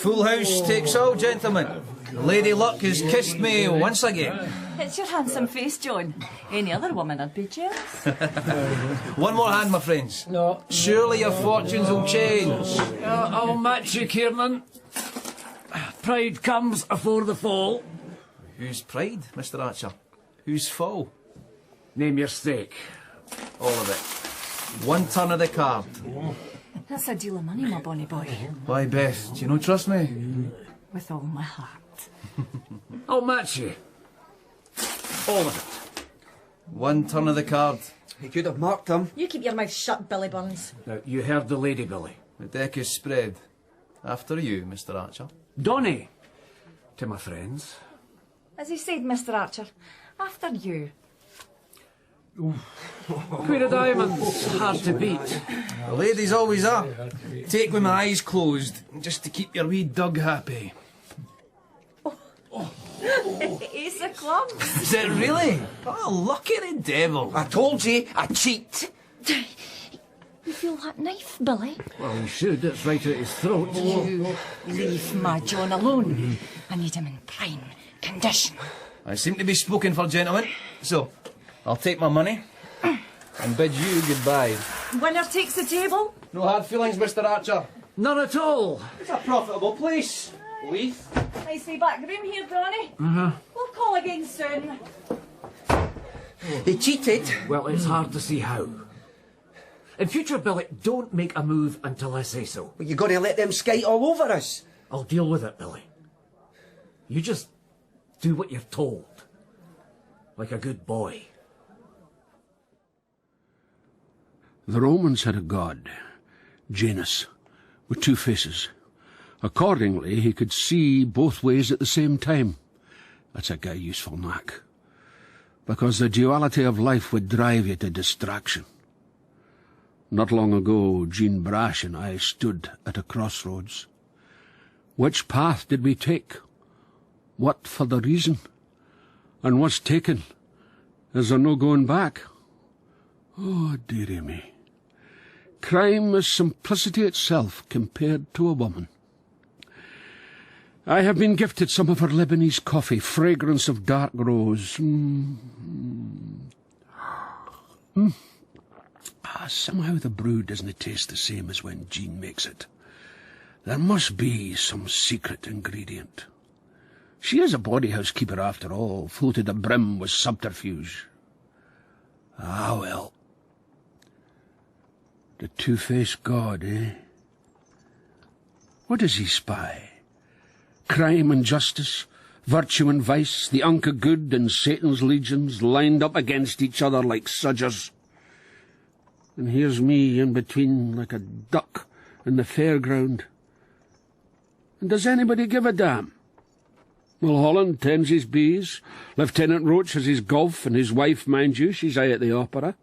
Full house takes all, gentlemen. Lady Luck has kissed me once again. It's your handsome face, John. Any other woman would be jealous. One more hand, my friends. No. Surely your fortunes will change. I'll match you, Kiernan. Pride comes afore the fall. Whose pride, Mr. Archer? Whose fall? Name your stake. All of it. One turn of the card. That's a deal of money, my bonny boy. Why, Beth, do you not trust me? With all my heart. I'll match you. All of it. One turn of the card. He could have marked him. You keep your mouth shut, Billy Burns. Now, you heard the lady, Billy. The deck is spread. After you, Mr. Archer. Donny, to my friends. As he said, Mr. Archer, after you. Queen of Diamonds, hard to beat. The ladies always are. Take with my eyes closed, just to keep your wee Doug happy. Ace of clubs. Is it really? Oh, lucky the devil. I told you, I cheat. You feel that knife, Billy? Well, you should. It's right at his throat. You leave my John alone. I need him in prime condition. I seem to be spoken for, gentlemen. So, I'll take my money and bid you goodbye. Winner takes the table. No hard feelings, Mr. Archer. None at all. It's a profitable place. Leith. Nice wee back room here, Donny. We'll call again soon. He cheated. Well, it's hard to see how. In future, Billy, don't make a move until I say so. Well, you got to let them skate all over us. I'll deal with it, Billy. You just do what you're told. Like a good boy. The Romans had a god, Janus, with two faces. Accordingly, he could see both ways at the same time. That's a guy useful knack. Because the duality of life would drive you to distraction. Not long ago, Jean Brash and I stood at a crossroads. Which path did we take? What for the reason? And what's taken? Is there no going back? Oh, dearie me. Crime is simplicity itself compared to a woman. I have been gifted some of her Lebanese coffee, fragrance of dark rose. Somehow the brew doesn't taste the same as when Jean makes it. There must be some secret ingredient. She is a body housekeeper after all, full to the brim with subterfuge. Ah, well. The two-faced god, eh? What does he spy? Crime and justice, virtue and vice, the Unk of good and Satan's legions lined up against each other like sudgers. And here's me in between like a duck in the fairground. And does anybody give a damn? Mulholland tends his bees, Lieutenant Roach has his golf, and his wife, mind you, she's out at the opera.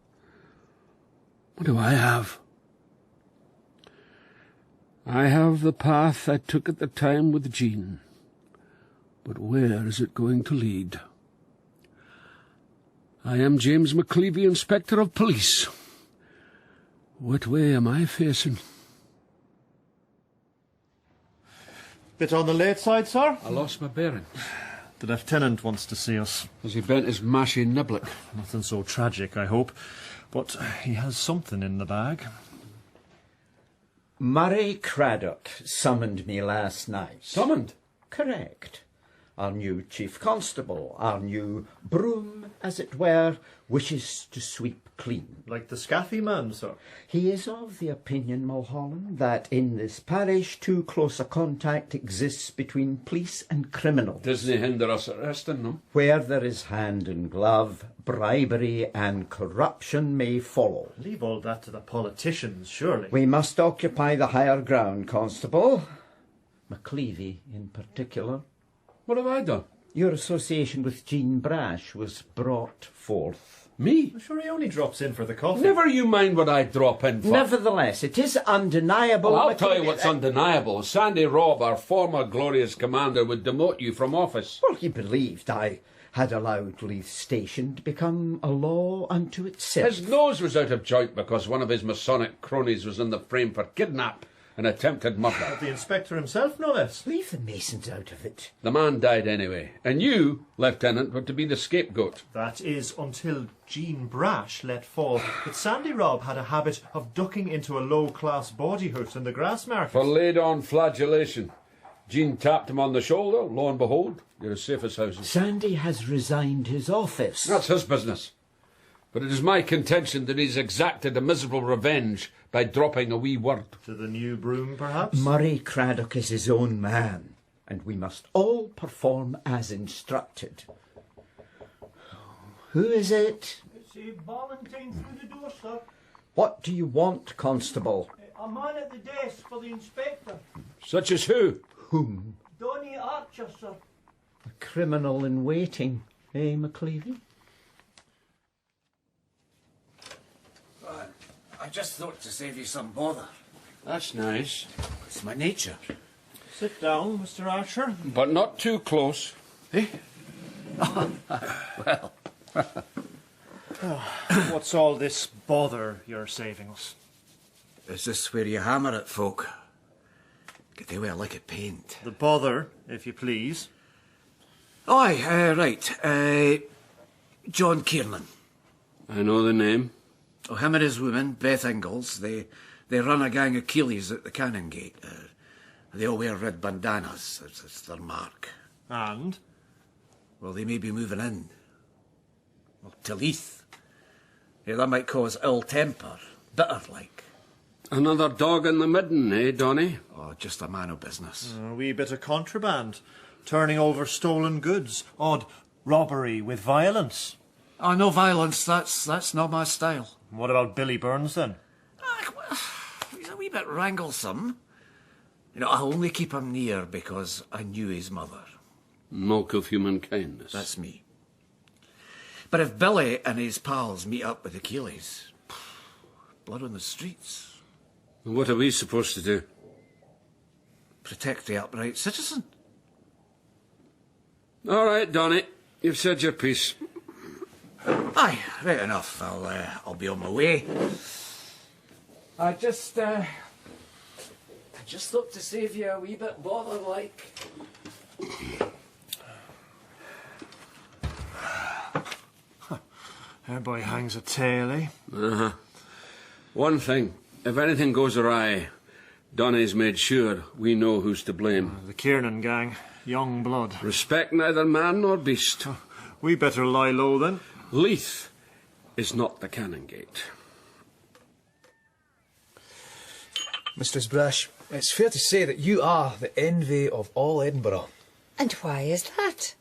What do I have? I have the path I took at the time with Jean. But where is it going to lead? I am James McLevy, Inspector of Police. What way am I facing? Bit on the late side, sir? I lost my bearing. The lieutenant wants to see us. Has he bent his mashy niblick? Nothing so tragic, I hope. But he has something in the bag. Murray Craddock summoned me last night. Summoned? Correct. Our new Chief Constable, our new broom, as it were, wishes to sweep clean. Like the Scathy man, sir? He is of the opinion, Mulholland, that in this parish too close a contact exists between police and criminals. Doesn't hinder us arresting them. Where there is hand and glove, bribery and corruption may follow. Leave all that to the politicians, surely. We must occupy the higher ground, Constable. McLevy in particular. What have I done? Your association with Jean Brash was brought forth. Me? I'm sure he only drops in for the coffee. Never you mind what I drop in for. Nevertheless, it is undeniable... Well, I'll tell you what's undeniable. Sandy Robb, our former glorious commander, would demote you from office. Well, he believed I had allowed Leith Station to become a law unto itself. His nose was out of joint because one of his Masonic cronies was in the frame for kidnap. and attempted murder. The inspector himself, no less. Leave the masons out of it. The man died anyway, and you, Lieutenant, were to be the scapegoat. That is until Jean Brash let fall that Sandy Robb had a habit of ducking into a low-class bawdy hoot in the grass market. For laid-on flagellation. Jean tapped him on the shoulder. Lo and behold, you're as safe as houses. Sandy has resigned his office. That's his business. But it is my contention that he's exacted a miserable revenge by dropping a wee word. To the new broom, perhaps? Murray Craddock is his own man, and we must all perform as instructed. Who is it? It's Valentine through the door, sir. What do you want, Constable? A man at the desk for the inspector. Such as who? Whom? Donny Archer, sir. A criminal in waiting, eh, McLevy? I just thought to save you some bother. That's nice. It's my nature. Sit down, Mr. Archer. But not too close. Eh? Well. What's all this bother you're saving us? Is this where you hammer at folk? Get they well like a paint. The bother, if you please. Aye, right. John Kiernan. I know the name. Oh, him and his woman, Beth Ingalls, they run a gang of Keeleys at the Canongate. They all wear red bandanas. It's their mark. And? Well, they may be moving in. Well, to Leith. Yeah, that might cause ill temper. Bitter-like. Another dog in the midden, eh, Donny? Oh, just a man of business. A wee bit of contraband. Turning over stolen goods. Odd robbery with violence. Oh, no violence. That's not my style. What about Billy Burns, then? Well, he's a wee bit wranglesome. You know, I only keep him near because I knew his mother. Milk of human kindness. That's me. But if Billy and his pals meet up with the Keeleys, blood on the streets. What are we supposed to do? Protect the upright citizen. All right, Donny. You've said your piece. Aye, right enough. I'll be on my way. I just thought to save you a wee bit bother, like. Everybody hangs a tail, eh? Uh-huh. One thing. If anything goes awry, Donny's made sure we know who's to blame. The Kiernan gang. Young blood. Respect neither man nor beast. We better lie low, then. Leith is not the Canongate. Mistress Brash, it's fair to say that you are the envy of all Edinburgh. And why is that?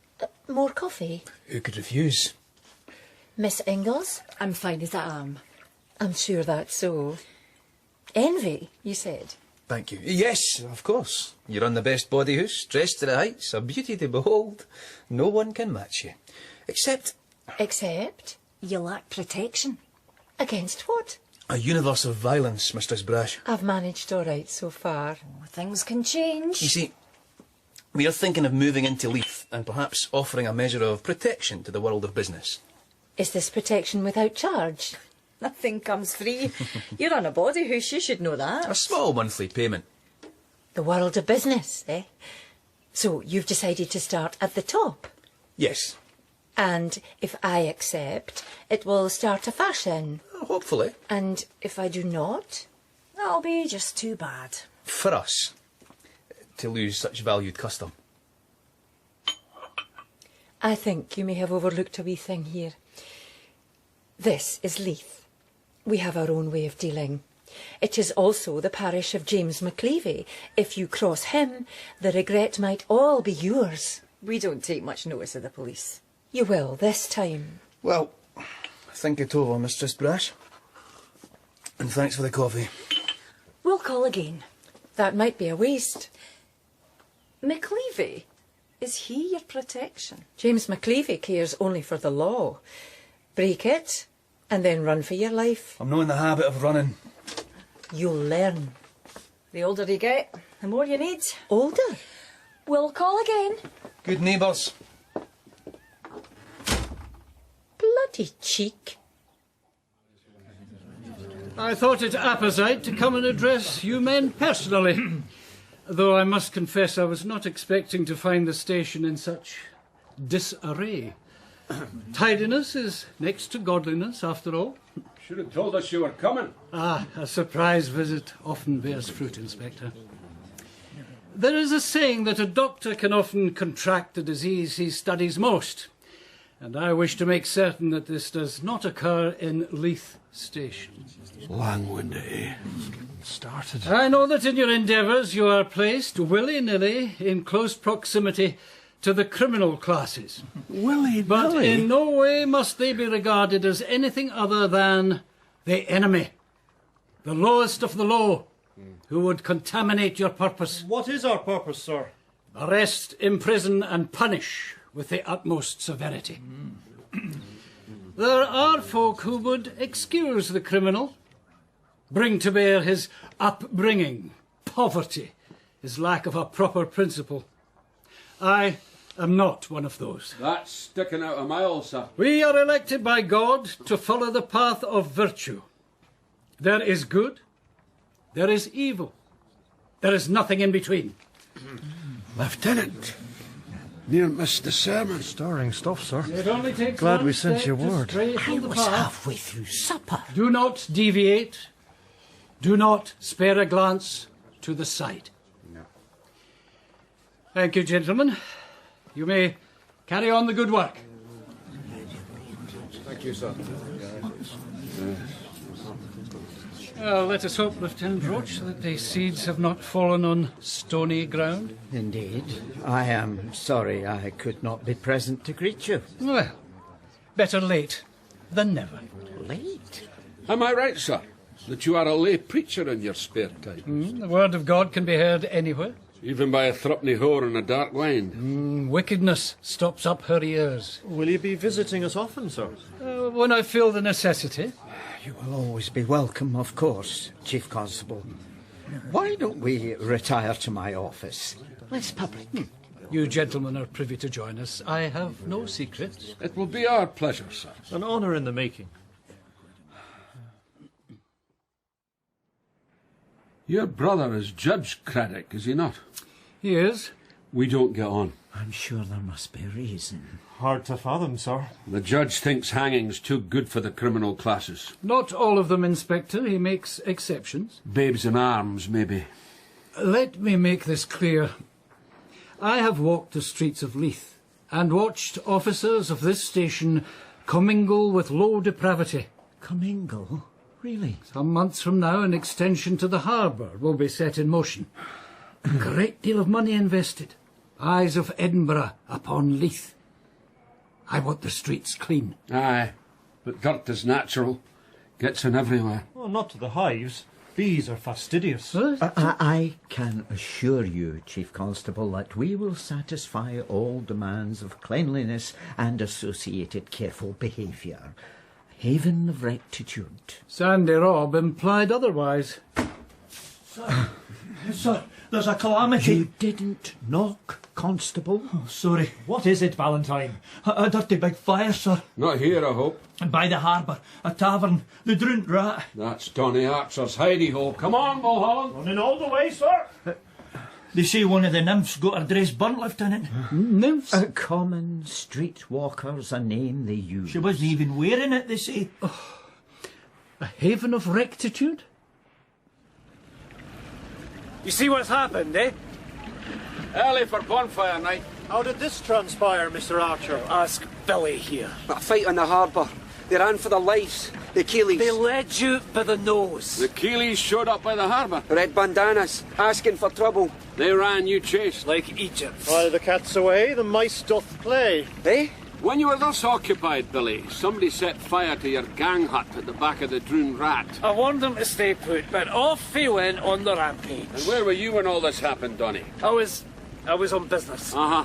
More coffee? Who could refuse? Miss Ingalls? I'm fine as I am. I'm sure that's so. Envy, you said? Thank you. Yes, of course. You run the best body house, dressed to the heights, a beauty to behold. No one can match you. Except... Except you lack protection. Against what? a universe of violence, Mistress Brash. I've managed all right so far. Oh, things can change. You see, we are thinking of moving into Leith and perhaps offering a measure of protection to the world of business. Is this protection without charge? Nothing comes free. You run a body house, you should know that. A small monthly payment. The world of business, eh? So you've decided to start at the top? Yes. And if I accept, it will start a fashion? Hopefully. And if I do not? That'll be just too bad. For us, to lose such valued custom. I think you may have overlooked a wee thing here. This is Leith. We have our own way of dealing. It is also the parish of James McLevy. If you cross him, the regret might all be yours. We don't take much notice of the police. You will this time. Well, think it over, Mistress Brash. And thanks for the coffee. We'll call again. That might be a waste. McLevy? Is he your protection? James McLevy cares only for the law. Break it, and then run for your life. I'm not in the habit of running. You'll learn. The older you get, the more you need. Older? We'll call again. Good neighbours. Bloody cheek. I thought it apposite to come and address you men personally, though I must confess I was not expecting to find the station in such disarray. Tidiness is next to godliness, after all. Should have told us you were coming. Ah, a surprise visit often bears fruit, Inspector. There is a saying that a doctor can often contract the disease he studies most, and I wish to make certain that this does not occur in Leith Station. Long-winded, eh? Started. I know that in your endeavours you are placed willy-nilly in close proximity to the criminal classes. Willy-nilly? But in no way must they be regarded as anything other than the enemy, the lowest of the low, who would contaminate your purpose. What is our purpose, sir? Arrest, imprison and punish with the utmost severity. There are folk who would excuse the criminal, bring to bear his upbringing, poverty, his lack of a proper principle. I am not one of those. That's sticking out a mile, sir. We are elected by God to follow the path of virtue. There is good, there is evil. There is nothing in between. Lieutenant, near missed the sermon. Stirring stuff, sir. It only takes Glad one we sent step you to word. stray from I the was path. halfway through supper. Do not deviate. Do not spare a glance to the side. No. Thank you, gentlemen. You may carry on the good work. Thank you, sir. Let us hope, Lieutenant Roach, that the seeds have not fallen on stony ground. Indeed. I am sorry I could not be present to greet you. Well, better late than never. Late? Am I right, sir, that you are a lay preacher in your spare time? The word of God can be heard anywhere. Even by a threepenny whore in a dark wind? Wickedness stops up her ears. Will you be visiting us often, sir? When I feel the necessity. You will always be welcome, of course, Chief Constable. Why don't we retire to my office? Less public. You gentlemen are privy to join us. I have no secrets. It will be our pleasure, sir. An honour in the making. Your brother is Judge Craddock, is he not? He is. We don't get on. I'm sure there must be a reason. Hard to fathom, sir. The judge thinks hanging's too good for the criminal classes. Not all of them, Inspector. He makes exceptions. Babes in arms, maybe. Let me make this clear. I have walked the streets of Leith and watched officers of this station commingle with low depravity. Commingle? Really? Some months from now, an extension to the harbour will be set in motion. A great deal of money invested. Eyes of Edinburgh upon Leith. I want the streets clean. Aye, but dirt is natural. Gets in everywhere. Well, not to the hives. Bees are fastidious. I can assure you, Chief Constable, that we will satisfy all demands of cleanliness and associated careful behaviour. Haven of rectitude. Sandy Rob implied otherwise. Sir, there's a calamity. You didn't knock, Constable? Oh, sorry. What is it, Valentine? A dirty big fire, sir. Not here, I hope. By the harbour, a tavern, the Droont Rat. That's Donny Archer's hidey hole. Come on, Mulholland. Running all the way, sir. They say one of the nymphs got her dress burnt, Lieutenant. Nymphs? Common streetwalkers, a name they use. She wasn't even wearing it, they say. A haven of rectitude? You see what's happened, eh? Early for bonfire night. How did this transpire, Mr. Archer? Ask Billy here. A fight on the harbour. They ran for their lives. The Keeleys. They led you by the nose. The Keeleys showed up by the harbour. Red bandanas, asking for trouble. They ran, you chased. Like Egypt. While the cat's away, the mice doth play. Eh? When you were thus occupied, Billy, somebody set fire to your gang hut at the back of the Droont Rat. I warned them to stay put, but off they went on the rampage. And where were you when all this happened, Donny? I was on business. Uh-huh.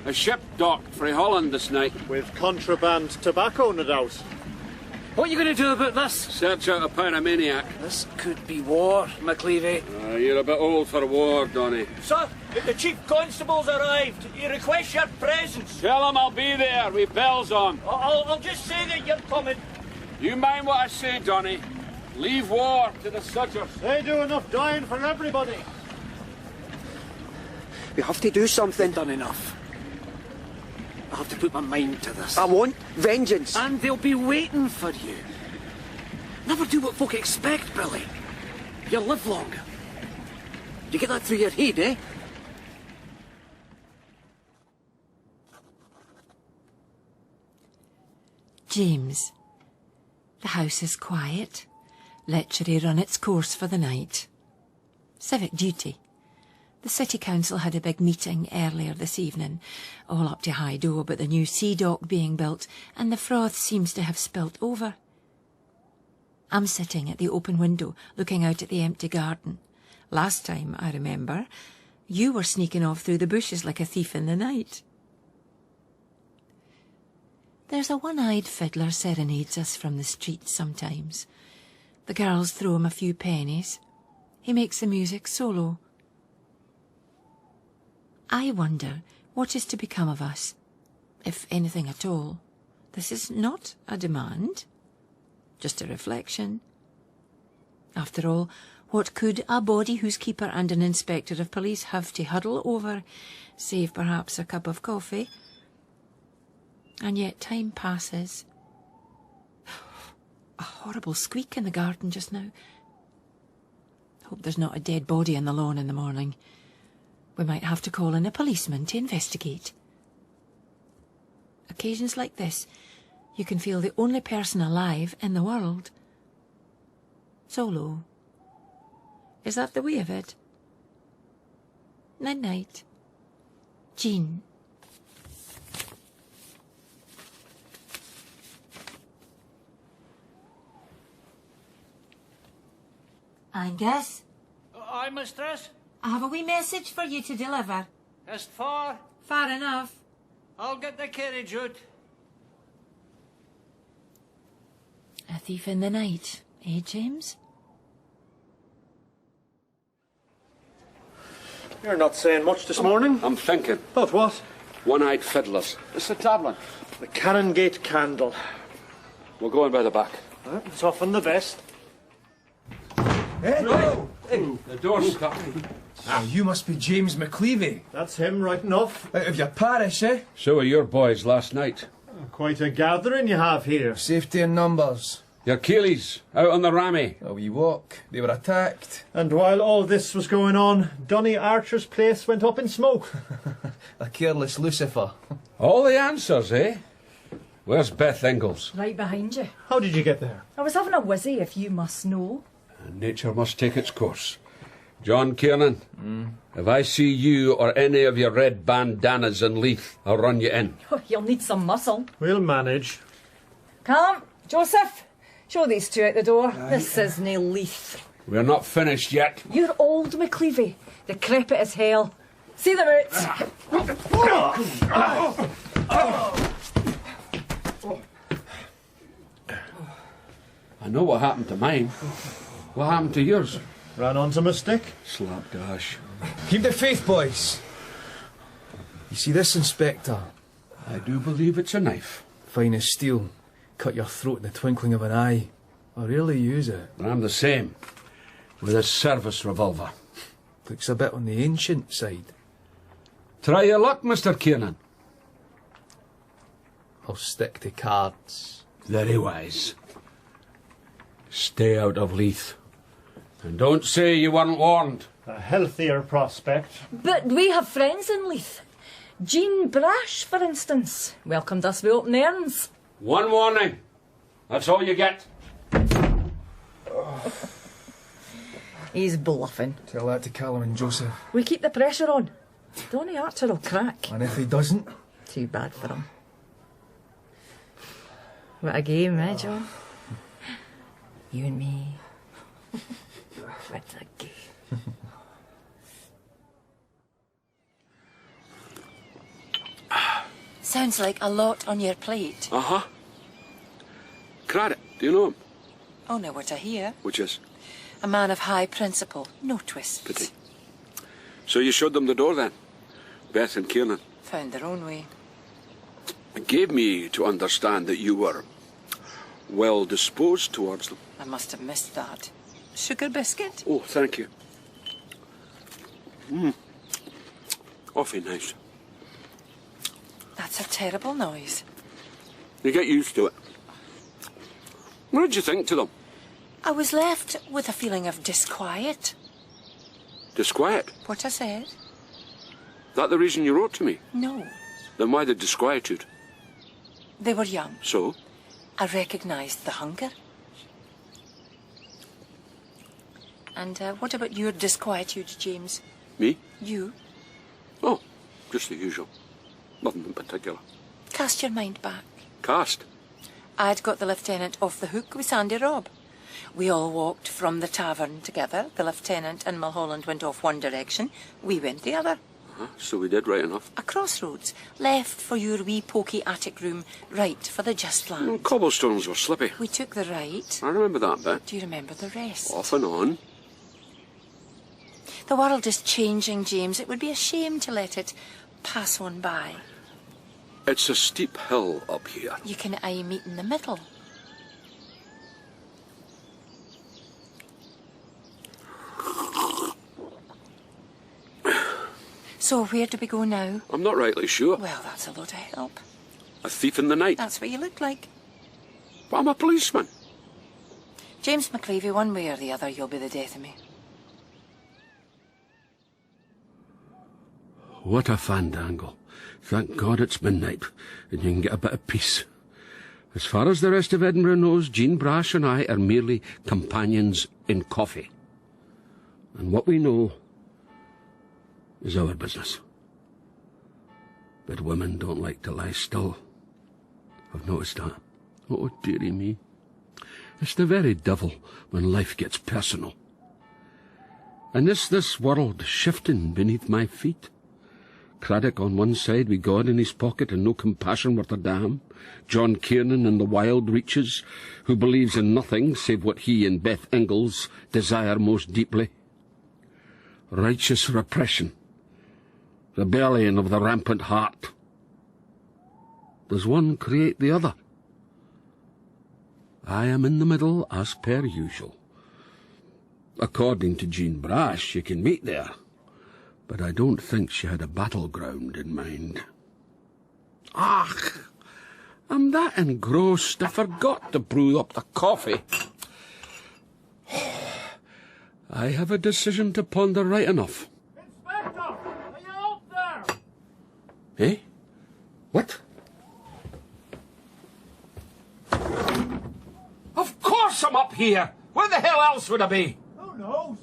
A ship docked for Holland this night. With contraband tobacco, no doubt. What are you going to do about this? Search out a pyromaniac. This could be war, McLevy. You're a bit old for war, Donny. Sir, the Chief Constable's arrived. He requests your presence. Tell him I'll be there with bells on. I'll just say that you're coming. You mind what I say, Donny? Leave war to the sutchers. They do enough dying for everybody. We have to do something. Done enough. I have to put my mind to this. I want vengeance. And they'll be waiting for you. Never do what folk expect, Billy. You'll live longer. You get that through your head, eh? James. The house is quiet. Lechery run its course for the night. Civic duty. The City Council had a big meeting earlier this evening, all up to high do about the new sea dock being built, and the froth seems to have spilt over. I'm sitting at the open window, looking out at the empty garden. Last time, I remember, you were sneaking off through the bushes like a thief in the night. There's a one-eyed fiddler serenades us from the street sometimes. The girls throw him a few pennies. He makes the music solo. I wonder what is to become of us, if anything at all. This is not a demand, just a reflection. After all, what could a body whose keeper and an inspector of police have to huddle over, save perhaps a cup of coffee? And yet time passes. A horrible squeak in the garden just now. Hope there's not a dead body on the lawn in the morning. We might have to call in a policeman to investigate. Occasions like this, you can feel the only person alive in the world. Solo. Is that the way of it? Night-night. Jean. Angus? Aye, mistress? I have a wee message for you to deliver. Is 't far? Far enough. I'll get the carriage out. A thief in the night, eh, James? You're not saying much this morning. I'm thinking. About what? One-eyed fiddlers. It's the tavern. The Canongate candle. We're going by the back. It's often the best. Eh? No! The door's stuck. Oh, you must be James McLevy. That's him, right enough. Out of your parish, eh? So were your boys last night. Quite a gathering you have here. Safety in numbers. Your Keeleys, out on the rammy. A wee walk. They were attacked. And while all this was going on, Donny Archer's place went up in smoke. A careless Lucifer. All the answers, eh? Where's Beth Ingalls? Right behind you. How did you get there? I was having a wizzy, if you must know. Nature must take its course. John Kiernan, if I see you or any of your red bandanas in Leith, I'll run you in. Oh, you'll need some muscle. We'll manage. Come, Joseph. Show these two out the door. This is nae Leith. We're not finished yet. You're old, Mclevy. Decrepit as hell. See them out. I know what happened to mine. What happened to yours? Ran onto my stick. Slapdash. Keep the faith, boys. You see this, Inspector? I do believe it's a knife. Fine as steel. Cut your throat in the twinkling of an eye. I rarely use it. But I'm the same. With a service revolver. Looks a bit on the ancient side. Try your luck, Mr. Kiernan. I'll stick to cards. Very wise. Stay out of Leith. And don't say you weren't warned. A healthier prospect. But we have friends in Leith. Jean Brash, for instance, welcomed us with open arms. One warning. That's all you get. He's bluffing. Tell that to Callum and Joseph. We keep the pressure on. Donny Archer will crack. And if he doesn't? Too bad for him. What a game, eh, John? You and me. What a game. Sounds like a lot on your plate. Uh-huh. Craddock, do you know him? Oh, now we're to hear. Which is? A man of high principle, no twists. Pity. So you showed them the door then? Beth and Kiernan? Found their own way. It gave me to understand that you were well disposed towards them. I must have missed that. Sugar biscuit? Oh, thank you. Awfully nice. That's a terrible noise. You get used to it. What did you think to them? I was left with a feeling of disquiet. Disquiet? What I said? That the reason you wrote to me? No. Then why the disquietude? They were young. So? I recognised the hunger. And what about your disquietude, James? Me? You? Oh, just the usual. Nothing in particular. Cast your mind back. Cast? I'd got the lieutenant off the hook with Sandy Rob. We all walked from the tavern together. The lieutenant and Mulholland went off one direction. We went the other. So we did right enough. A crossroads. Left for your wee poky attic room. Right for the just land. Cobblestones were slippy. We took the right. I remember that bit. Do you remember the rest? Off and on. The world is changing, James. It would be a shame to let it pass on by. It's a steep hill up here. You can aye meet in the middle. So where do we go now? I'm not rightly sure. Well, that's a lot of help. A thief in the night. That's what you look like. But I'm a policeman. James McLevy, one way or the other, you'll be the death of me. What a fandangle. Thank God it's midnight, and you can get a bit of peace. As far as the rest of Edinburgh knows, Jean Brash and I are merely companions in coffee. And what we know is our business. But women don't like to lie still. I've noticed that. Oh, dearie me. It's the very devil when life gets personal. And this world shifting beneath my feet. Craddock on one side with God in his pocket and no compassion worth a damn. John Kiernan in the wild reaches, who believes in nothing save what he and Beth Ingalls desire most deeply. Righteous repression. Rebellion of the rampant heart. Does one create the other? I am in the middle as per usual. According to Jean Brash, you can meet there. But I don't think she had a battleground in mind. Ach, I'm that engrossed I forgot to brew up the coffee. I have a decision to ponder right enough. Inspector, are you up there? Eh? What? Of course I'm up here! Where the hell else would I be? Who knows?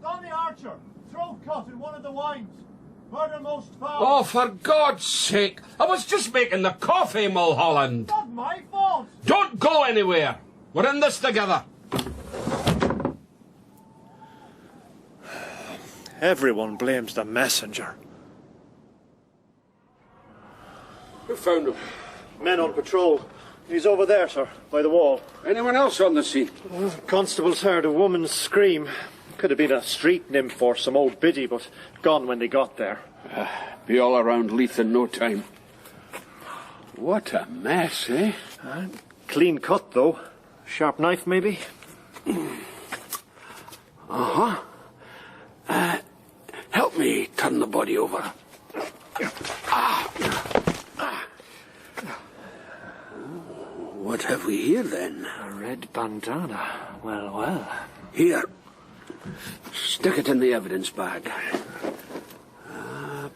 Donny Archer, throat cut in one of the wines. Murder most foul. Oh, for God's sake! I was just making the coffee, Mulholland! Not my fault! Don't go anywhere! We're in this together! Everyone blames the messenger. Who found him? Men on patrol. He's over there, sir, by the wall. Anyone else on the scene? Constables heard a woman's scream. Could have been a street nymph or some old biddy, but gone when they got there. Be all around Leith in no time. What a mess, eh? Clean cut, though. Sharp knife, maybe? Uh-huh. Help me turn the body over. What have we here, then? A red bandana. Well, well. Here. Stick it in the evidence bag.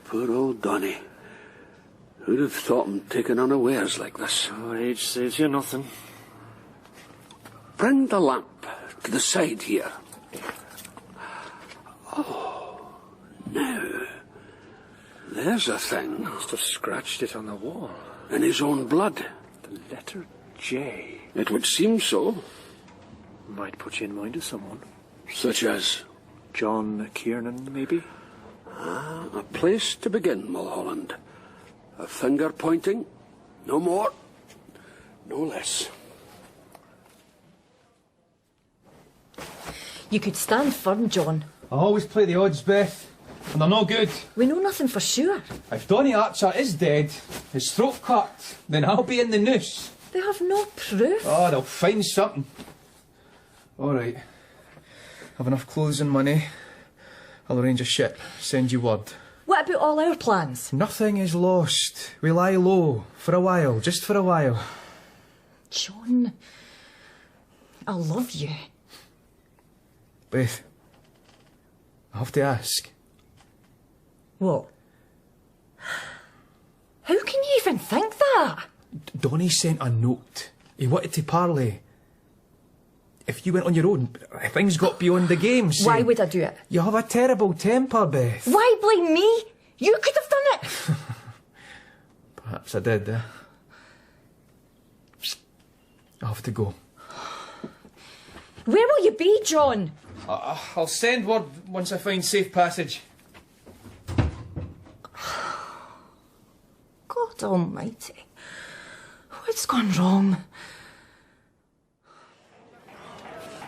Poor old Donny. Who'd have thought him taken unawares like this? Oh, age saves you nothing. Bring the lamp to the side here. Oh, now. There's a thing. Must have scratched it on the wall. In his own blood. The letter J. It would seem so. Might put you in mind of someone. Such as? John Kiernan, maybe? A place to begin, Mulholland. A finger pointing. No more. No less. You could stand firm, John. I always play the odds, Beth. And they're no good. We know nothing for sure. If Donny Archer is dead, his throat cut, then I'll be in the noose. They have no proof. Oh, they'll find something. All right. Have enough clothes and money. I'll arrange a ship. Send you word. What about all our plans? Nothing is lost. We lie low. For a while. Just for a while. John, I love you. Beth, I have to ask. What? How can you even think that? Donnie sent a note. He wanted to parley. If you went on your own, things got beyond the game. Saying, why would I do it? You have a terrible temper, Beth. Why blame me? You could have done it. Perhaps I did, I have to go. Where will you be, John? I'll send word once I find safe passage. God almighty. What's gone wrong?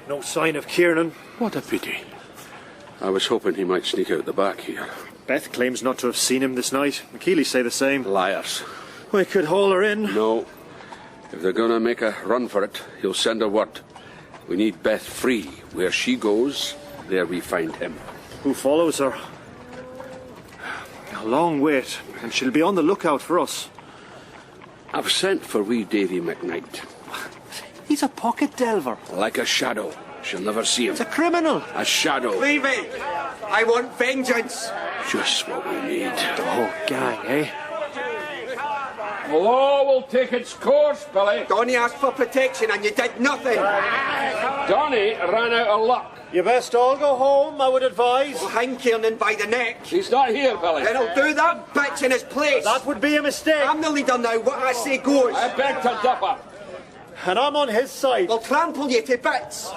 No sign of Kiernan. What a pity. I was hoping he might sneak out the back here. Beth claims not to have seen him this night. McKeely say the same. Liars. We could haul her in. No. If they're going to make a run for it, he'll send a word. We need Beth free. Where she goes, there we find him. Who follows her? A long wait, and she'll be on the lookout for us. I've sent for wee Davy McKnight. He's a pocket delver. Like a shadow. She'll never see him. It's a criminal. A shadow. Leave it. I want vengeance. Just what we need. The whole gang, eh? The law will take its course, Billy. Donnie asked for protection and you did nothing. Donnie ran out of luck. You best all go home, I would advise. We'll hang Kiernan by the neck. He's not here, Billy. Then I'll do that bitch in his place. That would be a mistake. I'm the leader now. What I say goes. I beg to differ. And I'm on his side. We'll trample you to bits.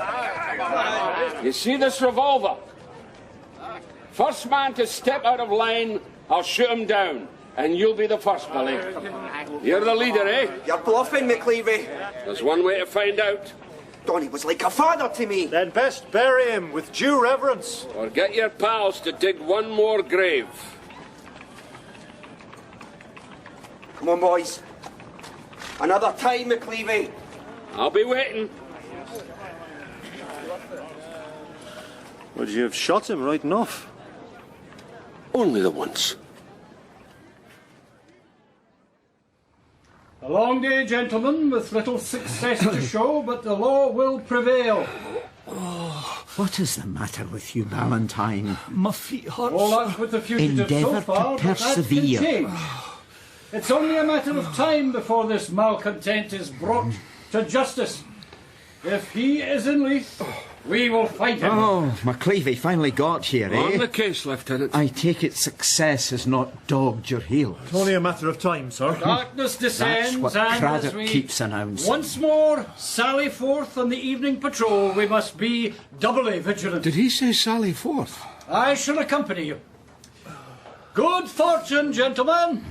You see this revolver? First man to step out of line, I'll shoot him down. And you'll be the first, Billy. You're the leader, eh? You're bluffing, McLevy. There's one way to find out. Donnie was like a father to me. Then best bury him with due reverence. Or get your pals to dig one more grave. Come on, boys. Another time, McLevy. I'll be waiting. Would you have shot him right enough? Only the once. A long day, gentlemen, with little success to show, but the law will prevail. Oh, what is the matter with you, Valentine? My feet hurt. All luck with the fugitive so Endeavour far, to but that can persevere. change. It's only a matter of time before this malcontent is brought to justice. If he is in Leith, we will fight him. Oh, McLevy finally got here, eh? On the case, Lieutenant. I take it success has not dogged your heels. It's only a matter of time, sir. Darkness descends, That's what and Craddock as we keeps announcing. once more sally forth on the evening patrol, we must be doubly vigilant. Did he say sally forth? I shall accompany you. Good fortune, gentlemen.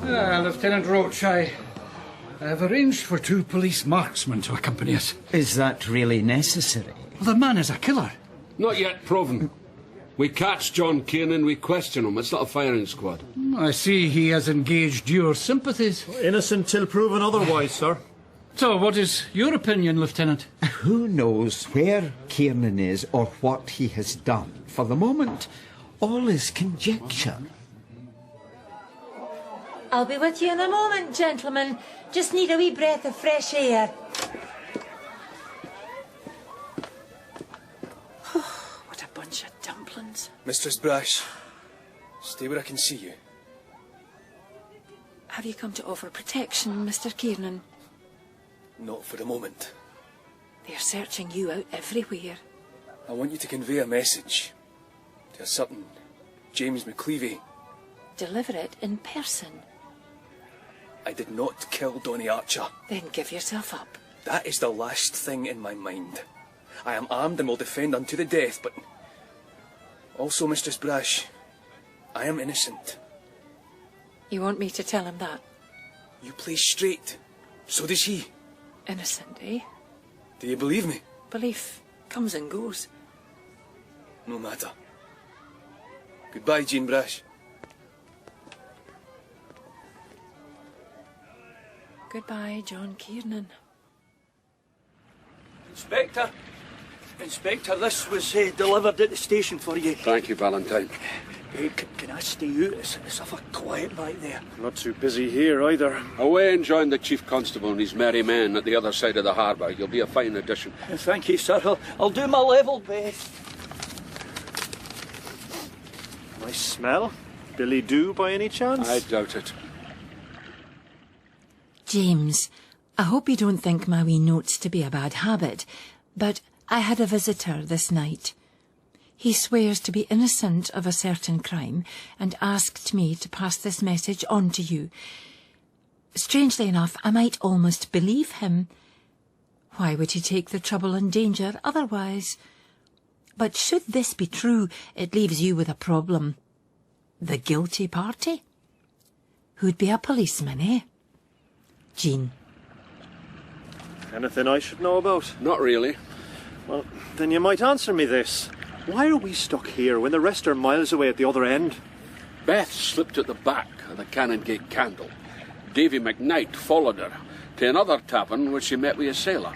Lieutenant Roach, I have arranged for 2 police marksmen to accompany us. Is that really necessary? Well, the man is a killer. Not yet proven. We catch John Kiernan, we question him. It's not a firing squad. I see he has engaged your sympathies. Innocent till proven otherwise, sir. So, what is your opinion, Lieutenant? Who knows where Kiernan is or what he has done? For the moment, all is conjecture. I'll be with you in a moment, gentlemen. Just need a wee breath of fresh air. What a bunch of dumplings. Mistress Brash, stay where I can see you. Have you come to offer protection, Mr. Kiernan? Not for the moment. They're searching you out everywhere. I want you to convey a message to a certain James McLevy. Deliver it in person. I did not kill Donnie Archer. Then give yourself up. That is the last thing in my mind. I am armed and will defend unto the death, but also, Mistress Brash, I am innocent. You want me to tell him that? You play straight. So does he. Innocent, eh? Do you believe me? Belief comes and goes. No matter. Goodbye, Jean Brash. Goodbye, John Kiernan. Inspector, this was delivered at the station for you. Thank you, Valentine. Can I stay out? It's awful quiet back there. Not too busy here either. Away and join the Chief Constable and his merry men at the other side of the harbour. You'll be a fine addition. Thank you, sir. I'll do my level best. Nice smell. Billy Doo by any chance? I doubt it. James, I hope you don't think my wee note's to be a bad habit, but I had a visitor this night. He swears to be innocent of a certain crime and asked me to pass this message on to you. Strangely enough, I might almost believe him. Why would he take the trouble and danger otherwise? But should this be true, it leaves you with a problem. The guilty party? Who'd be a policeman, eh? Jean. Anything I should know about? Not really. Well, then you might answer me this. Why are we stuck here when the rest are miles away at the other end? Beth slipped at the back of the Canongate Candle. Davy McKnight followed her to another tavern where she met with a sailor.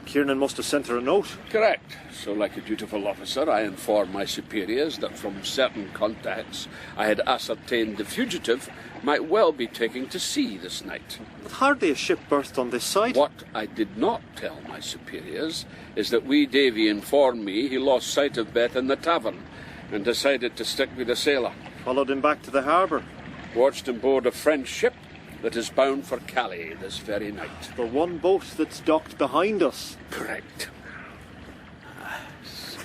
Kiernan must have sent her a note. Correct. So, like a dutiful officer, I informed my superiors that from certain contacts I had ascertained the fugitive might well be taking to sea this night. But hardly a ship berthed on this side. What I did not tell my superiors is that wee Davy informed me he lost sight of Beth in the tavern and decided to stick with the sailor. Followed him back to the harbour. Watched him board a French ship that is bound for Calais this very night. The one boat that's docked behind us. Correct. It's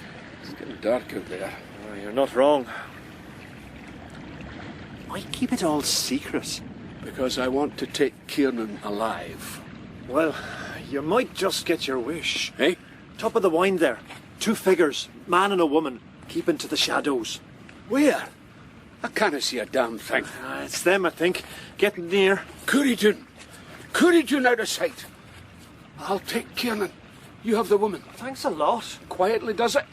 getting dark out there. Oh, you're not wrong. Why keep it all secret? Because I want to take Kiernan alive. Well, you might just get your wish. Eh? Top of the wine there. 2 figures, man and a woman, keeping to the shadows. Where? I can't see a damn thing. It's them, I think. Getting near. Courage out of sight. I'll take Kiernan. You have the woman. Thanks a lot. Quietly does it.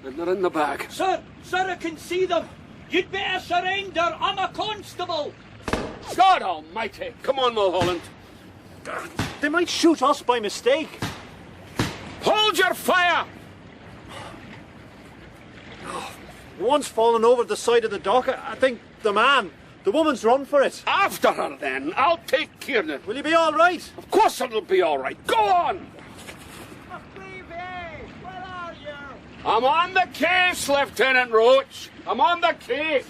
And they're in the bag. Sir, I can see them. You'd better surrender. I'm a constable. God almighty. Come on, Mulholland. They might shoot us by mistake. Hold your fire! One's fallen over the side of the dock. I think the man. The woman's run for it. After her, then. I'll take Kiernan. Will you be all right? Of course it'll be all right. Go on! McLevy, where are you? I'm on the case, Lieutenant Roach. I'm on the case.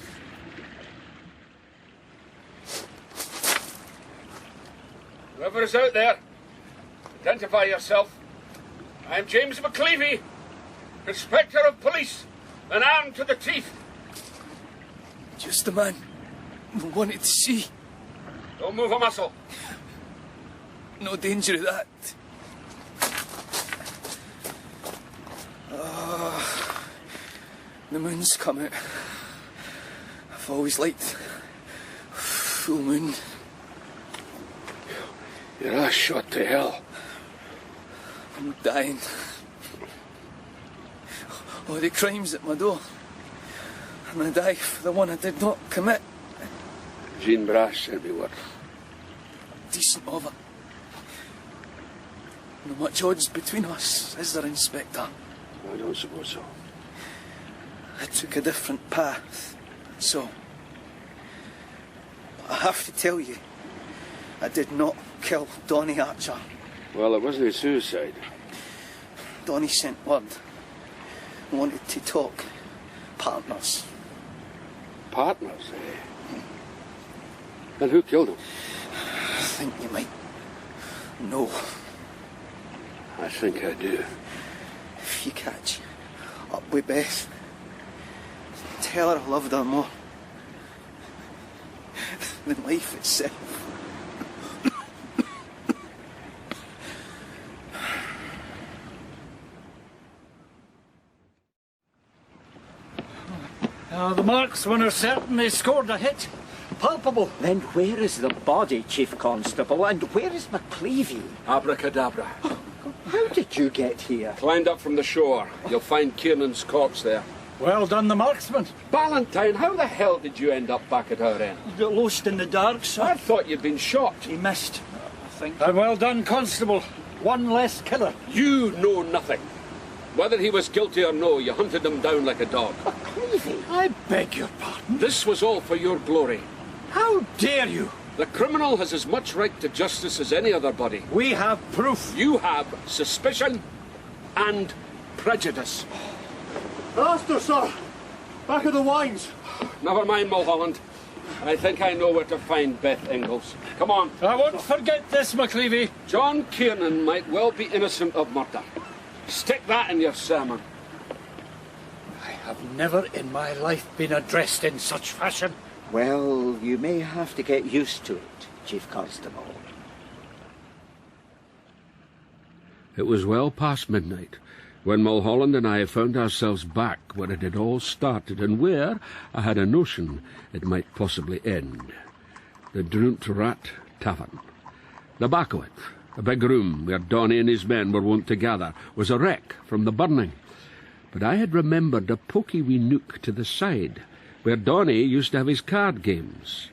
Whoever's out there, identify yourself. I'm James McLevy, Inspector of Police, and armed to the teeth. Just the man we wanted to see. Don't move a muscle. No danger of that. The moon's come out. I've always liked full moon. You're a shot to hell. I'm dying. Oh, the crime's at my door. And I die for the one I did not commit. Jean Brash sent me word. Decent of her. Not much odds between us, is there, Inspector? I don't suppose so. I took a different path, so... I have to tell you, I did not kill Donny Archer. Well, it wasn't a suicide. Donny sent word. Wanted to talk. Partners. Partners, eh? And who killed him? I think you might know. I think I do. If you catch up with Beth, tell her I loved her more than life itself. The marksmen are certain they scored a hit. Palpable. Then where is the body, Chief Constable, and where is McLevy? Abracadabra. How did you get here? Climbed up from the shore. You'll find Kiernan's corpse there. Well done, the marksman. Valentine, how the hell did you end up back at our end? He got lost in the dark, sir. I thought you'd been shot. He missed. I nothing. And well done, Constable. One less killer. You know nothing. Whether he was guilty or no, you hunted him down like a dog. McLevy, I beg your pardon. This was all for your glory. How dare you? The criminal has as much right to justice as any other body. We have proof. You have suspicion and prejudice. Master, sir! Back of the wines! Never mind, Mulholland. I think I know where to find Beth Ingalls. Come on. I won't forget this, McLevy. John Kiernan might well be innocent of murder. Stick that in your sermon. I have never in my life been addressed in such fashion. Well, you may have to get used to it, Chief Constable. It was well past midnight when Mulholland and I found ourselves back where it had all started and where I had a notion it might possibly end. The Drunt Rat Tavern. The back of it, a big room where Donny and his men were wont to gather, was a wreck from the burning. But I had remembered a poky wee nook to the side, where Donny used to have his card games.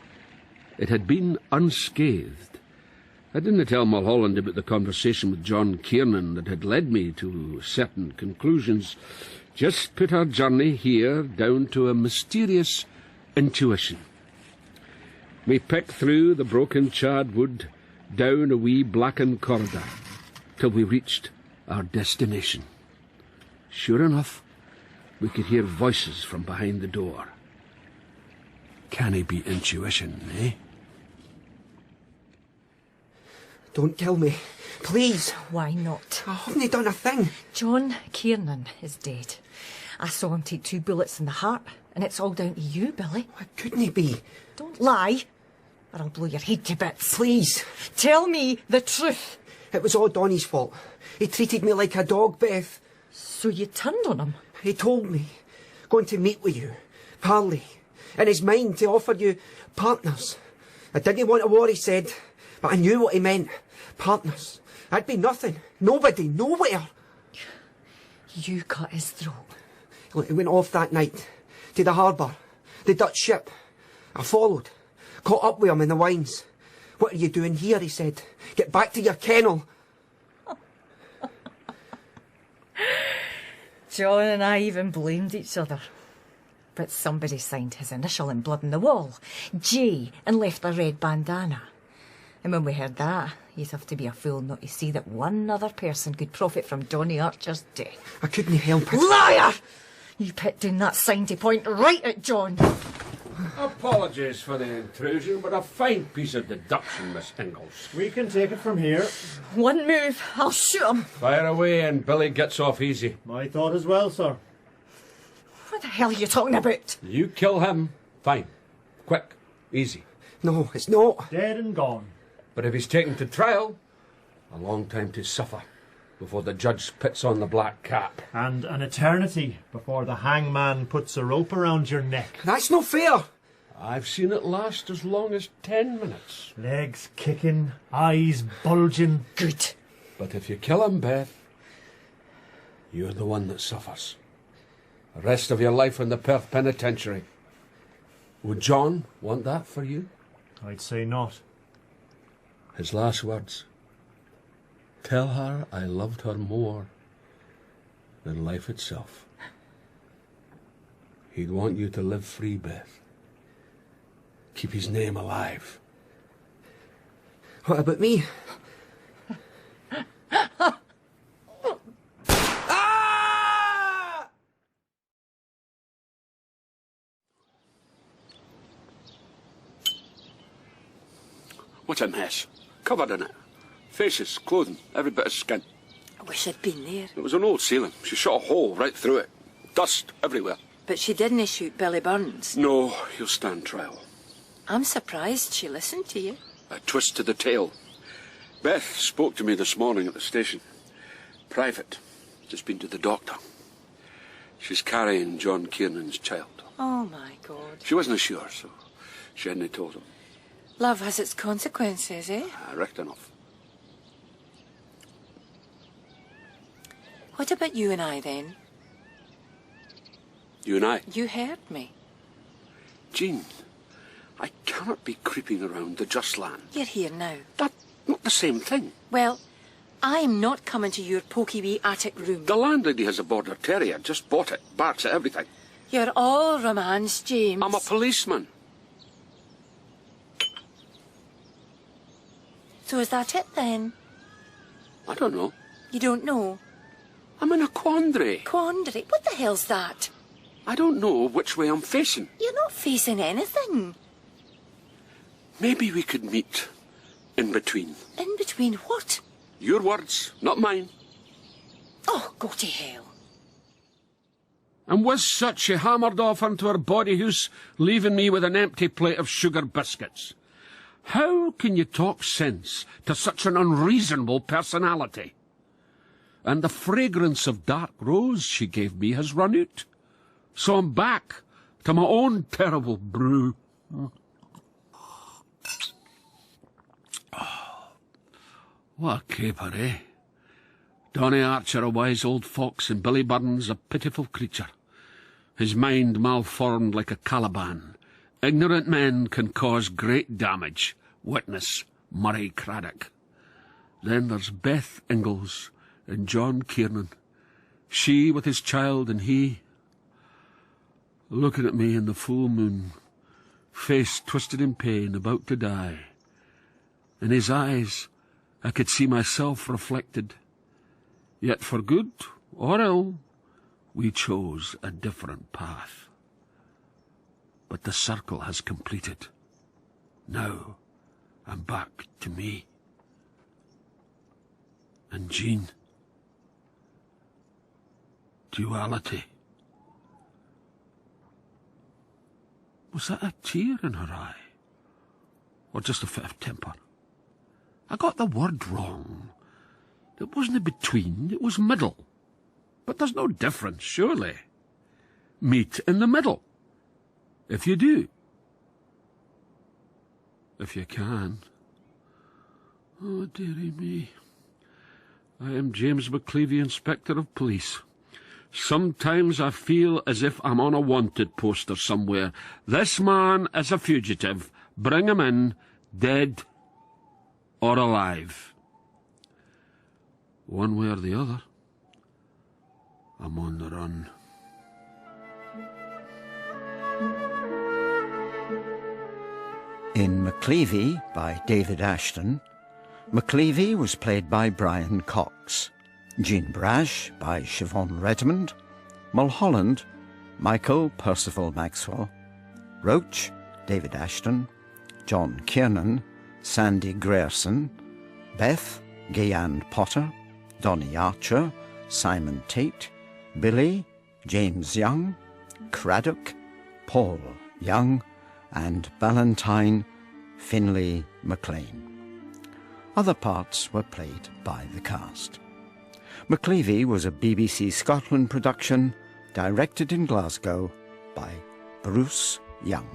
It had been unscathed. I didn't tell Mulholland about the conversation with John Kiernan that had led me to certain conclusions. Just put our journey here down to a mysterious intuition. We picked through the broken charred wood, down a wee blackened corridor, till we reached our destination. Sure enough, we could hear voices from behind the door. Can it be intuition, eh? Don't kill me. Please. Why not? I haven't done a thing. John Kiernan is dead. I saw him take 2 bullets in the heart, and it's all down to you, Billy. Why couldn't he be? Don't lie, or I'll blow your head to bits. Please. Tell me the truth. It was all Donny's fault. He treated me like a dog, Beth. So you turned on him? He told me, going to meet with you, parley, in his mind to offer you partners. I didn't want a war, he said, but I knew what he meant. Partners. I'd be nothing. Nobody. Nowhere. You cut his throat. Look, he went off that night to the harbour, the Dutch ship. I followed, caught up with him in the wines. What are you doing here, he said. Get back to your kennel. John and I even blamed each other. But somebody signed his initial in blood on the wall, J, and left a red bandana. And when we heard that, you'd have to be a fool not to see that one other person could profit from Donny Archer's death. I couldn't help it. Liar! You put down that sign to point right at John. Apologies for the intrusion, but a fine piece of deduction, Miss Ingalls. We can take it from here. One move, I'll shoot him. Fire away and Billy gets off easy. My thought as well, sir. What the hell are you talking about? You kill him, fine. Quick, easy. No, it's not. Dead and gone. But if he's taken to trial, a long time to suffer before the judge puts on the black cap. And an eternity before the hangman puts a rope around your neck. That's not fair. I've seen it last as long as 10 minutes. Legs kicking, eyes bulging. Good. But if you kill him, Beth, you're the one that suffers. The rest of your life in the Perth Penitentiary. Would John want that for you? I'd say not. His last words. Tell her I loved her more than life itself. He'd want you to live free, Beth. Keep his name alive. What about me? What a mess. Covered in it. Faces, clothing, every bit of skin. I wish I'd been there. It was an old ceiling. She shot a hole right through it. Dust everywhere. But she didn't shoot Billy Burns. No, he'll stand trial. I'm surprised she listened to you. A twist to the tail. Beth spoke to me this morning at the station. Private. Just been to the doctor. She's carrying John Kiernan's child. Oh, my God. She wasn't sure, so she hadn't told him. Love has its consequences, eh? I reckon enough. What about you and I, then? You and I? You heard me. Jean, I cannot be creeping around the just land. You're here now. That's not the the same thing. Well, I'm not coming to your poky wee attic room. The landlady has a border terrier, just bought it, barks at everything. You're all romance, James. I'm a policeman. So is that it then? I don't know. You don't know? I'm in a quandary. Quandary? What the hell's that? I don't know which way I'm facing. You're not facing anything. Maybe we could meet in between. In between what? Your words, not mine. Oh, go to hell. And with such she hammered off into her body house, leaving me with an empty plate of sugar biscuits. How can you talk sense to such an unreasonable personality? And the fragrance of dark rose she gave me has run out. So I'm back to my own terrible brew. What a caper, eh? Donny Archer a wise old fox, and Billy Burns a pitiful creature. His mind malformed like a Caliban. Ignorant men can cause great damage. Witness Murray Craddock. Then there's Beth Ingalls and John Kiernan. She with his child, and he looking at me in the full moon, face twisted in pain, about to die. In his eyes I could see myself reflected. Yet for good or ill, we chose a different path. But the circle has completed. Now I'm back to me. And Jean. Duality. Was that a tear in her eye? Or just a fit of temper? I got the word wrong. It wasn't between, it was middle. But there's no difference, surely. Meet in the middle. If you do. If you can. Oh, dearie me. I am James McLevy, Inspector of Police. Sometimes I feel as if I'm on a wanted poster somewhere. This man is a fugitive. Bring him in, dead or alive. One way or the other, I'm on the run. In McLevy by David Ashton, McLevy was played by Brian Cox, Jean Brash by Siobhán Redmond, Mulholland, Michael Perceval-Maxwell, Roach, David Ashton, John Kiernan, Sandy Grierson, Beth, Gayanne Potter, Donny Archer, Simon Tate, Billy, James Young, Craddock, Paul Young, and Valentine Finlay MacLean. Other parts were played by the cast. McLevy was a BBC Scotland production, directed in Glasgow by Bruce Young.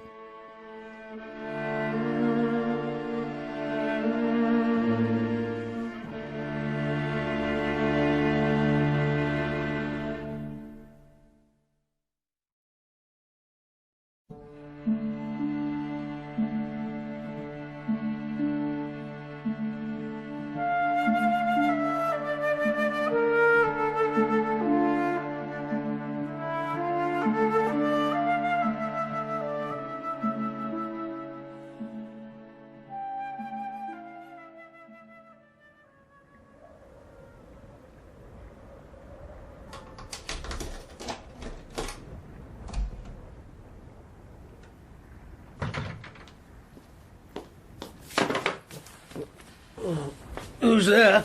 Who's there?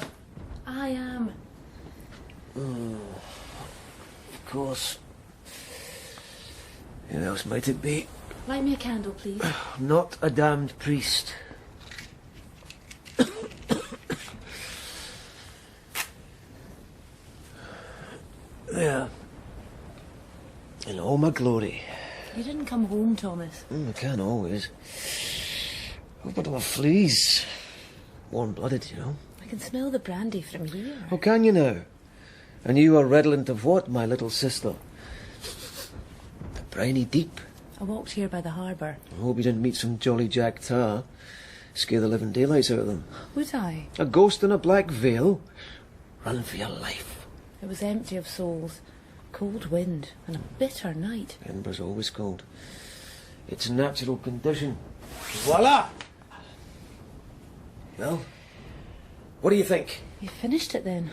I am. Of course. Who else might it be? Light me a candle, please. Not a damned priest. There. In all my glory. You didn't come home, Thomas. I can't always. Oh, but I'm a fleas. Warm-blooded, you know. I can smell the brandy from here. Oh, can you now? And you are redolent of what, my little sister? The briny deep. I walked here by the harbour. I hope you didn't meet some jolly Jack Tar. Scare the living daylights out of them. Would I? A ghost in a black veil? Run for your life. It was empty of souls. Cold wind and a bitter night. Edinburgh's always cold. It's a natural condition. Voila! Well, what do you think? You finished it then?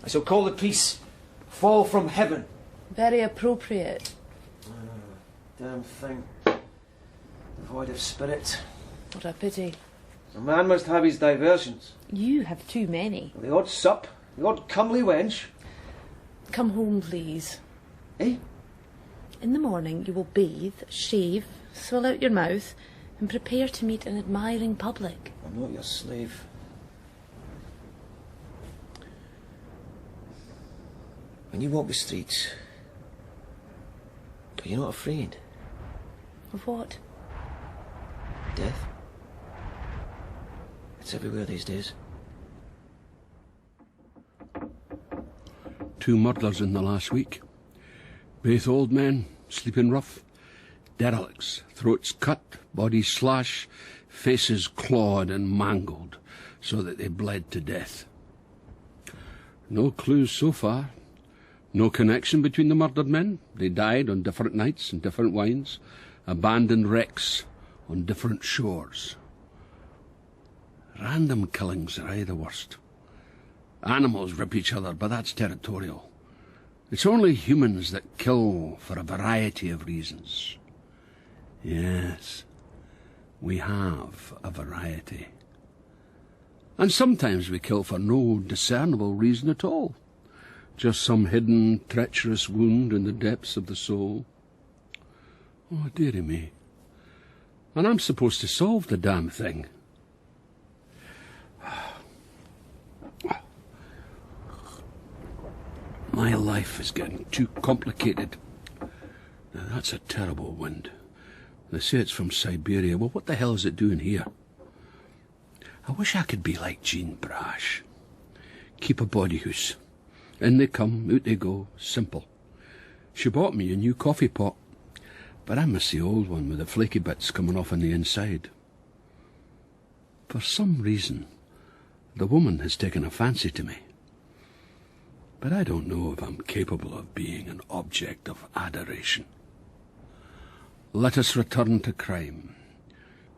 I shall call the piece Fall from Heaven. Very appropriate. Damn thing. Devoid of spirit. What a pity. A man must have his diversions. You have too many. The odd sup, the odd comely wench. Come home, please. Eh? In the morning you will bathe, shave, swell out your mouth, and prepare to meet an admiring public. I'm not your slave. When you walk the streets, are you not afraid? Of what? Death? It's everywhere these days. 2 murders in the last week. Both old men, sleeping rough. Derelicts, throats cut, bodies slashed, faces clawed and mangled so that they bled to death. No clues so far. No connection between the murdered men. They died on different nights and different wines. Abandoned wrecks on different shores. Random killings are the worst. Animals rip each other, but that's territorial. It's only humans that kill for a variety of reasons. Yes, we have a variety. And sometimes we kill for no discernible reason at all. Just some hidden, treacherous wound in the depths of the soul. Oh, dearie me. And I'm supposed to solve the damn thing. My life is getting too complicated. Now, that's a terrible wind. They say it's from Siberia. Well, what the hell is it doing here? I wish I could be like Jean Brash. Keep a body house. In they come, out they go. Simple. She bought me a new coffee pot, but I miss the old one with the flaky bits coming off on the inside. For some reason, the woman has taken a fancy to me. But I don't know if I'm capable of being an object of adoration. Let us return to crime.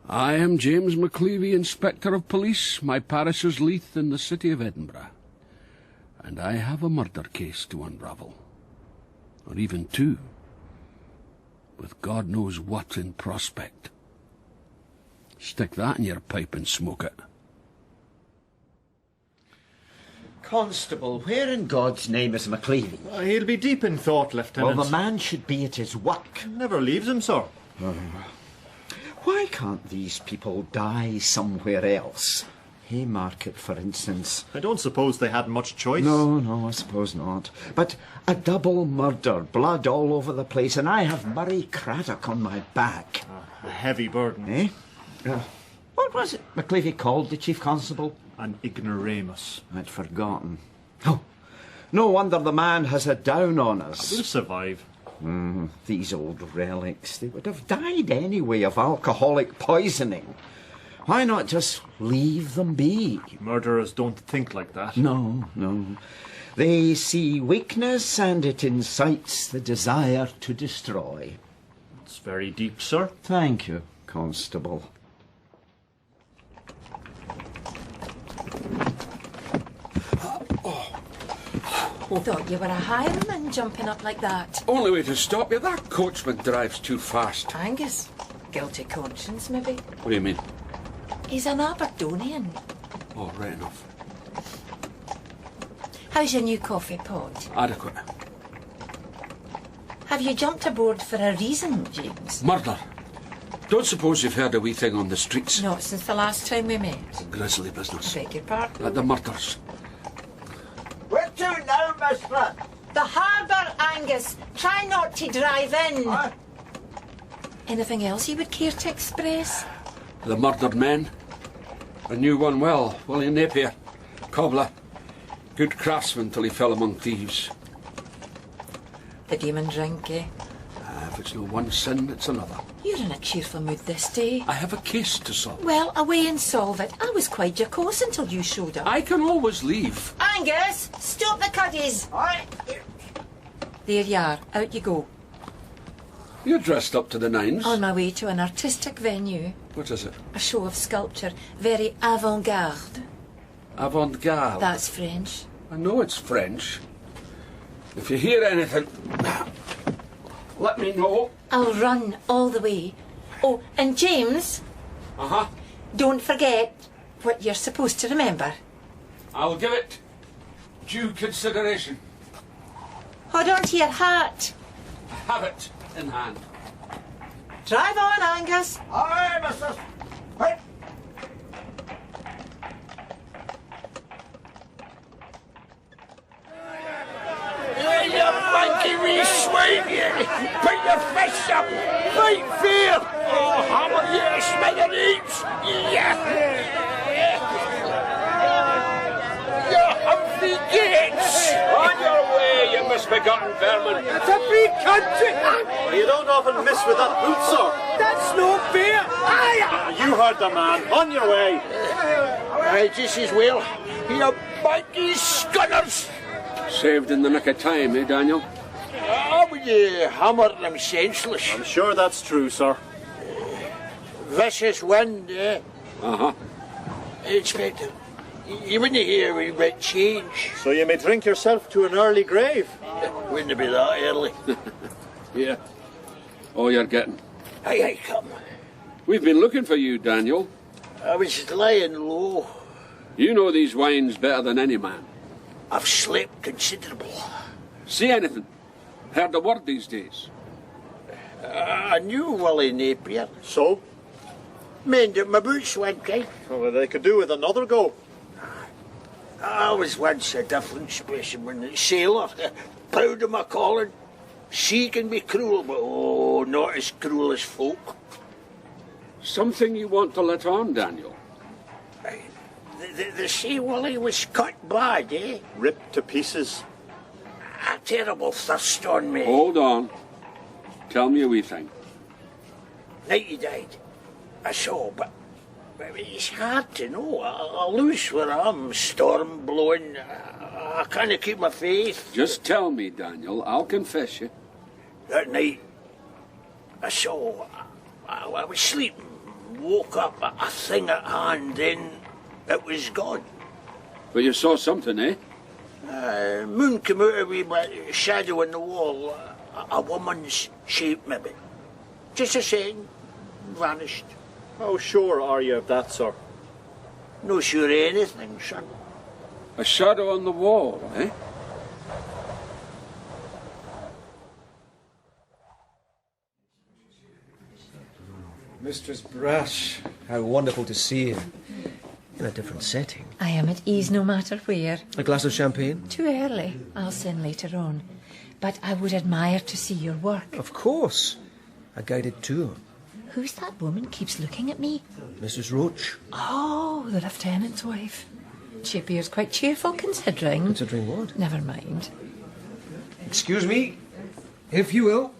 I am James McLevy, Inspector of Police. My parish is Leith in the city of Edinburgh. And I have a murder case to unravel. Or even 2. With God knows what in prospect. Stick that in your pipe and smoke it. Constable, where in God's name is McLevy? He'll be deep in thought, Lieutenant. Well, the man should be at his work. Never leaves him, sir. Why can't these people die somewhere else? Haymarket, for instance. I don't suppose they had much choice. No, I suppose not. But a double murder, blood all over the place, and I have Murray Craddock on my back. A heavy burden. Eh? What was it McLevy called the Chief Constable? An ignoramus. I'd forgotten. Oh, no wonder the man has a down on us. We'll survive. These old relics, they would have died anyway of alcoholic poisoning. Why not just leave them be? Murderers don't think like that. No. They see weakness and it incites the desire to destroy. It's very deep, sir. Thank you, Constable. Thought you were a highwayman jumping up like that. Only way to stop you, that coachman drives too fast. Angus, guilty conscience, maybe. What do you mean? He's an Aberdonian. Oh, right enough. How's your new coffee pot? Adequate. Have you jumped aboard for a reason, James? Murder. Don't suppose you've heard a wee thing on the streets? Not since the last time we met. Grisly business. I beg your pardon? The murders. Where to now, mister? The harbour, Angus. Try not to drive in. What? Anything else you would care to express? The murdered men. I knew one well, William Napier. Cobbler. Good craftsman till he fell among thieves. The demon drink, eh? If it's no one sin, it's another. You're in a cheerful mood this day. I have a case to solve. Well, away and solve it. I was quite jocose until you showed up. I can always leave. Angus, stop the cuddies. There you are. Out you go. You're dressed up to the nines. On my way to an artistic venue. What is it? A show of sculpture. Very avant-garde. Avant-garde? That's French. I know it's French. If you hear anything, let me know. I'll run all the way. Oh, and James. Uh-huh. Don't forget what you're supposed to remember. I'll give it due consideration. Hold on to your hat. I have it in hand. Drive on, Angus. Aye, missus. Right. You funky wee swine, you! Put your fists up! Fight fair! Oh, hammer you to smithereens! Yeah! You Humphrey Gates! On your way, you misbegotten vermin. It's a free country! You don't often miss with that boot, sir. That's no fair! Aye! You heard the man. On your way. Aye, just as well. You bunky scunners! Saved in the nick of time, eh, Daniel? How would you hammer them senseless? I'm sure that's true, sir. Vicious wind, eh? Uh-huh. Inspector, you wouldn't hear we bit change. So you may drink yourself to an early grave. Wouldn't it be that early? Yeah. Oh, you're getting. Aye, come. We've been looking for you, Daniel. I was lying low. You know these wines better than any man. I've slept considerable. See anything? Heard a word these days? I knew Willie Napier. So? Mended my boots one time. Well, they could do with another go. I was once a different specimen. Sailor, proud of my calling. Sea can be cruel, but oh, not as cruel as folk. Something you want to let on, Daniel? The sea Willie was cut bad, eh? Ripped to pieces. A terrible thirst on me. Hold on. Tell me a wee thing. Night he died. I saw, but it's hard to know. I lose where I'm, storm blowing. I can't keep my faith. Just tell me, Daniel. I'll confess you. That night, I saw. I was sleeping, woke up, a thing at hand, then it was gone. But you saw something, eh? Moon came out of a shadow on the wall. A woman's shape, maybe. Just a second, vanished. How sure are you of that, sir? No sure of anything, son. A shadow on the wall, eh? Mistress Brash, how wonderful to see you. In a different setting. I am at ease no matter where. A glass of champagne? Too early. I'll send later on. But I would admire to see your work. Of course. A guided tour. Who's that woman keeps looking at me? Mrs. Roach. Oh, the lieutenant's wife. She appears quite cheerful considering. Considering what? Never mind. Excuse me, if you will.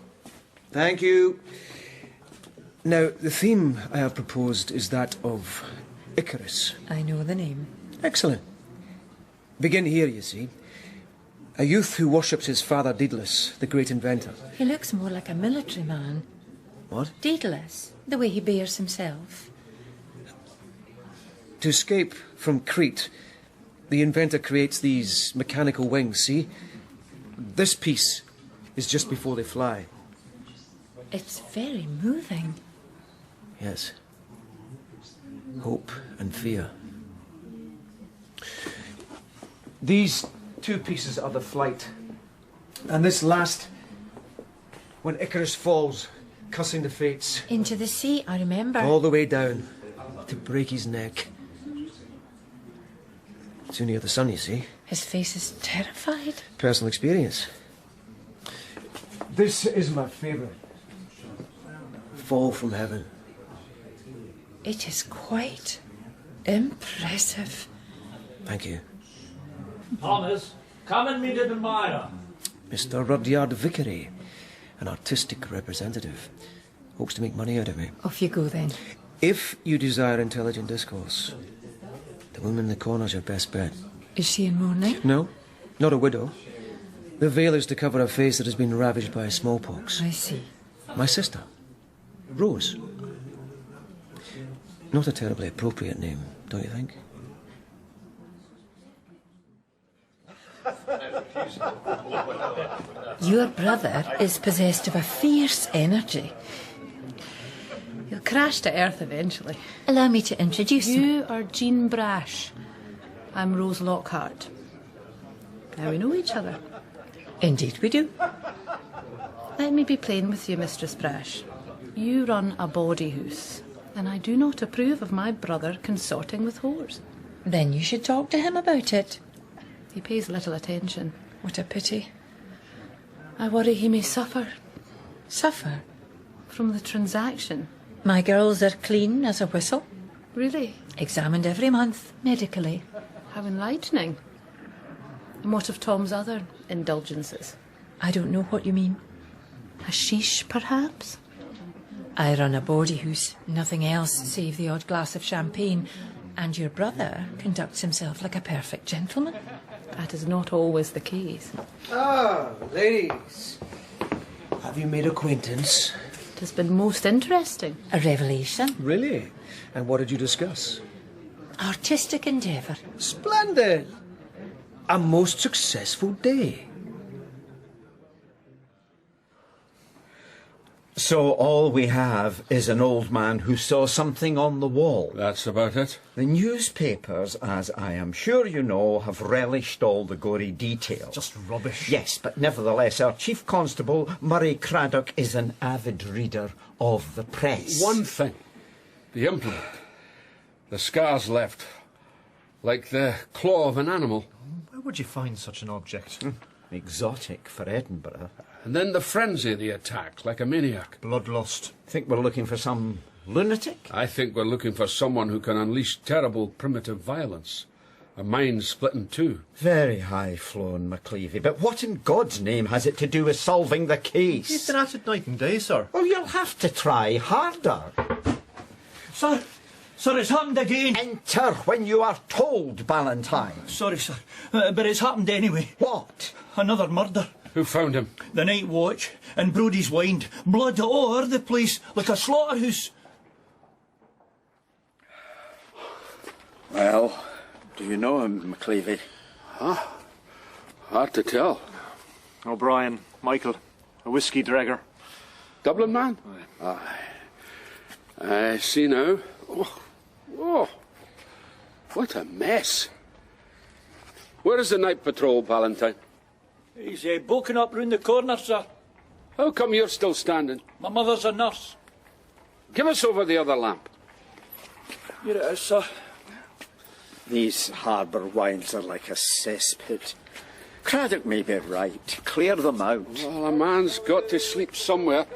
Thank you. Now, the theme I have proposed is that of Icarus. I know the name. Excellent. Begin here, you see. A youth who worships his father Daedalus, the great inventor. He looks more like a military man. What? Daedalus, the way he bears himself. To escape from Crete, the inventor creates these mechanical wings, see? This piece is just before they fly. It's very moving. Yes. Hope and fear. These two pieces are the flight. And this last, when Icarus falls, cussing the fates. Into the sea, I remember. All the way down, to break his neck. Too near the sun, you see. His face is terrified. Personal experience. This is my favourite. Fall from heaven. It is quite impressive. Thank you. Thomas, come and meet an admirer. Mr. Rudyard Vickery, an artistic representative. hopes to make money out of me. Off you go then. If you desire intelligent discourse, the woman in the corner's your best bet. Is she in mourning? No, not a widow. The veil is to cover a face that has been ravaged by smallpox. I see. My sister, Rose. Not a terribly appropriate name, don't you think? Your brother is possessed of a fierce energy. He'll crash to earth eventually. Allow me to introduce him. You are Jean Brash. I'm Rose Lockhart. Now we know each other. Indeed we do. Let me be plain with you, Mistress Brash. You run a bawdy house, and I do not approve of my brother consorting with whores. Then you should talk to him about it. He pays little attention. What a pity. I worry he may suffer. Suffer? From the transaction. My girls are clean as a whistle. Really? Examined every month, medically. How enlightening. And what of Tom's other indulgences? I don't know what you mean. Hashish, perhaps? I run a bawdy house, nothing else save the odd glass of champagne, and your brother conducts himself like a perfect gentleman. That is not always the case. Ah, ladies. Have you made acquaintance? It has been most interesting. A revelation. Really? And what did you discuss? Artistic endeavour. Splendid! A most successful day. So all we have is an old man who saw something on the wall. That's about it. The newspapers, as I am sure you know, have relished all the gory details. Just rubbish. Yes, but nevertheless, our Chief Constable, Murray Craddock, is an avid reader of the press. One thing. The implement. The scars left. Like the claw of an animal. Where would you find such an object? Exotic for Edinburgh. And then the frenzy of the attack, like a maniac. Bloodlust. Think we're looking for some lunatic? I think we're looking for someone who can unleash terrible primitive violence. A mind split in two. Very high-flown, McLevy. But what in God's name has it to do with solving the case? You've been at it night and day, sir. Well, you'll have to try harder. Sir, it's happened again. Enter when you are told, Ballantyne. Sorry, sir, but it's happened anyway. What? Another murder. Who found him? The night watch in Brodie's Wynd. Blood all over the place, like a slaughterhouse. Well, do you know him, McLevy? Huh? Hard to tell. O'Brien, Michael, a whiskey dragger. Dublin man? Aye. I see now. Oh, what a mess. Where is the night patrol, Ballantyne? He's bulking up round the corner, sir. How come you're still standing? My mother's a nurse. Give us over the other lamp. Here it is, sir. These harbour wines are like a cesspit. Craddock may be right. Clear them out. Well, a man's got to sleep somewhere.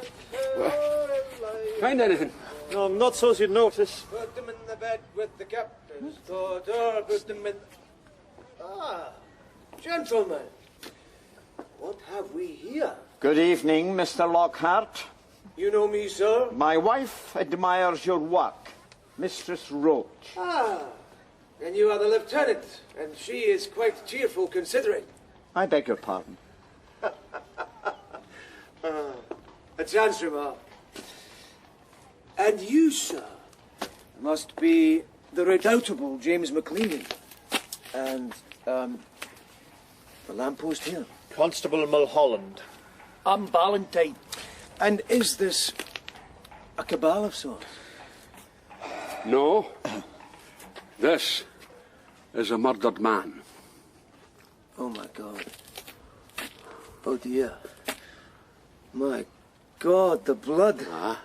Find anything? No, not so as you'd notice. Put them in the bed with the captain's daughter. Put them in... Ah, gentlemen. What have we here? Good evening, Mr. Lockhart. You know me, sir? My wife admires your work, Mistress Roach. Ah, and you are the lieutenant, and she is quite cheerful considering. I beg your pardon. A chance remark. And you, sir, must be the redoubtable James McLevy. And, the lamppost here. Constable Mulholland. I'm Ballantyne. And is this a cabal of sorts? No. This is a murdered man. Oh, my God. Oh, dear. My God, the blood. Ah,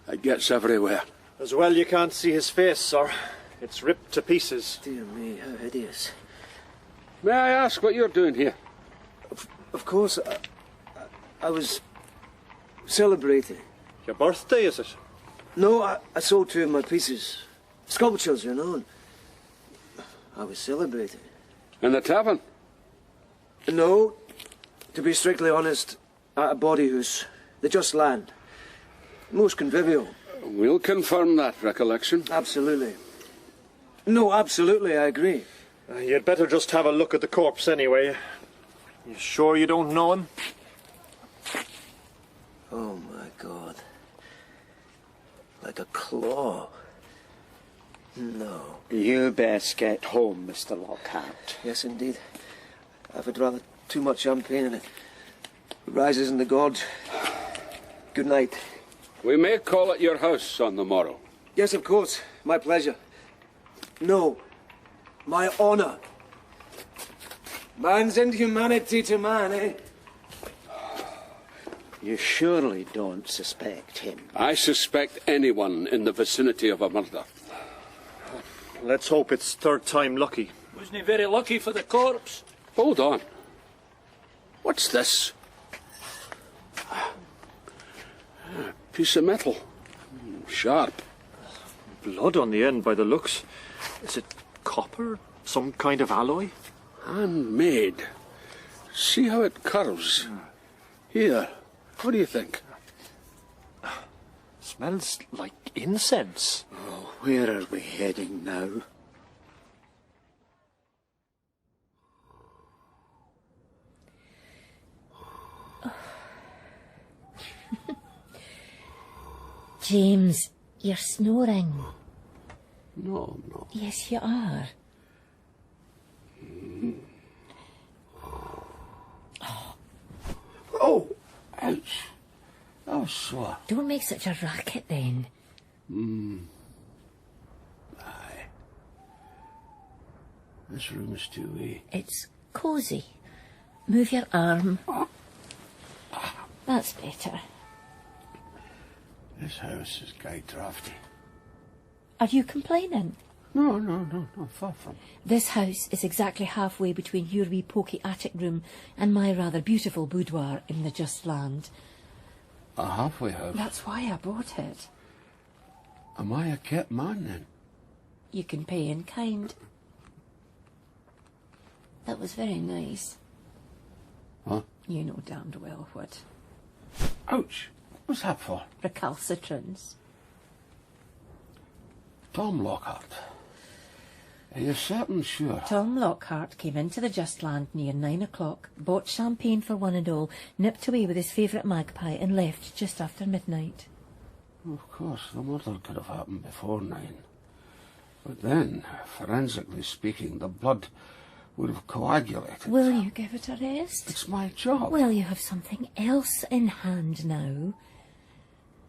it gets everywhere. As well you can't see his face, sir. It's ripped to pieces. Dear me, how hideous. May I ask what you're doing here? Of course, I was celebrating. Your birthday, is it? No, I sold 2 of my pieces. Sculptures, you know. And I was celebrating. In the tavern? No, to be strictly honest, at a body house. The Just Land. Most convivial. We'll confirm that recollection. Absolutely. No, absolutely, I agree. You'd better just have a look at the corpse anyway. You sure you don't know him? Oh, my God. Like a claw. No. You best get home, Mr. Lockhart. Yes, indeed. I've had rather too much champagne and it rises in the gorge. Good night. We may call at your house on the morrow. Yes, of course. My pleasure. No. My honour. Man's inhumanity to man, eh? You surely don't suspect him. I suspect anyone in the vicinity of a murder. Let's hope it's third time lucky. Wasn't he very lucky for the corpse? Hold on. What's this? A piece of metal. Sharp. Blood on the end by the looks. Is it copper? Some kind of alloy? Handmade. See how it curves. Here. What do you think? Smells like incense. Oh, where are we heading now? James, you're snoring. No, no. Yes, you are. Oh, ouch. Oh, sore. Don't make such a racket then. Aye. This room is too wee. It's cosy. Move your arm. That's better. This house is quite drafty. Are you complaining? No, far from. This house is exactly halfway between your wee pokey attic room and my rather beautiful boudoir in the just land. A halfway house? That's why I bought it. Am I a kept man, then? You can pay in kind. That was very nice. What? You know damned well what. Ouch! What's that for? Recalcitrants. Tom Lockhart. Are you certain sure? Tom Lockhart came into the Just Land near 9 o'clock, bought champagne for one and all, nipped away with his favourite magpie and left just after midnight. Of course, the murder could have happened before 9. But then, forensically speaking, the blood would have coagulated. Will you give it a rest? It's my job. Well, you have something else in hand now.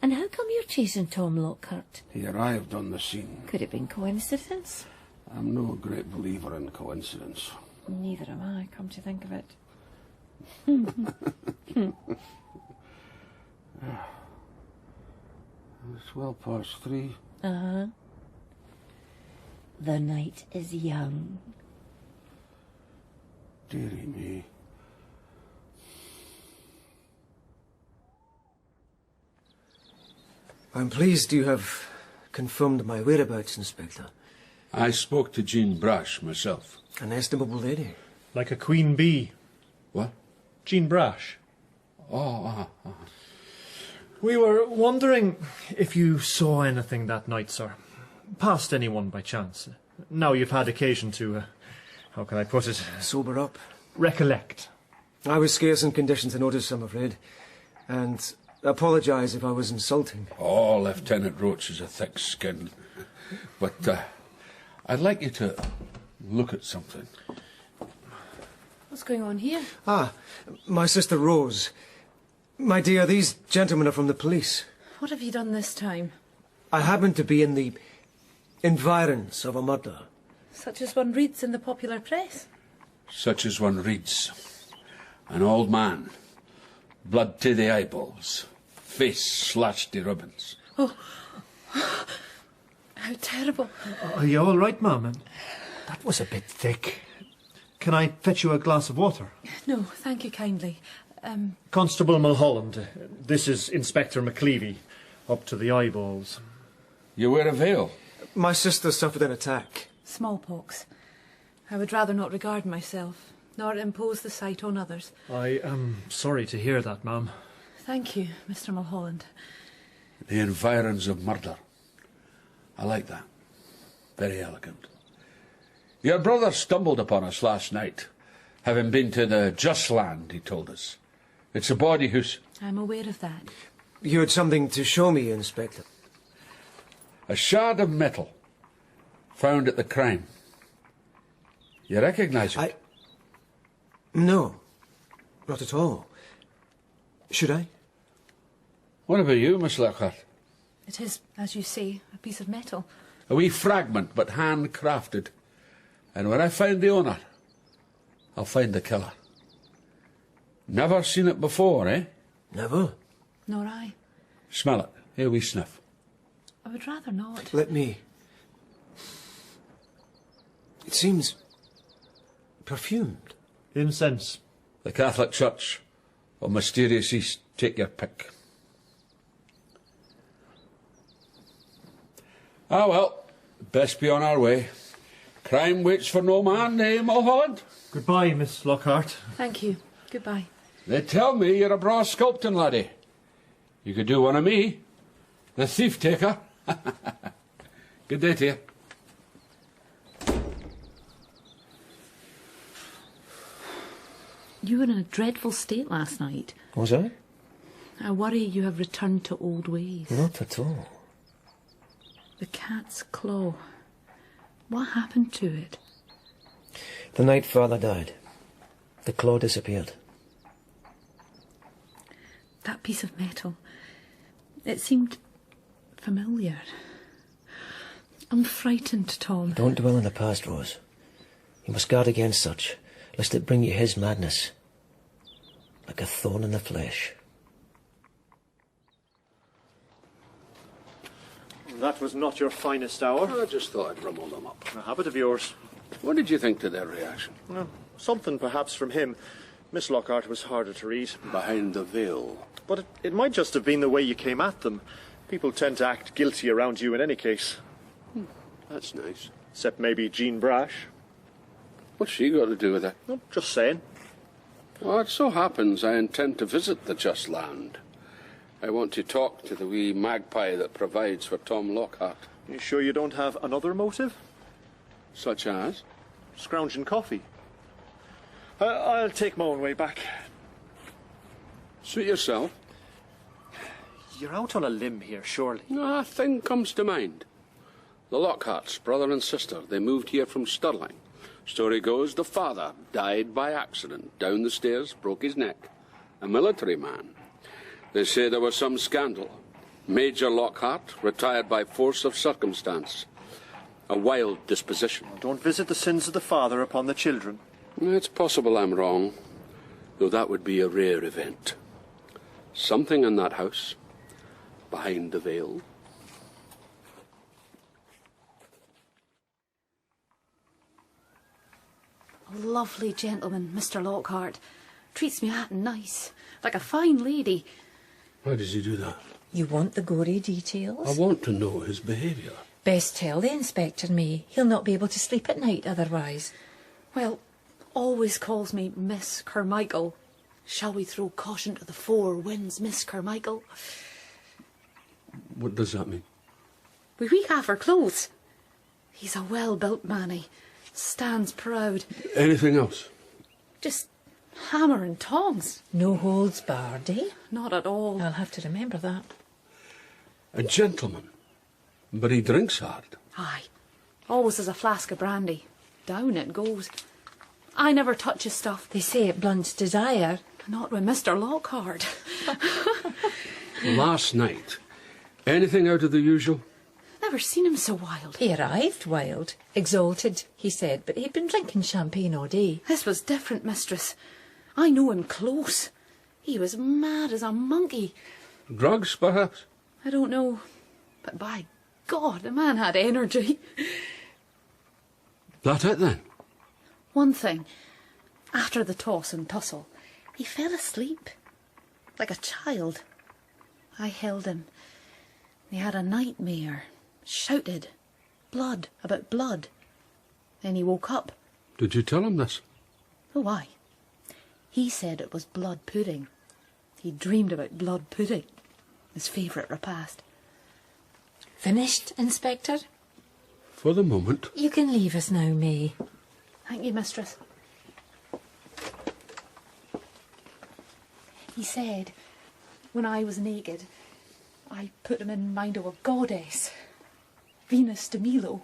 And how come you're chasing Tom Lockhart? He arrived on the scene. Could it have been coincidence? I'm no great believer in coincidence. Neither am I, come to think of it. It's well past 3. Uh-huh. The night is young. Dearie me. I'm pleased you have confirmed my whereabouts, Inspector. I spoke to Jean Brash myself. An estimable lady. Like a queen bee. What? Jean Brash. Oh, We were wondering if you saw anything that night, sir. Past anyone by chance. Now you've had occasion to, how can I put it? Sober up. Recollect. I was scarce in condition to notice, I'm afraid. And apologise if I was insulting. Oh, Lieutenant Roach is a thick skin. But I'd like you to look at something. What's going on here? Ah, my sister Rose. My dear, these gentlemen are from the police. What have you done this time? I happen to be in the environs of a murder. Such as one reads in the popular press? Such as one reads. An old man. Blood to the eyeballs. Face slashed to ribbons. Oh, how terrible. Are you all right, ma'am? That was a bit thick. Can I fetch you a glass of water? No, thank you kindly. Constable Mulholland, this is Inspector McLevy, up to the eyeballs. You wear a veil? My sister suffered an attack. Smallpox. I would rather not regard myself, nor impose the sight on others. I am sorry to hear that, ma'am. Thank you, Mr. Mulholland. The environs of murder. I like that. Very elegant. Your brother stumbled upon us last night, having been to the Just Land, he told us. It's a body house. I'm aware of that. You had something to show me, Inspector. A shard of metal found at the crime. You recognise it? No, not at all. Should I? What about you, Miss Lockhart? It is, as you say, a piece of metal. A wee fragment, but handcrafted. And when I find the owner, I'll find the killer. Never seen it before, eh? Never. Nor I. Smell it. Here we sniff. I would rather not. Let me. It seems perfumed. Incense. The Catholic Church or Mysterious East. Take your pick. Ah, well, best be on our way. Crime waits for no man, eh, Mulholland? Goodbye, Miss Lockhart. Thank you. Goodbye. They tell me you're a braw sculpting laddie. You could do one of me. The thief taker. Good day to you. You were in a dreadful state last night. Was I? I worry you have returned to old ways. Not at all. The cat's claw. What happened to it? The night Father died, the claw disappeared. That piece of metal. It seemed familiar. I'm frightened, Tom. Don't dwell on the past, Rose. You must guard against such, lest it bring you his madness, like a thorn in the flesh. That was not your finest hour. I just thought I'd rumble them up. A habit of yours. What did you think to their reaction? Well, something perhaps from him. Miss Lockhart was harder to read. Behind the veil. But it might just have been the way you came at them. People tend to act guilty around you in any case. That's nice. Except maybe Jean Brash. What's she got to do with it? Oh, just saying. Well, it so happens I intend to visit the Just Land. I want to talk to the wee magpie that provides for Tom Lockhart. You sure you don't have another motive? Such as? Scrounging coffee. I'll take my own way back. Suit yourself. You're out on a limb here, surely. A thing comes to mind. The Lockharts, brother and sister, they moved here from Stirling. Story goes the father died by accident. Down the stairs, broke his neck. A military man. They say there was some scandal. Major Lockhart, retired by force of circumstance. A wild disposition. Don't visit the sins of the father upon the children. It's possible I'm wrong, though that would be a rare event. Something in that house, behind the veil. A lovely gentleman, Mr. Lockhart. Treats me at nice, like a fine lady. Why does he do that? You want the gory details? I want to know his behaviour. Best tell the Inspector May. He'll not be able to sleep at night otherwise. Well, always calls me Miss Carmichael. Shall we throw caution to the four winds, Miss Carmichael? What does that mean? We half our clothes. He's a well-built manny. Stands proud. Anything else? Just hammer and tongs. No holds barred, eh? Not at all. I'll have to remember that. A gentleman. But he drinks hard. Aye. Always has a flask of brandy. Down it goes. I never touch his stuff. They say it blunts desire. Not with Mr. Lockhart. Last night, anything out of the usual? Never seen him so wild. He arrived wild. Exalted, he said, but he'd been drinking champagne all day. This was different, mistress. I know him close. He was mad as a monkey. Drugs, perhaps? I don't know. But by God, the man had energy. That it, then? One thing. After the toss and tussle, he fell asleep. Like a child. I held him. He had a nightmare. Shouted. Blood about blood. Then he woke up. Did you tell him this? Oh, why? He said it was blood pudding. He dreamed about blood pudding. His favourite repast. Finished, Inspector? For the moment. You can leave us now, May. Thank you, mistress. He said, when I was naked, I put him in mind of a goddess. Venus de Milo.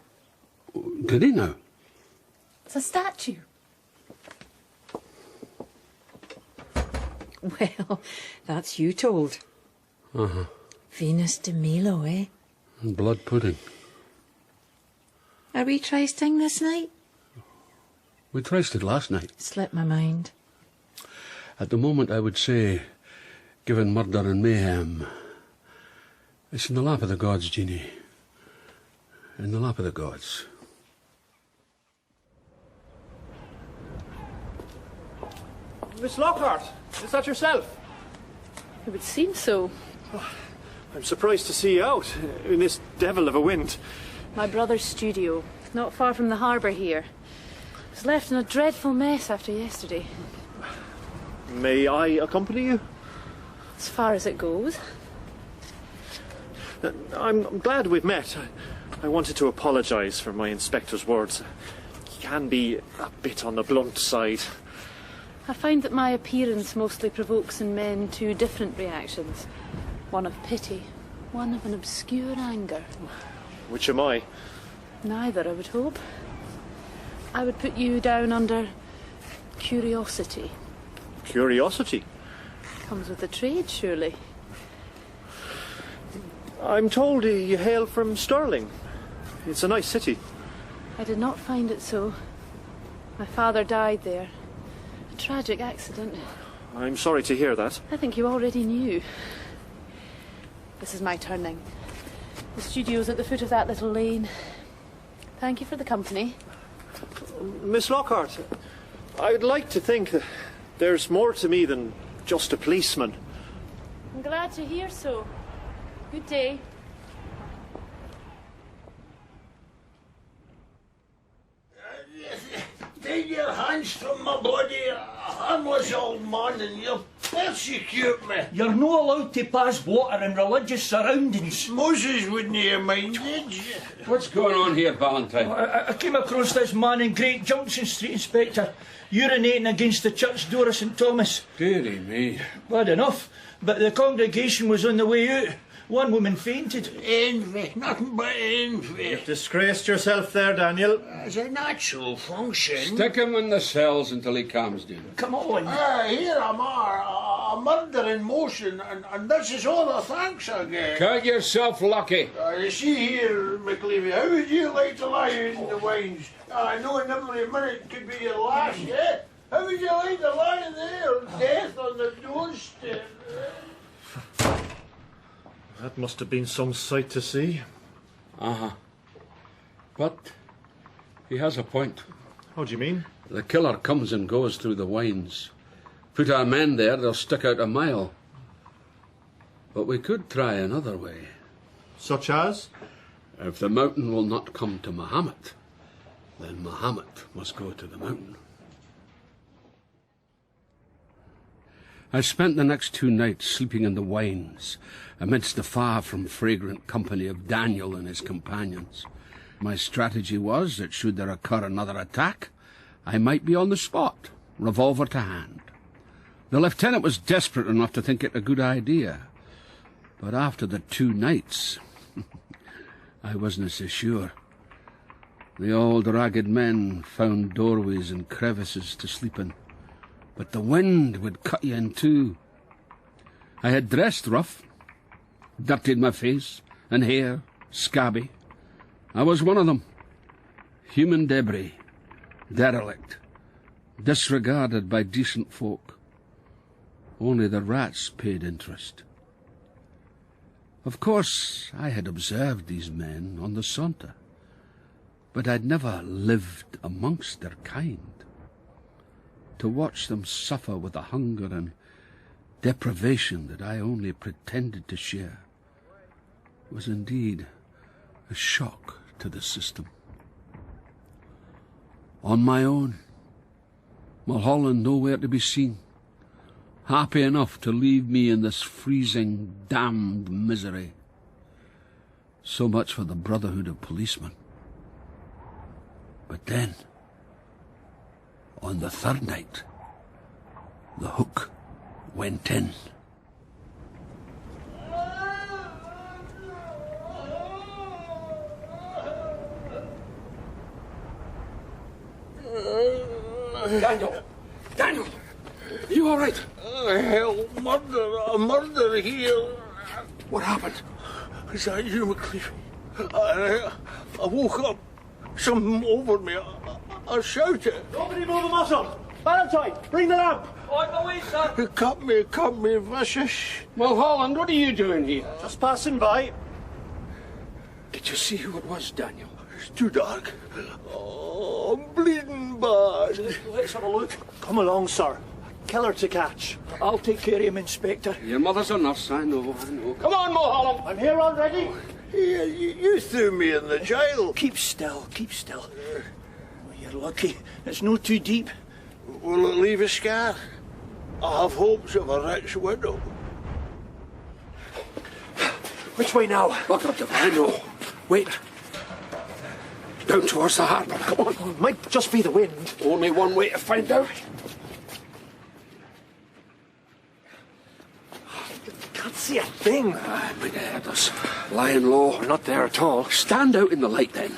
Did he now? It's a statue. Well, that's you told. Uh-huh. Venus de Milo, eh? And blood pudding. Are we trysting this night? We trysted last night. Slipped my mind. At the moment, I would say, given murder and mayhem, it's in the lap of the gods, Jeannie. In the lap of the gods. Miss Lockhart, is that yourself? It would seem so. Oh, I'm surprised to see you out in this devil of a wind. My brother's studio, not far from the harbour here. It was left in a dreadful mess after yesterday. May I accompany you? As far as it goes. I'm glad we've met. I wanted to apologise for my inspector's words. He can be a bit on the blunt side. I find that my appearance mostly provokes in men two different reactions. One of pity, one of an obscure anger. Which am I? Neither, I would hope. I would put you down under curiosity. Curiosity? Comes with the trade, surely. I'm told you hail from Stirling. It's a nice city. I did not find it so. My father died there. A tragic accident. I'm sorry to hear that. I think you already knew. This is my turning. The studio's at the foot of that little lane. Thank you for the company. Miss Lockhart, I'd like to think that there's more to me than just a policeman. I'm glad to hear so. Good day. Take your hands from my body, harmless old man, and you'll persecute me. You're not allowed to pass water in religious surroundings. Moses wouldn't have minded. What's going on here, Valentine? I came across this man in Great Junction Street, Inspector, urinating against the church door of St Thomas. Dearie me. Bad enough, but the congregation was on the way out. One woman fainted. Envy, nothing but envy. You've disgraced yourself there, Daniel. It's a natural function. Stick him in the cells until he calms down. Come on. Here am I, a murder in motion, and this is all the thanks I get. Count yourself lucky. You see here, McLevy, how would you like to lie in the wines? I know in every minute could be your last, yeah? How would you like to lie there, death on the doorstep? That must have been some sight to see. Uh-huh. But he has a point. How do you mean? The killer comes and goes through the wines. Put our men there, they'll stick out a mile. But we could try another way. Such as? If the mountain will not come to Muhammad, then Muhammad must go to the mountain. I spent the next 2 nights sleeping in the wines, amidst the far from fragrant company of Daniel and his companions. My strategy was that should there occur another attack, I might be on the spot, revolver to hand. The lieutenant was desperate enough to think it a good idea, but after the 2 nights, I wasn't so sure. The old ragged men found doorways and crevices to sleep in, but the wind would cut you in two. I had dressed rough, dirtied my face and hair, scabby. I was one of them, human debris, derelict, disregarded by decent folk. Only the rats paid interest. Of course, I had observed these men on the saunter, but I'd never lived amongst their kind. To watch them suffer with a hunger and deprivation that I only pretended to share was indeed a shock to the system. On my own, Mulholland nowhere to be seen, happy enough to leave me in this freezing, damned misery. So much for the brotherhood of policemen. But then, on the third night, the hook went in. Daniel, are you all right? Hell, murder here. What happened? Is that you, McLevy? I woke up, something over me. I shouted. Nobody move a muscle. Valentine, bring the lamp. On the way, sir. It cut me vicious. Mulholland, what are you doing here? Just passing by. Did you see who it was, Daniel? It's too dark. Oh, I'm bleeding bad. Let's have a look. Come along, sir. Killer to catch. I'll take care of him, Inspector. Your mother's a nurse, I know. Come on, Mulholland. I'm here already. Yeah, you threw me in the jail. Keep still, keep still. Oh, you're lucky. It's no too deep. Will it leave a scar? I have hopes of a rich widow. Which way now? Look up, I know. Wait. Down towards the harbour. Come on. Oh, it might just be the wind. Only one way to find out. Can't see a thing. My headers. Lying low. We're not there at all. Stand out in the light then.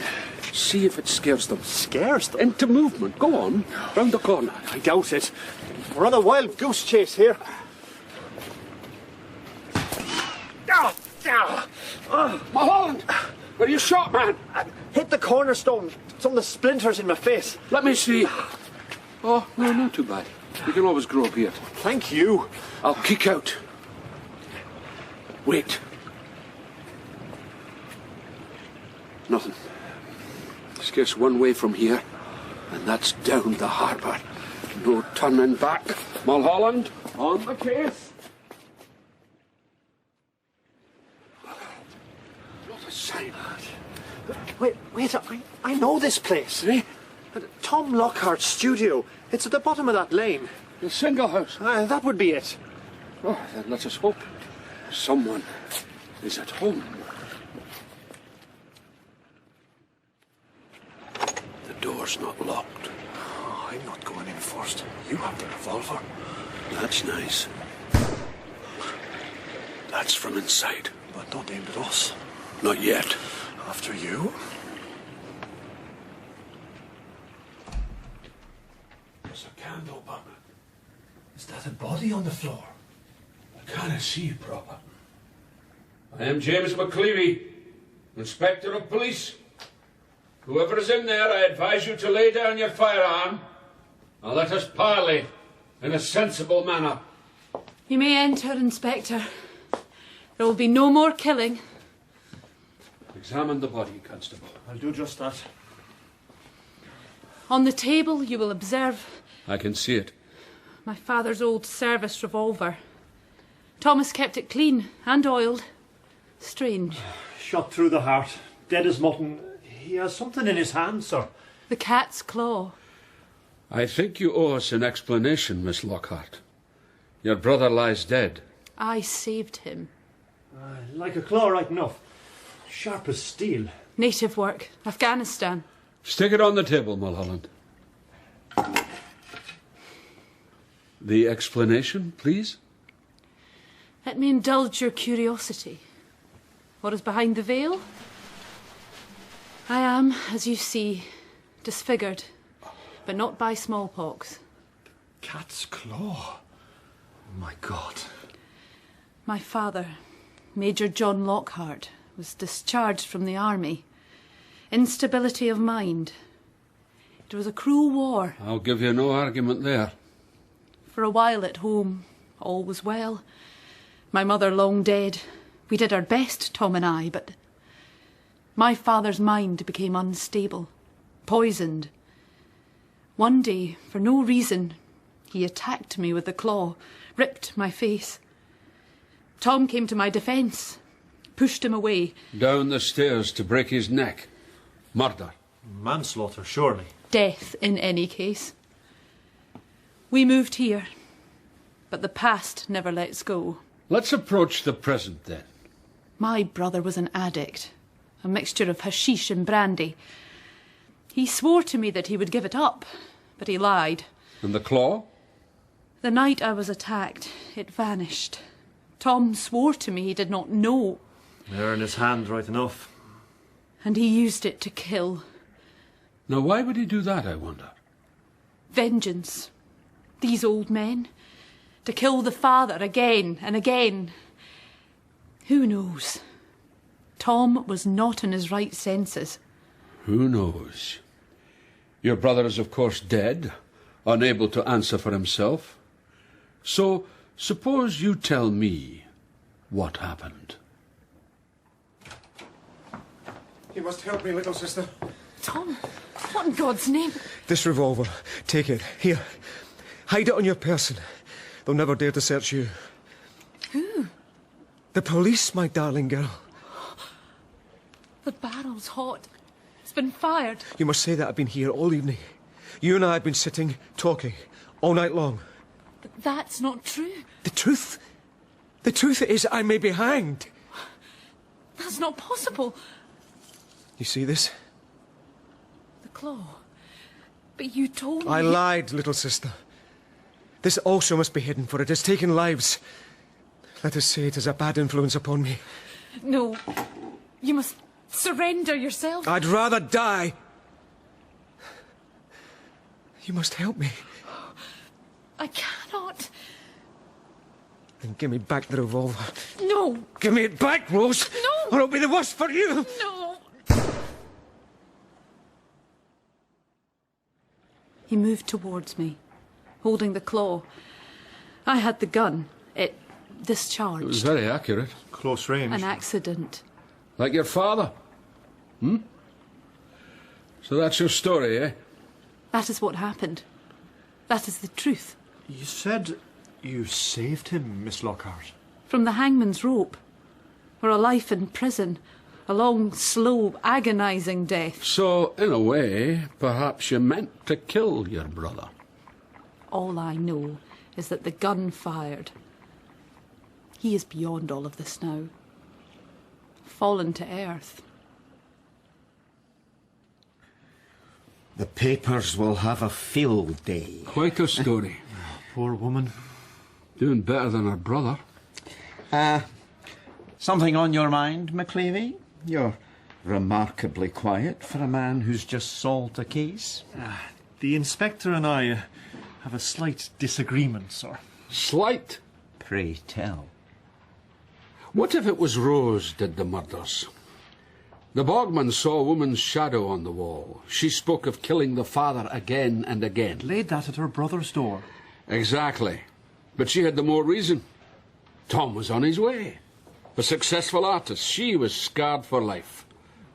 See if it scares them. Scares them? Into movement. Go on. Round the corner. I doubt it. We're on a wild goose chase here. Mulholland! Were you shot, man? I hit the cornerstone. Some of the splinters in my face. Let me see. Oh, no, not too bad. You can always grow up here. Thank you. I'll kick out. Wait. Nothing. Scarce one way from here, and that's down the harbour. No turning back. Mulholland, on the case. Not a sign. Wait, I know this place. Eh? Tom Lockhart's studio. It's at the bottom of that lane. The single house. That would be it. Oh, then let us hope someone is at home. The door's not locked. Oh, I'm not going in first. You have the revolver. That's nice. That's from inside. But not aimed at us. Not yet. After you? There's a candle burning. Is that a body on the floor? I can't see proper. I am James McLevy, Inspector of Police. Whoever is in there, I advise you to lay down your firearm and let us parley in a sensible manner. You may enter, Inspector. There will be no more killing. Examine the body, Constable. I'll do just that. On the table, you will observe I can see it. my father's old service revolver. Thomas kept it clean and oiled. Strange. Shot through the heart. Dead as mutton. He has something in his hand, sir. The cat's claw. I think you owe us an explanation, Miss Lockhart. Your brother lies dead. I saved him. Like a claw, right enough. Sharp as steel. Native work. Afghanistan. Stick it on the table, Mulholland. The explanation, please? Let me indulge your curiosity. What is behind the veil? I am, as you see, disfigured, but not by smallpox. Cat's claw. Oh my God. My father, Major John Lockhart, was discharged from the army. Instability of mind. It was a cruel war. I'll give you no argument there. For a while at home, all was well. My mother long dead. We did our best, Tom and I, but my father's mind became unstable, poisoned. One day, for no reason, he attacked me with the claw, ripped my face. Tom came to my defence, pushed him away. Down the stairs to break his neck. Murder. Manslaughter, surely. Death in any case. We moved here, but the past never lets go. Let's approach the present then. My brother was an addict, a mixture of hashish and brandy. He swore to me that he would give it up, but he lied. And the claw? The night I was attacked, it vanished. Tom swore to me he did not know. They're in his hand right enough. And he used it to kill. Now, why would he do that, I wonder? Vengeance. These old men. To kill the father again and again. Who knows? Tom was not in his right senses. Who knows? Your brother is, of course, dead, unable to answer for himself. So, suppose you tell me what happened. You must help me, little sister. Tom, what in God's name? This revolver, take it. Here. Hide it on your person. They'll never dare to search you. Who? The police, my darling girl. The barrel's hot. It's been fired. You must say that I've been here all evening. You and I have been sitting, talking, all night long. But that's not true. The truth? The truth is I may be hanged. That's not possible. You see this? The claw. But you told me... I lied, little sister. This also must be hidden, for it has taken lives. Let us say it has a bad influence upon me. No. You must surrender yourself. I'd rather die. You must help me. I cannot. Then give me back the revolver. No. Give me it back, Rose. No. Or it'll be the worse for you. No. He moved towards me, holding the claw. I had the gun. It discharged. It was very accurate. Close range. An accident. Like your father? So that's your story, eh? That is what happened. That is the truth. You said you saved him, Miss Lockhart. From the hangman's rope. Or a life in prison. A long, slow, agonising death. So, in a way, perhaps you meant to kill your brother. All I know is that the gun fired. He is beyond all of this now. Fallen to earth. The papers will have a field day. Quite a story. Poor woman. Doing better than her brother. Something on your mind, McLevy? You're remarkably quiet for a man who's just solved a case. The inspector and I have a slight disagreement, sir. Slight? Pray tell. What if it was Rose did the murders? The bogman saw a woman's shadow on the wall. She spoke of killing the father again and again. Laid that at her brother's door. Exactly. But she had the more reason. Tom was on his way. A successful artist. She was scarred for life.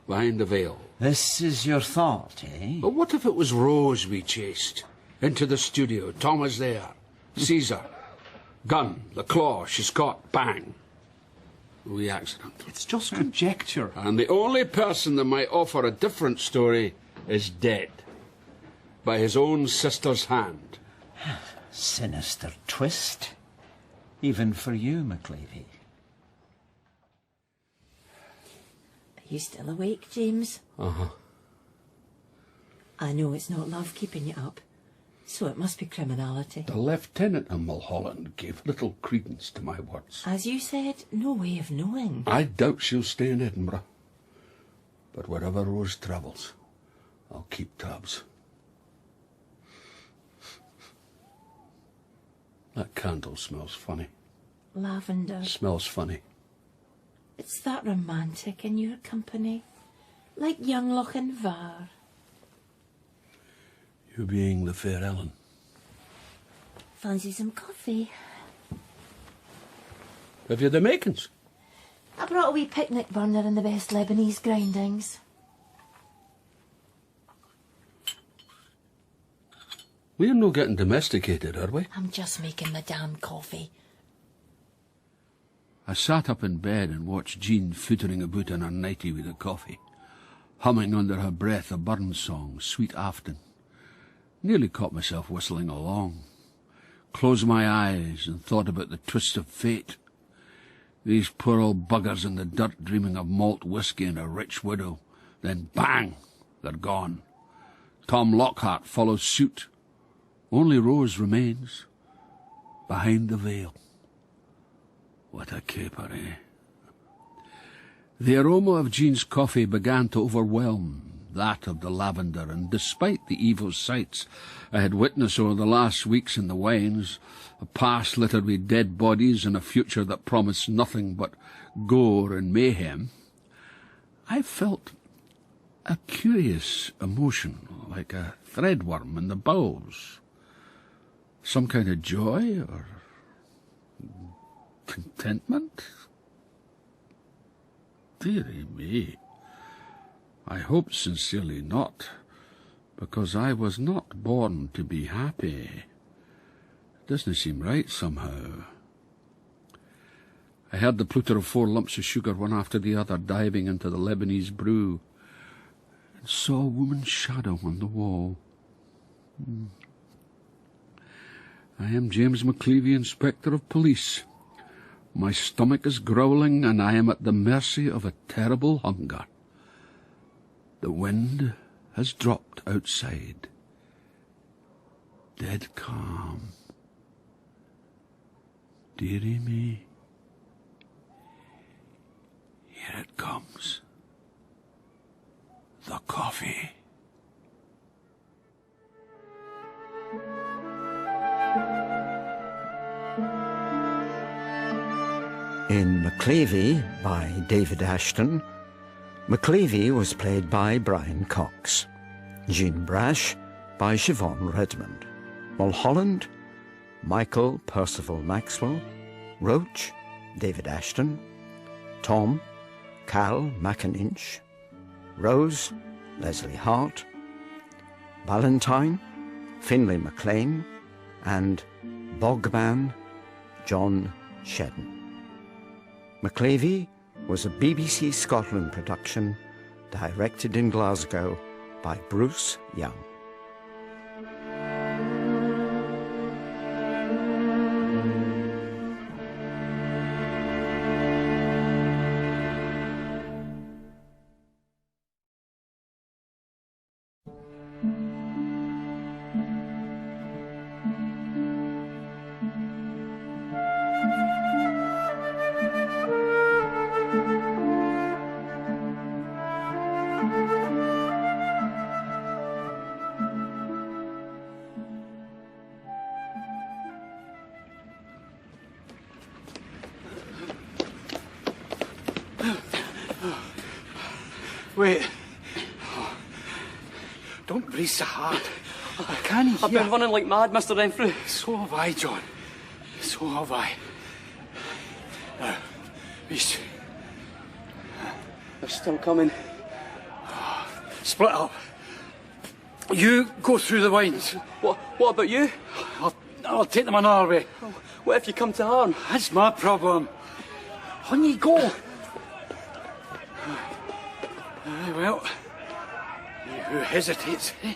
Behind the veil. This is your thought, eh? But what if it was Rose we chased? Into the studio. Tom was there. Sees her. Gun, the claw, she's caught. Bang. Wee accident. It's just conjecture. And the only person that might offer a different story is dead. By his own sister's hand. Sinister twist. Even for you, McLevy. Are you still awake, James? Uh-huh. I know it's not love keeping you up, so it must be criminality. The Lieutenant of Mulholland gave little credence to my words. As you said, no way of knowing. I doubt she'll stay in Edinburgh. But wherever Rose travels, I'll keep tabs. That candle smells funny. Lavender. Smells funny. It's that romantic in your company. Like young Lochinvar. You being the fair Ellen. Fancy some coffee? Have you the makings? I brought a wee picnic burner and the best Lebanese grindings. We're no getting domesticated, are we? I'm just making my damn coffee. I sat up in bed and watched Jean footering about in her nightie with a coffee, humming under her breath a Burns song, Sweet Afton. Nearly caught myself whistling along. Closed my eyes and thought about the twist of fate. These poor old buggers in the dirt dreaming of malt whisky and a rich widow. Then bang, they're gone. Tom Lockhart follows suit. Only Rose remains, behind the veil. What a caper, eh? The aroma of Jean's coffee began to overwhelm that of the lavender, and despite the evil sights I had witnessed over the last weeks in the wines, a past littered with dead bodies and a future that promised nothing but gore and mayhem, I felt a curious emotion, like a threadworm in the bowels. Some kind of joy or contentment? Dearie me, I hope sincerely not, because I was not born to be happy. It doesn't seem right somehow. I heard the pluter of 4 lumps of sugar one after the other diving into the Lebanese brew, and saw a woman's shadow on the wall. I am James McLevy, Inspector of Police. My stomach is growling, and I am at the mercy of a terrible hunger. The wind has dropped outside. Dead calm. Dearie me. Here it comes. The coffee. In McLevy, by David Ashton, McLevy was played by Brian Cox, Jean Brash by Siobhán Redmond, Mulholland, Michael Perceval-Maxwell, Roach, David Ashton, Tom, Cal McIninch, Rose, Leslie Hart, Valentine, Finlay MacLean, and Bogman, John Shedden. McLevy was a BBC Scotland production, directed in Glasgow by Bruce Young. Wait. Don't breathe so hard. I can't hear. I've been running like mad, Mr. Renfrew. So have I, John. So have I. Now, Reese. They're still coming. Split up. You go through the wines. What about you? I'll take them another way. What if you come to harm? That's my problem. On you go. Well, he who hesitates, eh?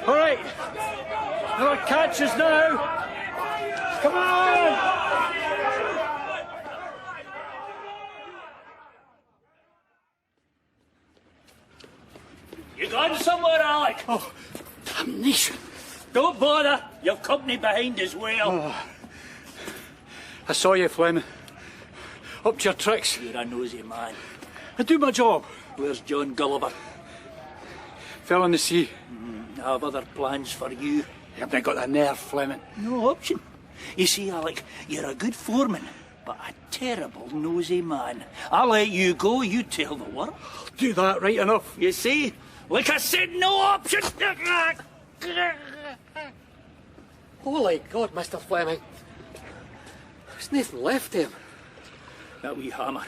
All right. There are catches now. Come on! You gone somewhere, Alec? Oh, damnation. Don't bother. You've company behind as well. Oh. I saw you, Fleming. Up to your tricks. You're a nosy man. I do my job. Where's John Gulliver? Fell in the sea. I have other plans for you. You haven't got the nerve, Fleming. No option. You see, Alec, you're a good foreman, but a terrible nosy man. I'll let you go, you tell the world. I'll do that right enough. You see? Like I said, no option! Holy God, Mr. Fleming. There's nothing left of him. That wee hammer.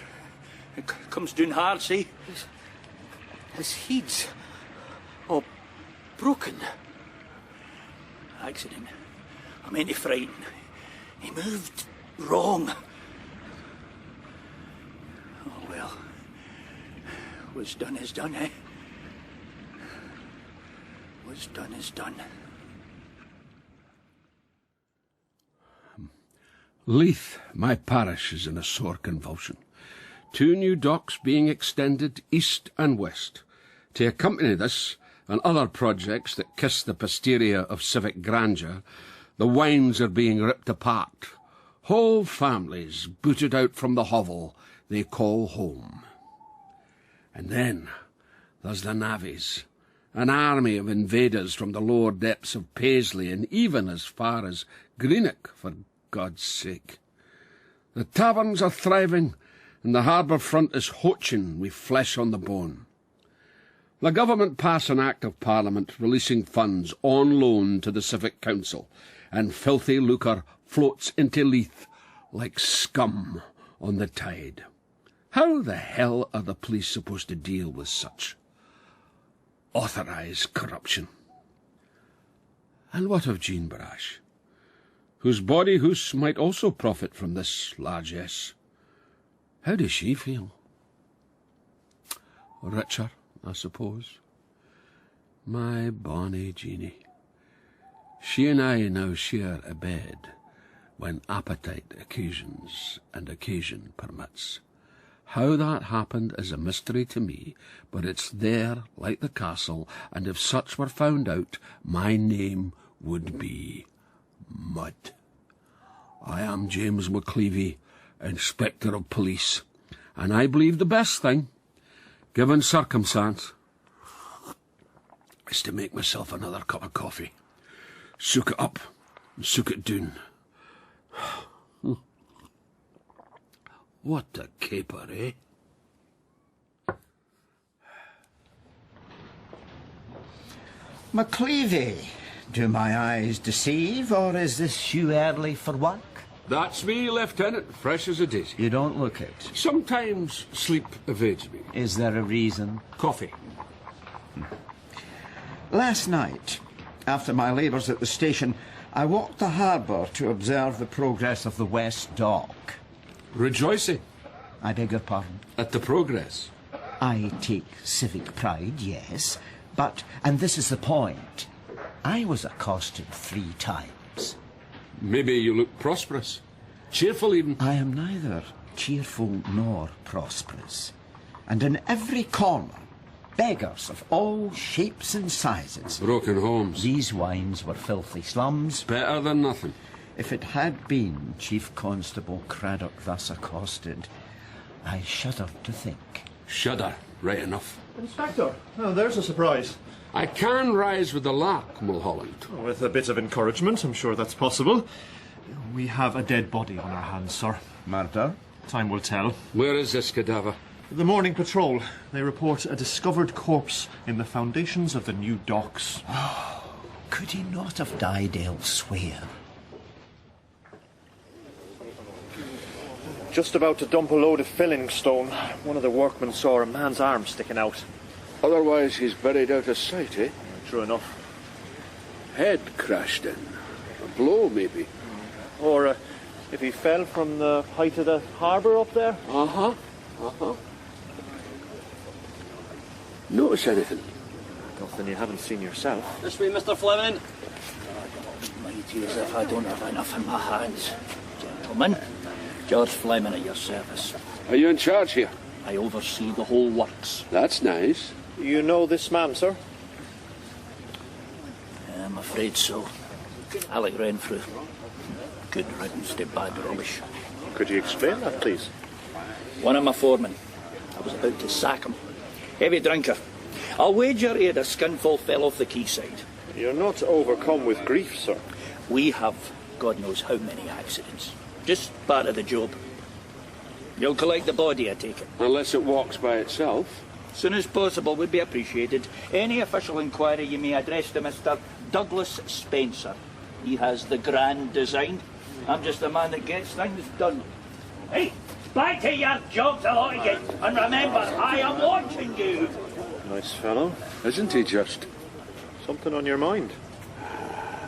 It comes down hard, see? His head's all broken. Accident. I meant to frighten. He moved wrong. Oh, well. What's done is done, eh? What's done is done. Leith, my parish, is in a sore convulsion. 2 new docks being extended east and west. To accompany this, and other projects that kiss the posterior of civic grandeur, the wynds are being ripped apart. Whole families booted out from the hovel they call home. And then there's the navvies, an army of invaders from the lower depths of Paisley and even as far as Greenock, for God's sake. The taverns are thriving, and the harbour front is hoaching with flesh on the bone. The government pass an Act of Parliament releasing funds on loan to the Civic Council, and filthy lucre floats into Leith like scum on the tide. How the hell are the police supposed to deal with such authorised corruption? And what of Jean Brash, whose body hoose might also profit from this largesse? How does she feel? Richer, I suppose. My bonny Jeanie. She and I now share a bed, when appetite occasions and occasion permits. How that happened is a mystery to me, but it's there, like the castle, and if such were found out, my name would be mud. I am James McLevy, Inspector of Police, and I believe the best thing, given circumstance, is to make myself another cup of coffee. Soak it up and soak it down. What a caper, eh? McLevy, do my eyes deceive, or is this you early for work? That's me, Lieutenant, fresh as a daisy. You don't look it. Sometimes sleep evades me. Is there a reason? Coffee. Last night, after my labours at the station, I walked the harbour to observe the progress of the West Dock. Rejoicing. I beg your pardon? At the progress. I take civic pride, yes, but, and this is the point, I was accosted 3 times. Maybe you look prosperous. Cheerful, even. I am neither cheerful nor prosperous. And in every corner, beggars of all shapes and sizes. Broken homes. These wynds were filthy slums. Better than nothing. If it had been Chief Constable Craddock thus accosted, I shuddered to think. Shudder, right enough. Inspector, oh, there's a surprise. I can rise with the lark, Mulholland. With a bit of encouragement, I'm sure that's possible. We have a dead body on our hands, sir. Murder? Time will tell. Where is this cadaver? The morning patrol. They report a discovered corpse in the foundations of the new docks. Oh, could he not have died elsewhere? Just about to dump a load of filling stone, one of the workmen saw a man's arm sticking out. Otherwise he's buried out of sight, eh? True enough. Head crashed in. A blow, maybe. Or if he fell from the height of the harbour up there. Uh-huh. Notice anything? Nothing you haven't seen yourself. This way, Mr. Fleming. Mighty as if I don't have enough in my hands. Gentlemen, George Fleming at your service. Are you in charge here? I oversee the whole works. That's nice. You know this man, sir? I'm afraid so. Alec Renfrew. Good riddance to bad rubbish. Could you explain that, please? One of my foremen. I was about to sack him. Heavy drinker. I'll wager he had a skinful fell off the quayside. You're not overcome with grief, sir. We have God knows how many accidents. Just part of the job. You'll collect the body, I take it. Unless it walks by itself. As soon as possible would be appreciated. Any official inquiry you may address to Mr. Douglas Spencer. He has the grand design. I'm just the man that gets things done. Hey, back to your jobs, a lot of you. And remember, I am watching you. Nice fellow. Isn't he just? Something on your mind?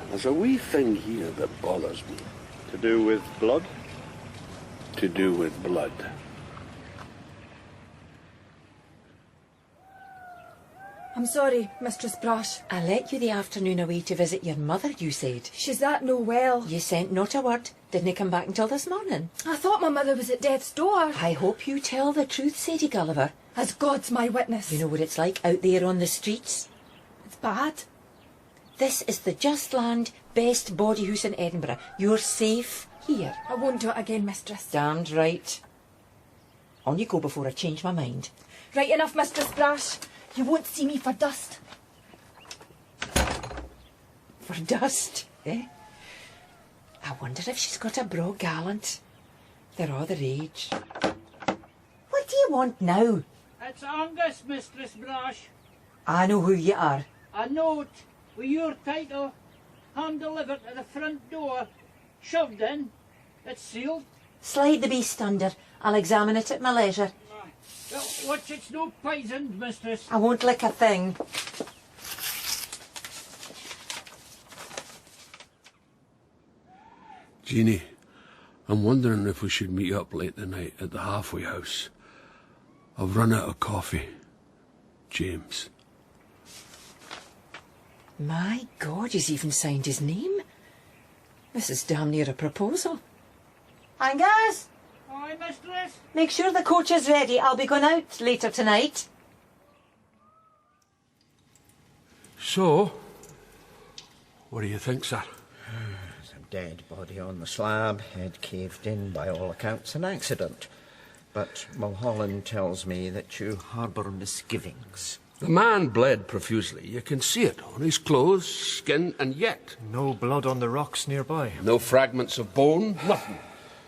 There's a wee thing here that bothers me. To do with blood? To do with blood. I'm sorry, Mistress Brash. I let you the afternoon away to visit your mother, you said. She's that no well. You sent not a word. Didn't he come back until this morning? I thought my mother was at death's door. I hope you tell the truth, Sadie Gulliver. As God's my witness. You know what it's like out there on the streets? It's bad. This is the Just Land best body house in Edinburgh. You're safe here. I won't do it again, mistress. Damned right. On you go before I change my mind. Right enough, Mistress Brash. You won't see me for dust. For dust, eh? I wonder if she's got a bra gallant. They're all the rage. What do you want now? It's Angus, Mistress Brash. I know who you are. A note with your title, hand-delivered at the front door, shoved in. It's sealed. Slide the beast under. I'll examine it at my leisure. Well, watch it's no poisoned, mistress. I won't lick a thing. Jeannie, I'm wondering if we should meet up late tonight at the halfway house. I've run out of coffee. James. My God, he's even signed his name. This is damn near a proposal. Angus! Aye, mistress? Make sure the coach is ready. I'll be going out later tonight. So, what do you think, sir? There's a dead body on the slab, head caved in, by all accounts an accident. But Mulholland tells me that you harbour misgivings. The man bled profusely. You can see it on his clothes, skin, and yet... No blood on the rocks nearby. No fragments of bone, nothing.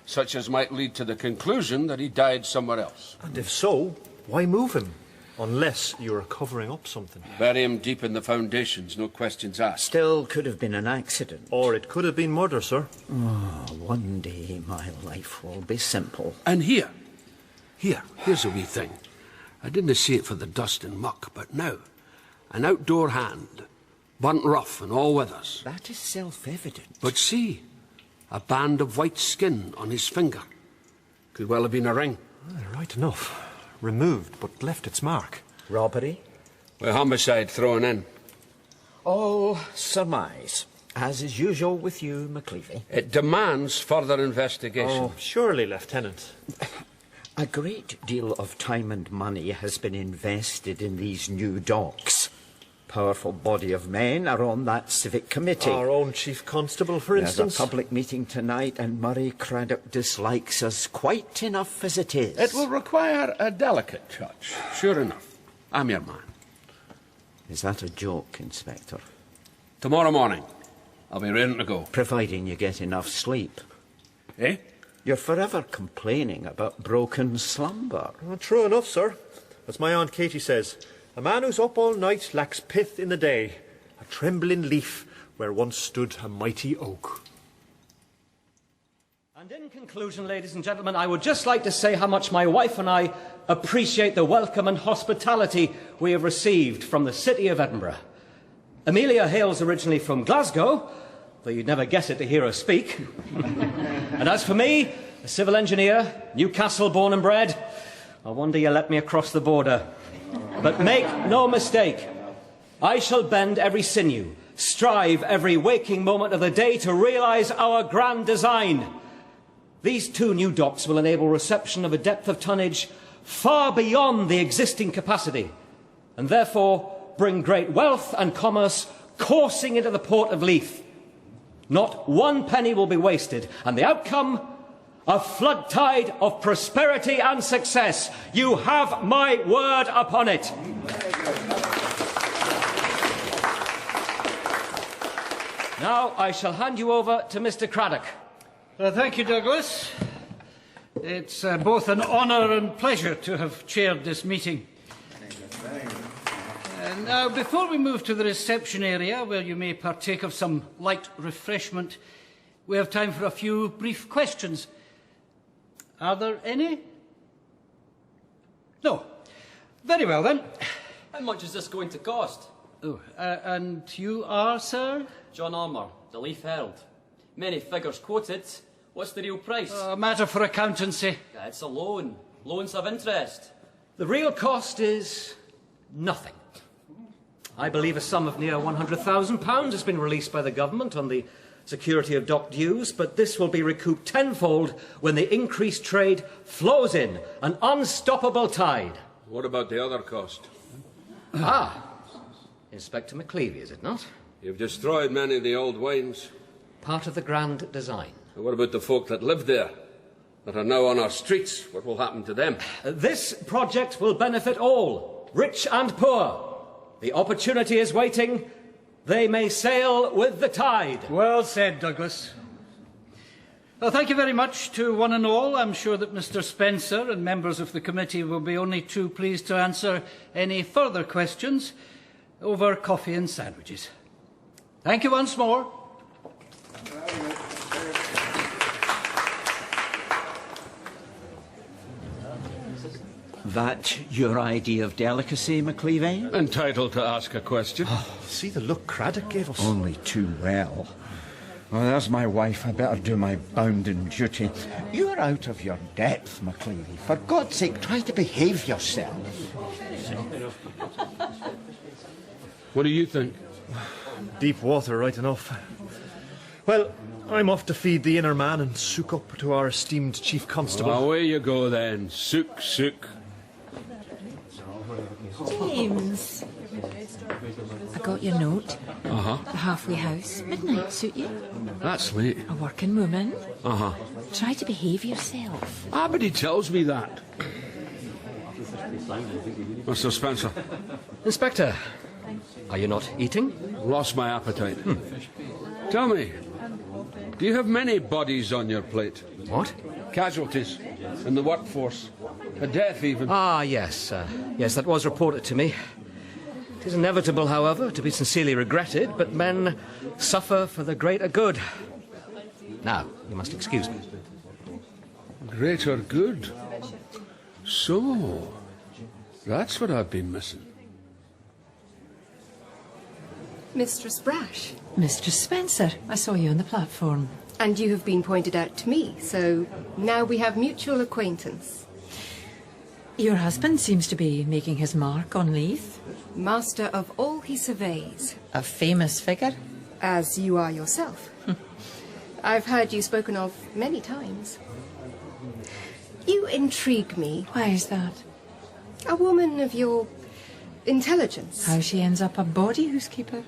Such as might lead to the conclusion that he died somewhere else. And if so, why move him? Unless you are covering up something. Bury him deep in the foundations, no questions asked. Still could have been an accident. Or it could have been murder, sir. Oh, one day my life will be simple. And here's a wee thing. I didn't see it for the dust and muck, but now, an outdoor hand, burnt rough in all weathers. That is self-evident. But see, a band of white skin on his finger. Could well have been a ring. Right enough. Removed, but left its mark. Robbery? With homicide thrown in. All surmise, as is usual with you, McLevy. It demands further investigation. Oh, surely, Lieutenant. A great deal of time and money has been invested in these new docks. Powerful body of men are on that civic committee. Our own Chief Constable, for instance. There's a public meeting tonight, and Murray Craddock dislikes us quite enough as it is. It will require a delicate touch. Sure enough. I'm your man. Is that a joke, Inspector? Tomorrow morning, I'll be ready to go. Providing you get enough sleep. Eh? You're forever complaining about broken slumber. Oh, true enough, sir. As my Aunt Katie says, a man who's up all night lacks pith in the day, a trembling leaf where once stood a mighty oak. And in conclusion, ladies and gentlemen, I would just like to say how much my wife and I appreciate the welcome and hospitality we have received from the city of Edinburgh. Amelia hails originally from Glasgow, though you'd never guess it to hear her speak. And as for me, a civil engineer, Newcastle born and bred, I wonder you let me across the border. But make no mistake, I shall bend every sinew, strive every waking moment of the day to realise our grand design. These two new docks will enable reception of a depth of tonnage far beyond the existing capacity, and therefore bring great wealth and commerce coursing into the port of Leith. Not one penny will be wasted, and the outcome, a flood tide of prosperity and success. You have my word upon it. Now I shall hand you over to Mr. Craddock. Thank you, Douglas. It's both an honour and pleasure to have chaired this meeting. Now, before we move to the reception area, where you may partake of some light refreshment, we have time for a few brief questions. Are there any? No. Very well, then. How much is this going to cost? Oh, and you are, sir? John Armour, the Leith Herald. Many figures quoted. What's the real price? A matter for accountancy. It's a loan. Loans have interest. The real cost is nothing. I believe a sum of near £100,000 has been released by the government on the security of dock dues, but this will be recouped tenfold when the increased trade flows in, an unstoppable tide. What about the other cost? Inspector McLevy, is it not? You've destroyed many of the old wines. Part of the grand design. What about the folk that lived there, that are now on our streets? What will happen to them? This project will benefit all, rich and poor. The opportunity is waiting. They may sail with the tide. Well said, Douglas. Well, thank you very much to one and all. I'm sure that Mr. Spencer and members of the committee will be only too pleased to answer any further questions over coffee and sandwiches. Thank you once more. That your idea of delicacy, McLevy? Entitled to ask a question. See the look Craddock gave us. Only too well. Well, there's my wife. I better do my bounden duty. You're out of your depth, McLevy. For God's sake, try to behave yourself. What do you think? Deep water, right enough. Well, I'm off to feed the inner man and sook up to our esteemed Chief Constable. Away you go then. Sook, sook. James. I got your note. Uh-huh. The halfway house. Midnight, suit you? That's late. A working woman. Uh-huh. Try to behave yourself. But he tells me that. Mr. Spencer. Inspector, are you not eating? Lost my appetite. Tell me, do you have many bodies on your plate? What? Casualties in the workforce. A death, even. Yes. Yes, that was reported to me. It is inevitable, however, to be sincerely regretted, but men suffer for the greater good. Now, you must excuse me. Greater good? So, that's what I've been missing. Mistress Brash. Mistress Spencer, I saw you on the platform. And you have been pointed out to me, so now we have mutual acquaintance. Your husband seems to be making his mark on Leith. Master of all he surveys. A famous figure. As you are yourself. I've heard you spoken of many times. You intrigue me. Why is that? A woman of your intelligence. How she ends up a body housekeeper.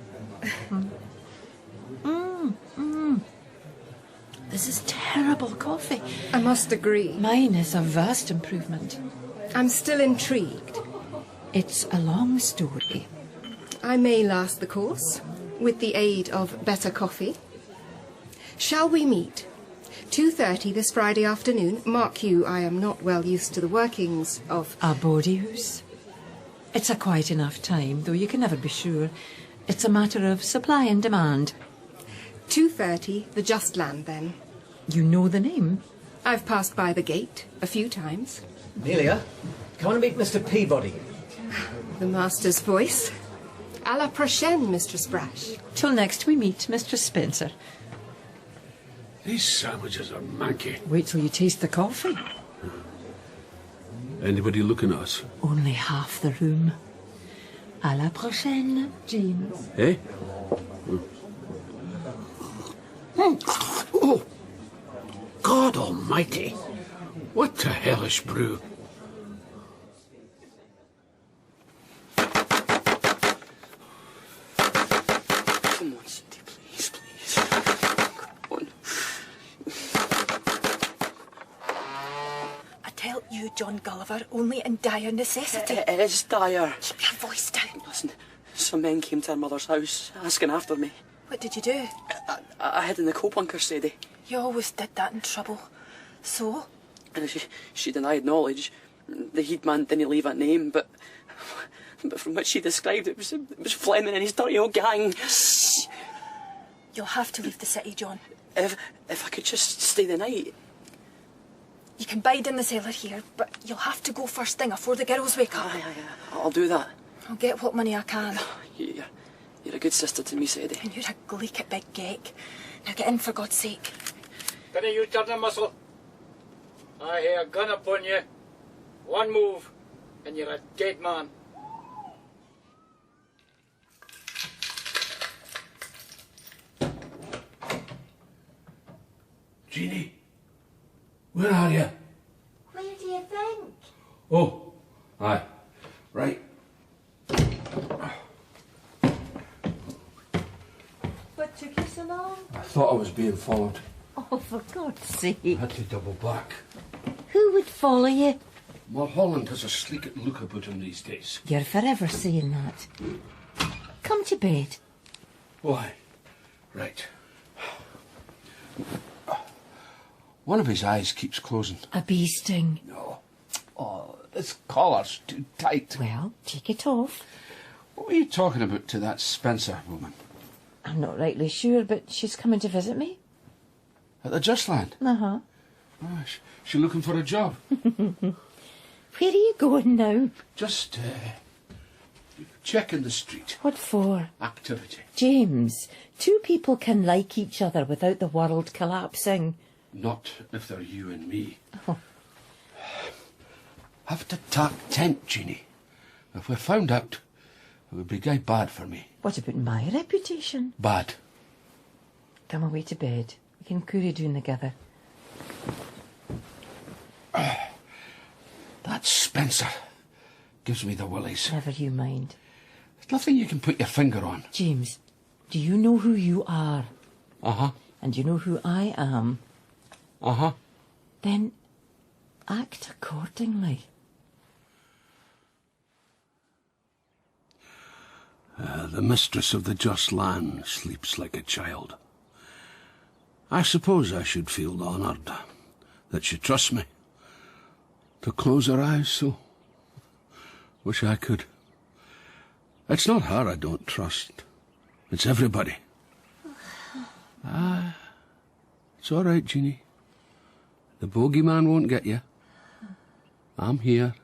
This is terrible coffee. I must agree. Mine is a vast improvement. I'm still intrigued. It's a long story. I may last the course, with the aid of better coffee. Shall we meet? 2:30 this Friday afternoon. Mark you, I am not well used to the workings of... A body house? It's a quite enough time, though you can never be sure. It's a matter of supply and demand. 2:30, the Just Land, then. You know the name? I've passed by the gate a few times. Amelia, come and meet Mr. Peabody. The master's voice. À la prochaine, Mistress Brash. Till next we meet, Mistress Spencer. These sandwiches are manky. Wait till you taste the coffee. Anybody looking at us? Only half the room. À la prochaine, James. Eh? Oh! God almighty! What a hellish brew! Come on, Cindy, please, please. Come on. I tell you, John Gulliver, only in dire necessity. It is dire. Keep your voice down. Listen, some men came to our mother's house asking after me. What did you do? I hid in the coal bunker, said he. You always did that in trouble. So? And she denied knowledge. The headman didn't leave a name, but from what she described, it was Fleming and his dirty old gang. Shh! You'll have to leave the city, John. If I could just stay the night. You can bide in the cellar here, but you'll have to go first thing afore the girls wake up. Aye, I'll do that. I'll get what money I can. You're a good sister to me, Sadie. And you're a gleek at big geck. Now get in, for God's sake. Dinna you turn a muscle. I hear a gun upon you. One move, and you're a dead man. Jeannie, where are you? Where do you think? Oh, aye, right. What took you so long? I thought I was being followed. Oh, for God's sake. I had to double back. Who would follow you? Mulholland has a sleek look about him these days. You're forever saying that. Come to bed. Why? Right. One of his eyes keeps closing. A bee sting. No. Oh, this collar's too tight. Well, take it off. What were you talking about to that Spencer woman? I'm not rightly sure, but she's coming to visit me. At the Just Land? Uh-huh. Oh, she looking for a job? Where are you going now? Just, checking the street. What for? Activity. James, two people can like each other without the world collapsing. Not if they're you and me. Oh. Have to talk tent, Jeannie. If we found out, it would be guy bad for me. What about my reputation? Bad. Come away to bed. We can curry doon together. That Spencer gives me the willies. Never you mind. There's nothing you can put your finger on. James, do you know who you are? Uh-huh. And you know who I am? Uh-huh. Then act accordingly. The mistress of the Just Land sleeps like a child. I suppose I should feel honoured that she trusts me to close her eyes so. Wish I could. It's not her I don't trust. It's everybody. It's all right, Jeannie. The bogeyman won't get you. I'm here.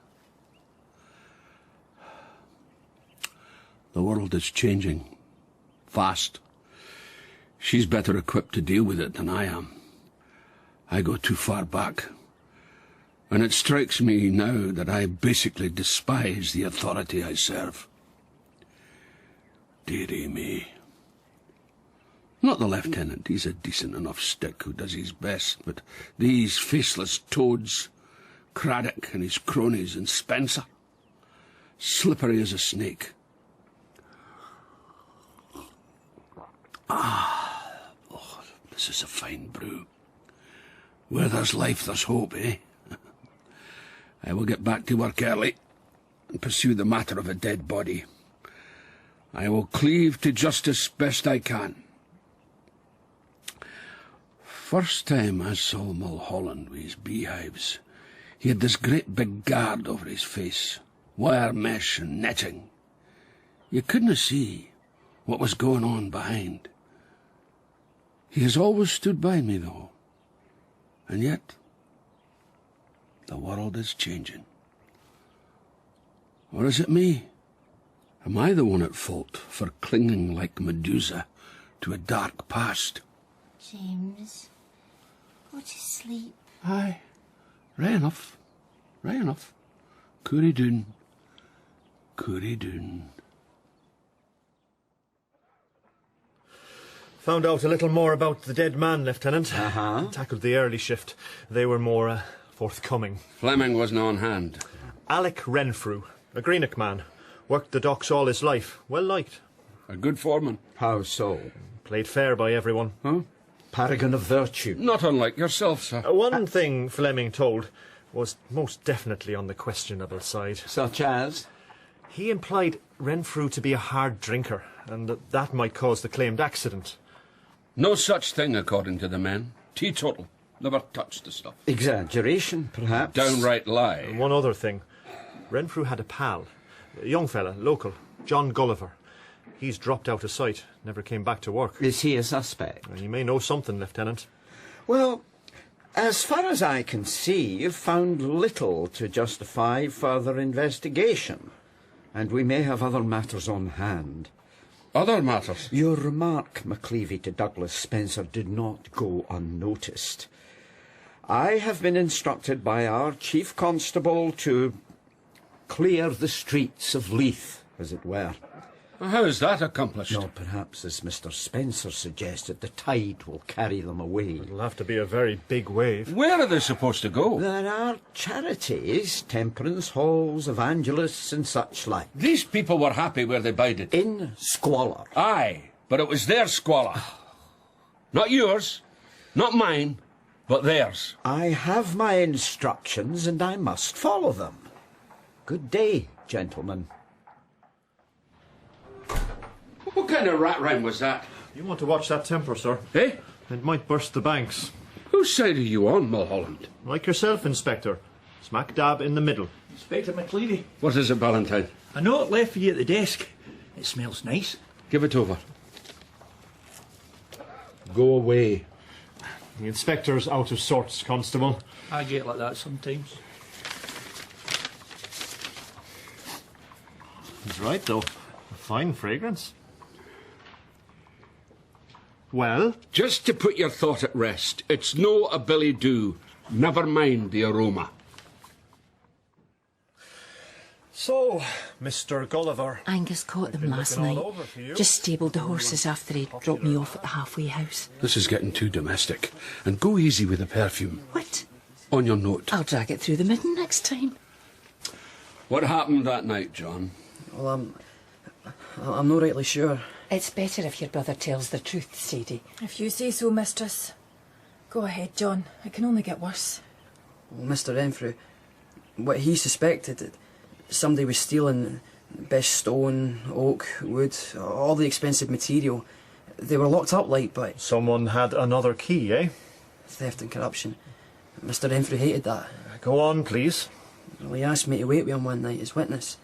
The world is changing. Fast. She's better equipped to deal with it than I am. I go too far back. And it strikes me now that I basically despise the authority I serve. Dearie me. Not the lieutenant. He's a decent enough stick who does his best. But these faceless toads, Craddock and his cronies, and Spencer, slippery as a snake. This is a fine brew. Where there's life, there's hope, eh? I will get back to work early and pursue the matter of a dead body. I will cleave to justice best I can. First time I saw Mulholland with his beehives, he had this great big guard over his face, wire mesh and netting. You couldn't see what was going on behind. He has always stood by me, though. And yet, the world is changing. Or is it me? Am I the one at fault for clinging like Medusa to a dark past? James, go to sleep. Aye, right enough, right enough. Curry doon, curry doon. Found out a little more about the dead man, Lieutenant. Uh-huh. Tackled the early shift. They were more forthcoming. Fleming wasn't on hand. Alec Renfrew, a Greenock man. Worked the docks all his life. Well liked. A good foreman. How so? Played fair by everyone. Huh? Paragon of virtue. Not unlike yourself, sir. One thing Fleming told was most definitely on the questionable side. Such as? He implied Renfrew to be a hard drinker, and that might cause the claimed accident. No such thing, according to the men. Teetotal. Never touched the stuff. Exaggeration, perhaps. Downright lie. And one other thing. Renfrew had a pal, a young fella, local, John Gulliver. He's dropped out of sight, never came back to work. Is he a suspect? He may know something, Lieutenant. Well, as far as I can see, you've found little to justify further investigation. And we may have other matters on hand. Other matters? Your remark, McLevy, to Douglas Spencer did not go unnoticed. I have been instructed by our Chief Constable to clear the streets of Leith, as it were. How is that accomplished? Well, perhaps, as Mr. Spencer suggested, the tide will carry them away. It'll have to be a very big wave. Where are they supposed to go? There are charities, temperance halls, evangelists and such like. These people were happy where they bided. In squalor. Aye, but it was their squalor. Not yours, not mine, but theirs. I have my instructions and I must follow them. Good day, gentlemen. What kind of rat rhyme was that? You want to watch that temper, sir? Eh? It might burst the banks. Whose side are you on, Mulholland? Like yourself, Inspector. Smack dab in the middle. Inspector McLevy. What is it, Valentine? A note left for you at the desk. It smells nice. Give it over. Go away. The Inspector's out of sorts, Constable. I get like that sometimes. He's right, though. A fine fragrance. Well? Just to put your thought at rest, it's no a billy do. Never mind the aroma. So, Mr. Gulliver. Angus caught them last night. Just stabled the horses after he dropped me off at the halfway house. This is getting too domestic. And go easy with the perfume. What? On your note. I'll drag it through the midden next time. What happened that night, John? Well, I'm not rightly sure. It's better if your brother tells the truth, Sadie. If you say so, mistress. Go ahead, John. It can only get worse. Well, Mr. Renfrew, what he suspected, that somebody was stealing best stone, oak, wood, all the expensive material. They were locked up like, but... Someone had another key, eh? Theft and corruption. Mr. Renfrew hated that. Go on, please. Well, he asked me to wait with him one night as witness.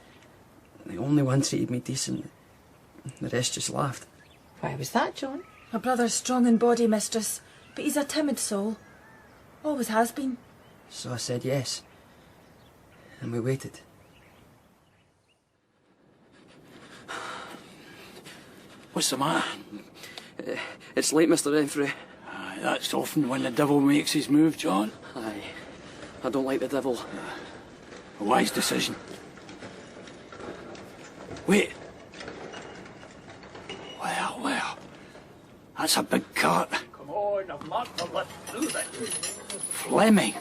The only one treated me decent. The rest just laughed. Why was that, John? My brother's strong in body, mistress, but he's a timid soul. Always has been. So I said yes. And we waited. What's the matter? It's late, Mr. Renfrew. Aye, that's often when the devil makes his move, John. Aye. I don't like the devil. A wise decision. Wait. Well. That's a big cart. Come on, I've marked the lift through it. Fleming.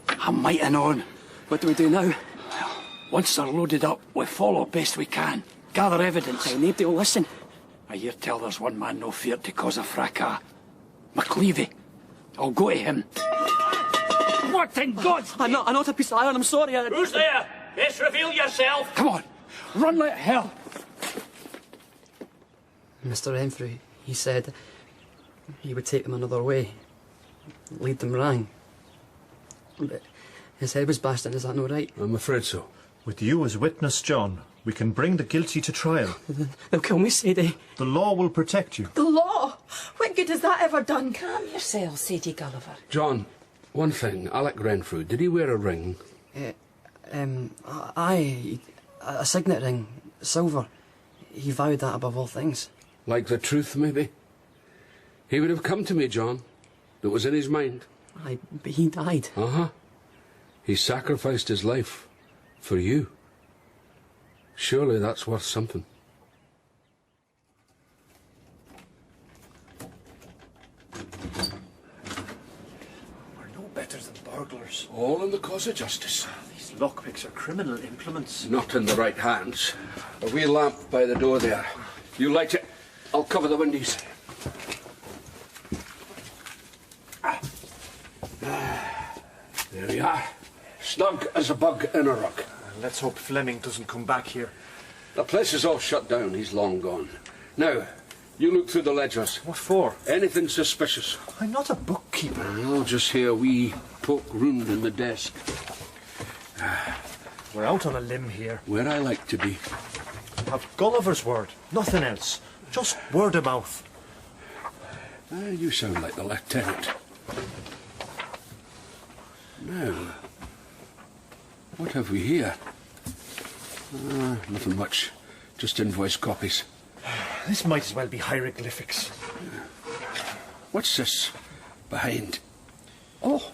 I'm mighting on. What do we do now? Well, once they're loaded up, we follow best we can. Gather evidence. Aye, nobody will listen. I hear tell there's one man no fear to cause a fracas. McLevy. I'll go to him. What in God's name? I'm not a piece of iron, I'm sorry. Who's there? Best reveal yourself. Come on. Run like hell. Mr. Renfrew, he said he would take them another way. Lead them wrong. But his head was bashed in, is that no right? I'm afraid so. With you as witness, John, we can bring the guilty to trial. They'll kill me, Sadie. The law will protect you. The law? What good has that ever done? Calm yourself, Sadie Gulliver. John, one thing. Alec Renfrew, did he wear a ring? Aye. A signet ring. Silver. He vowed that above all things. Like the truth, maybe? He would have come to me, John. That was in his mind. Aye, but he died. Uh-huh. He sacrificed his life for you. Surely that's worth something. We're no better than burglars. All in the cause of justice. These lockpicks are criminal implements. Not in the right hands. A wee lamp by the door there. You light it. I'll cover the windows. There we are. Snug as a bug in a rug. Let's hope Fleming doesn't come back here. The place is all shut down. He's long gone. Now, you look through the ledgers. What for? Anything suspicious. I'm not a bookkeeper. I'll just hear a wee poke round in the desk. We're out on a limb here. Where I like to be. Have Gulliver's word. Nothing else. Just word of mouth. You sound like the lieutenant. Now, what have we here? Nothing much. Just invoice copies. This might as well be hieroglyphics. What's this behind? Oh,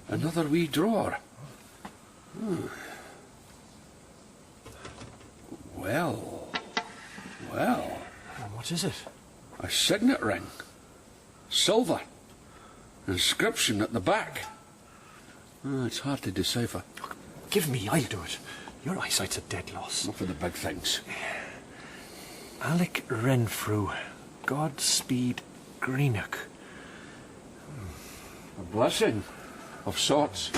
another wee drawer. Well, Well... What is it? A signet ring. Silver. Inscription at the back. It's hard to decipher. Give me, I'll do it. Your eyesight's a dead loss. Not for the big things. Alec Renfrew. Godspeed Greenock. A blessing of sorts.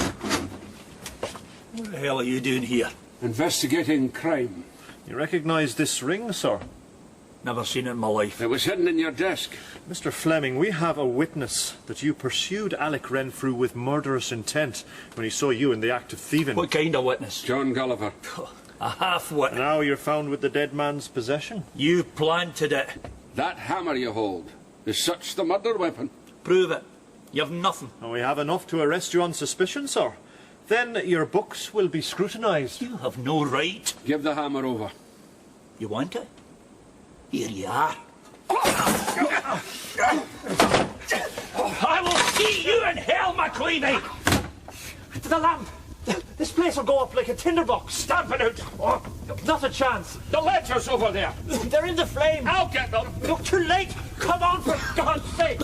What the hell are you doing here? Investigating crime. You recognise this ring, sir? Never seen it in my life. It was hidden in your desk. Mr. Fleming, we have a witness that you pursued Alec Renfrew with murderous intent when he saw you in the act of thieving. What kind of witness? John Gulliver. A half-wit. Now you're found with the dead man's possession. You planted it. That hammer you hold, is such the murder weapon? Prove it. You've nothing. And we have enough to arrest you on suspicion, sir. Then your books will be scrutinised. You have no right. Give the hammer over. You want it? Here you are. I will see you in hell, McLevy! The lamp! This place will go up like a tinderbox. Stamp it out! Oh, not a chance. The ledger's over there. They're in the flame. I'll get them. Look, too late. Come on, for God's sake.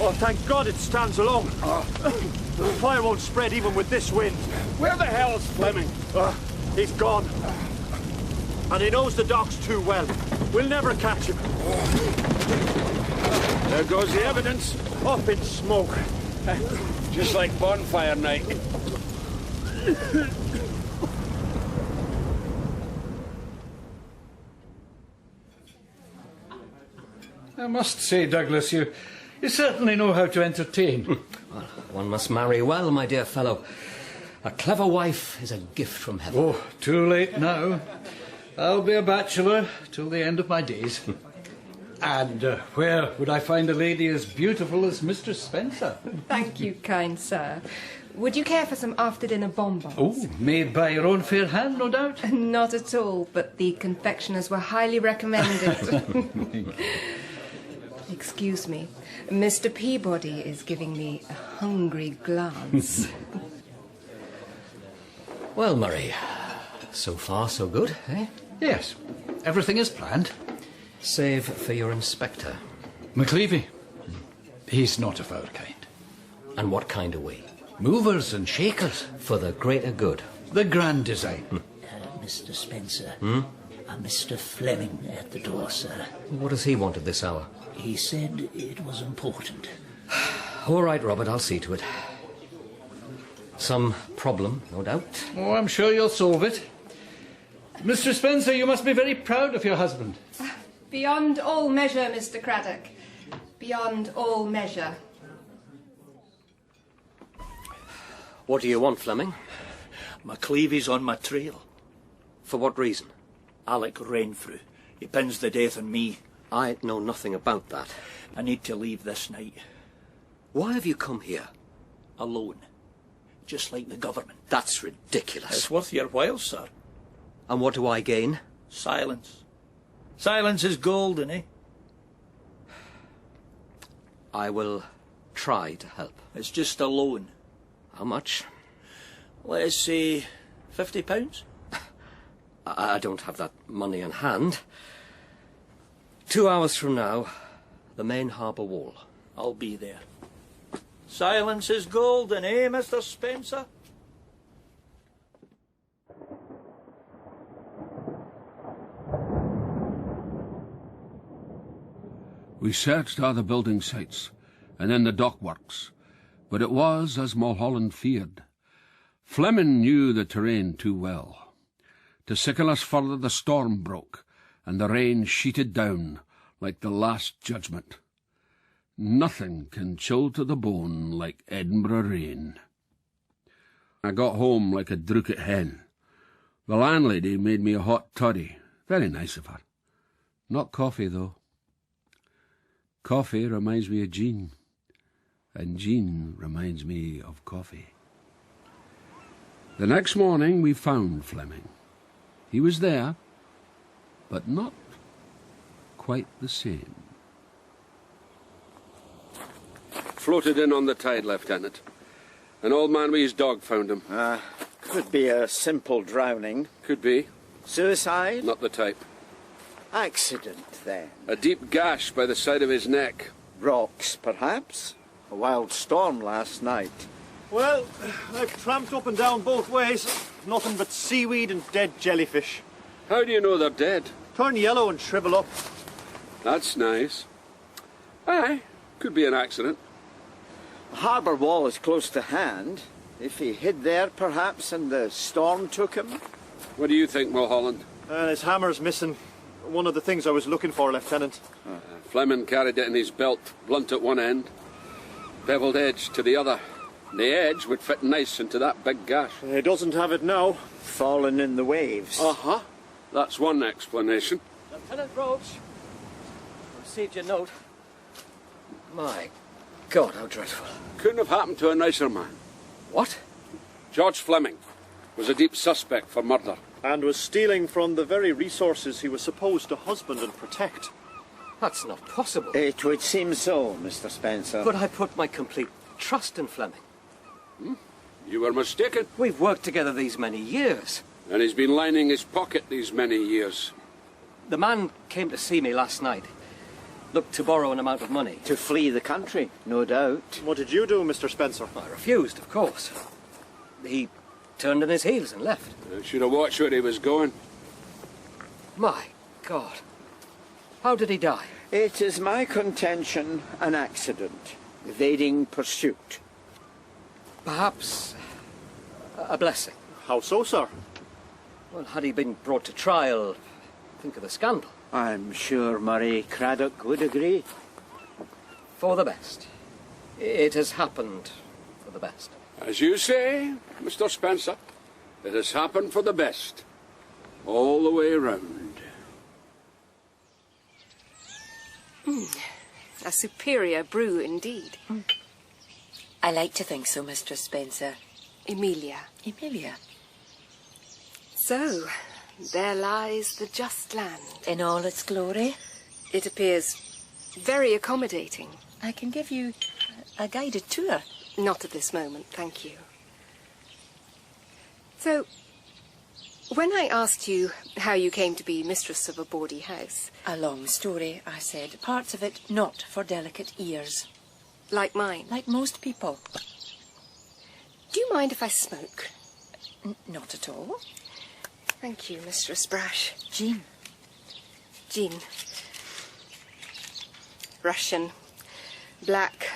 Oh, thank God it stands alone. The fire won't spread even with this wind. Where the hell's Fleming? He's gone. And he knows the docks too well. We'll never catch him. There goes the evidence. Up in smoke. Just like bonfire night. I must say, Douglas, you certainly know how to entertain. Well, one must marry well, my dear fellow. A clever wife is a gift from heaven. Oh, too late now. I'll be a bachelor till the end of my days. And where would I find a lady as beautiful as Mistress Spencer? Thank you, kind sir. Would you care for some after-dinner bonbons? Oh, made by your own fair hand, no doubt? Not at all, but the confectioners were highly recommended. Excuse me. Mr. Peabody is giving me a hungry glance. Well, Murray, so far so good, eh? Yes, everything is planned. Save for your inspector. McLevy. He's not of our kind. And what kind are we? Movers and shakers. For the greater good. The grand design. Mr. Spencer. Mr. Fleming at the door, sir. What does he want at this hour? He said it was important. All right, Robert, I'll see to it. Some problem, no doubt. Oh, I'm sure you'll solve it. Mr. Spencer, you must be very proud of your husband. Beyond all measure, Mr. Craddock. Beyond all measure. What do you want, Fleming? McLevy's on my trail. For what reason? Alec Renfrew. He pins the death on me. I know nothing about that. I need to leave this night. Why have you come here? Alone. Just like the government. That's ridiculous. It's worth your while, sir. And what do I gain? Silence. Silence is golden, eh? I will try to help. It's just a loan. How much? Let's say £50. I don't have that money in hand. 2 hours from now, the main harbour wall. I'll be there. Silence is golden, eh, Mr. Spencer? We searched other building sites, and then the dockworks, but it was as Mulholland feared. Fleming knew the terrain too well. To sickle us further, the storm broke, and the rain sheeted down like the Last Judgment. Nothing can chill to the bone like Edinburgh rain. I got home like a drookit hen. The landlady made me a hot toddy. Very nice of her. Not coffee, though. Coffee reminds me of Jean, and Jean reminds me of coffee. The next morning we found Fleming. He was there, but not quite the same. floated in on the tide, Lieutenant. An old man with his dog found him. Could be a simple drowning. Could be. Suicide? Not the type. Accident, then. A deep gash by the side of his neck. Rocks, perhaps? A wild storm last night. Well, I've tramped up and down both ways. Nothing but seaweed and dead jellyfish. How do you know they're dead? Turn yellow and shrivel up. That's nice. Aye, could be an accident. The harbour wall is close to hand. If he hid there, perhaps, and the storm took him? What do you think, Mulholland? His hammer's missing. One of the things I was looking for, Lieutenant. Fleming carried it in his belt, blunt at one end, beveled edge to the other. The edge would fit nice into that big gash. He doesn't have it now. Fallen in the waves. Uh-huh. That's one explanation. Lieutenant Roach, received your note. My God, how dreadful. Couldn't have happened to a nicer man. What? George Fleming was a deep suspect for murder. And was stealing from the very resources he was supposed to husband and protect. That's not possible. It would seem so, Mr. Spencer. But I put my complete trust in Fleming. You were mistaken. We've worked together these many years. And he's been lining his pocket these many years. The man came to see me last night. Looked to borrow an amount of money. To flee the country, no doubt. What did you do, Mr. Spencer? I refused, of course. He turned on his heels and left. I should have watched where he was going. My God. How did he die? It is my contention an accident. Evading pursuit. Perhaps a blessing. How so, sir? Well, had he been brought to trial, think of the scandal. I'm sure Murray Craddock would agree. For the best. It has happened for the best. As you say, Mr. Spencer, it has happened for the best. All the way round. A superior brew indeed. I like to think so, Mistress Spencer. Emilia. Emilia. So, there lies the just land. In all its glory? It appears very accommodating. I can give you a guided tour. Not at this moment, thank you. So, when I asked you how you came to be mistress of a bawdy house... A long story, I said. Parts of it not for delicate ears. Like mine? Like most people. Do you mind if I smoke? Not at all. Thank you, Mistress Brash. Jean. Jean. Russian. Black.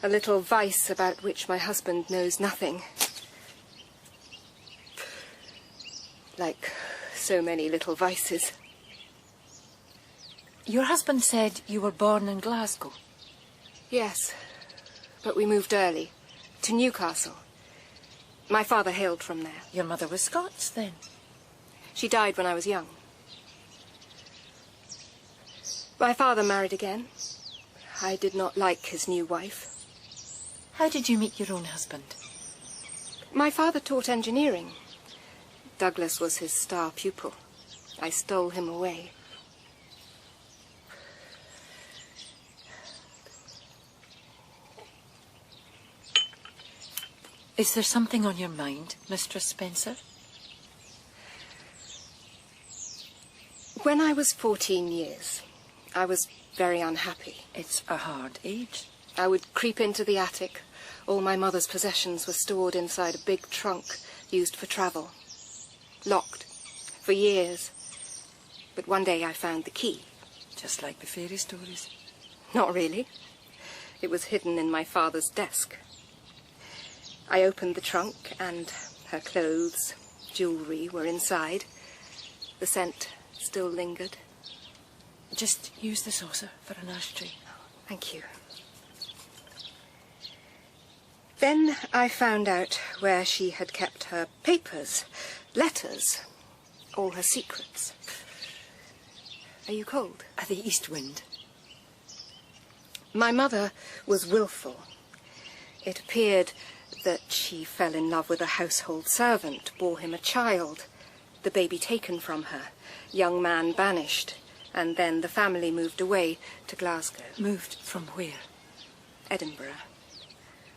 A little vice about which my husband knows nothing. Like so many little vices. Your husband said you were born in Glasgow. Yes, but we moved early. To Newcastle. My father hailed from there. Your mother was Scots, then? She died when I was young. My father married again. I did not like his new wife. How did you meet your own husband? My father taught engineering. Douglas was his star pupil. I stole him away. Is there something on your mind, Mistress Spencer? When I was 14 years, I was very unhappy. It's a hard age. I would creep into the attic. All my mother's possessions were stored inside a big trunk used for travel. Locked. For years. But one day I found the key. Just like the fairy stories? Not really. It was hidden in my father's desk. I opened the trunk and her clothes, jewellery were inside. The scent still lingered. Just use the saucer for an ashtray. Thank you. Then I found out where she had kept her papers, letters, all her secrets. Are you cold? The east wind. My mother was willful. It appeared that she fell in love with a household servant, bore him a child, the baby taken from her, young man banished, and then the family moved away to Glasgow. Moved from where? Edinburgh.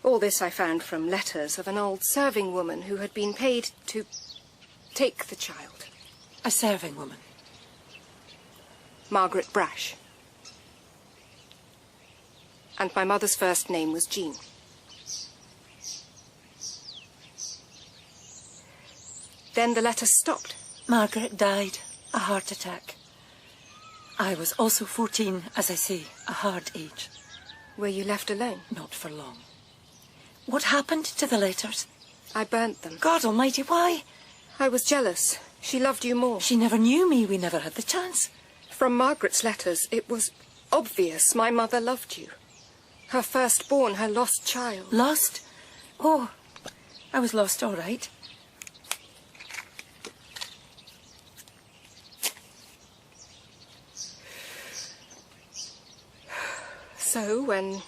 All this I found from letters of an old serving woman who had been paid to take the child. A serving woman? Margaret Brash. And my mother's first name was Jean. Then the letters stopped. Margaret died, a heart attack. I was also 14, as I say, a hard age. Were you left alone? Not for long. What happened to the letters? I burnt them. God almighty, why? I was jealous. She loved you more. She never knew me. We never had the chance. From Margaret's letters, it was obvious my mother loved you. Her firstborn, her lost child. Lost? Oh, I was lost, all right. So, when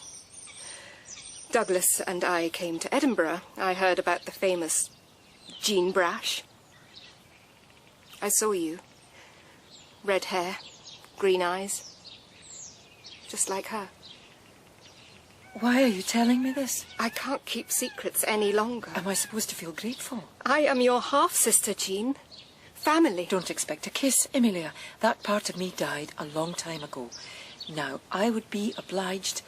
Douglas and I came to Edinburgh, I heard about the famous Jean Brash. I saw you. Red hair, green eyes. Just like her. Why are you telling me this? I can't keep secrets any longer. Am I supposed to feel grateful? I am your half-sister, Jean. Family. Don't expect a kiss, Emilia. That part of me died a long time ago. Now, I would be obliged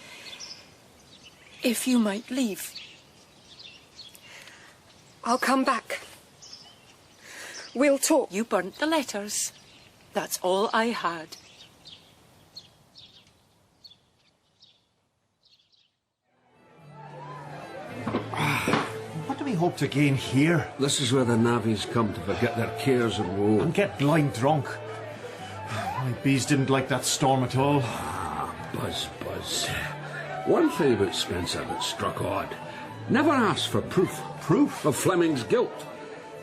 if you might leave. I'll come back. We'll talk. You burnt the letters. That's all I had. What do we hope to gain here? This is where the navvies come to forget their cares and woe. And get blind drunk. My bees didn't like that storm at all. Buzz. One thing about Spencer that struck odd. Never asked for proof. Proof? Of Fleming's guilt.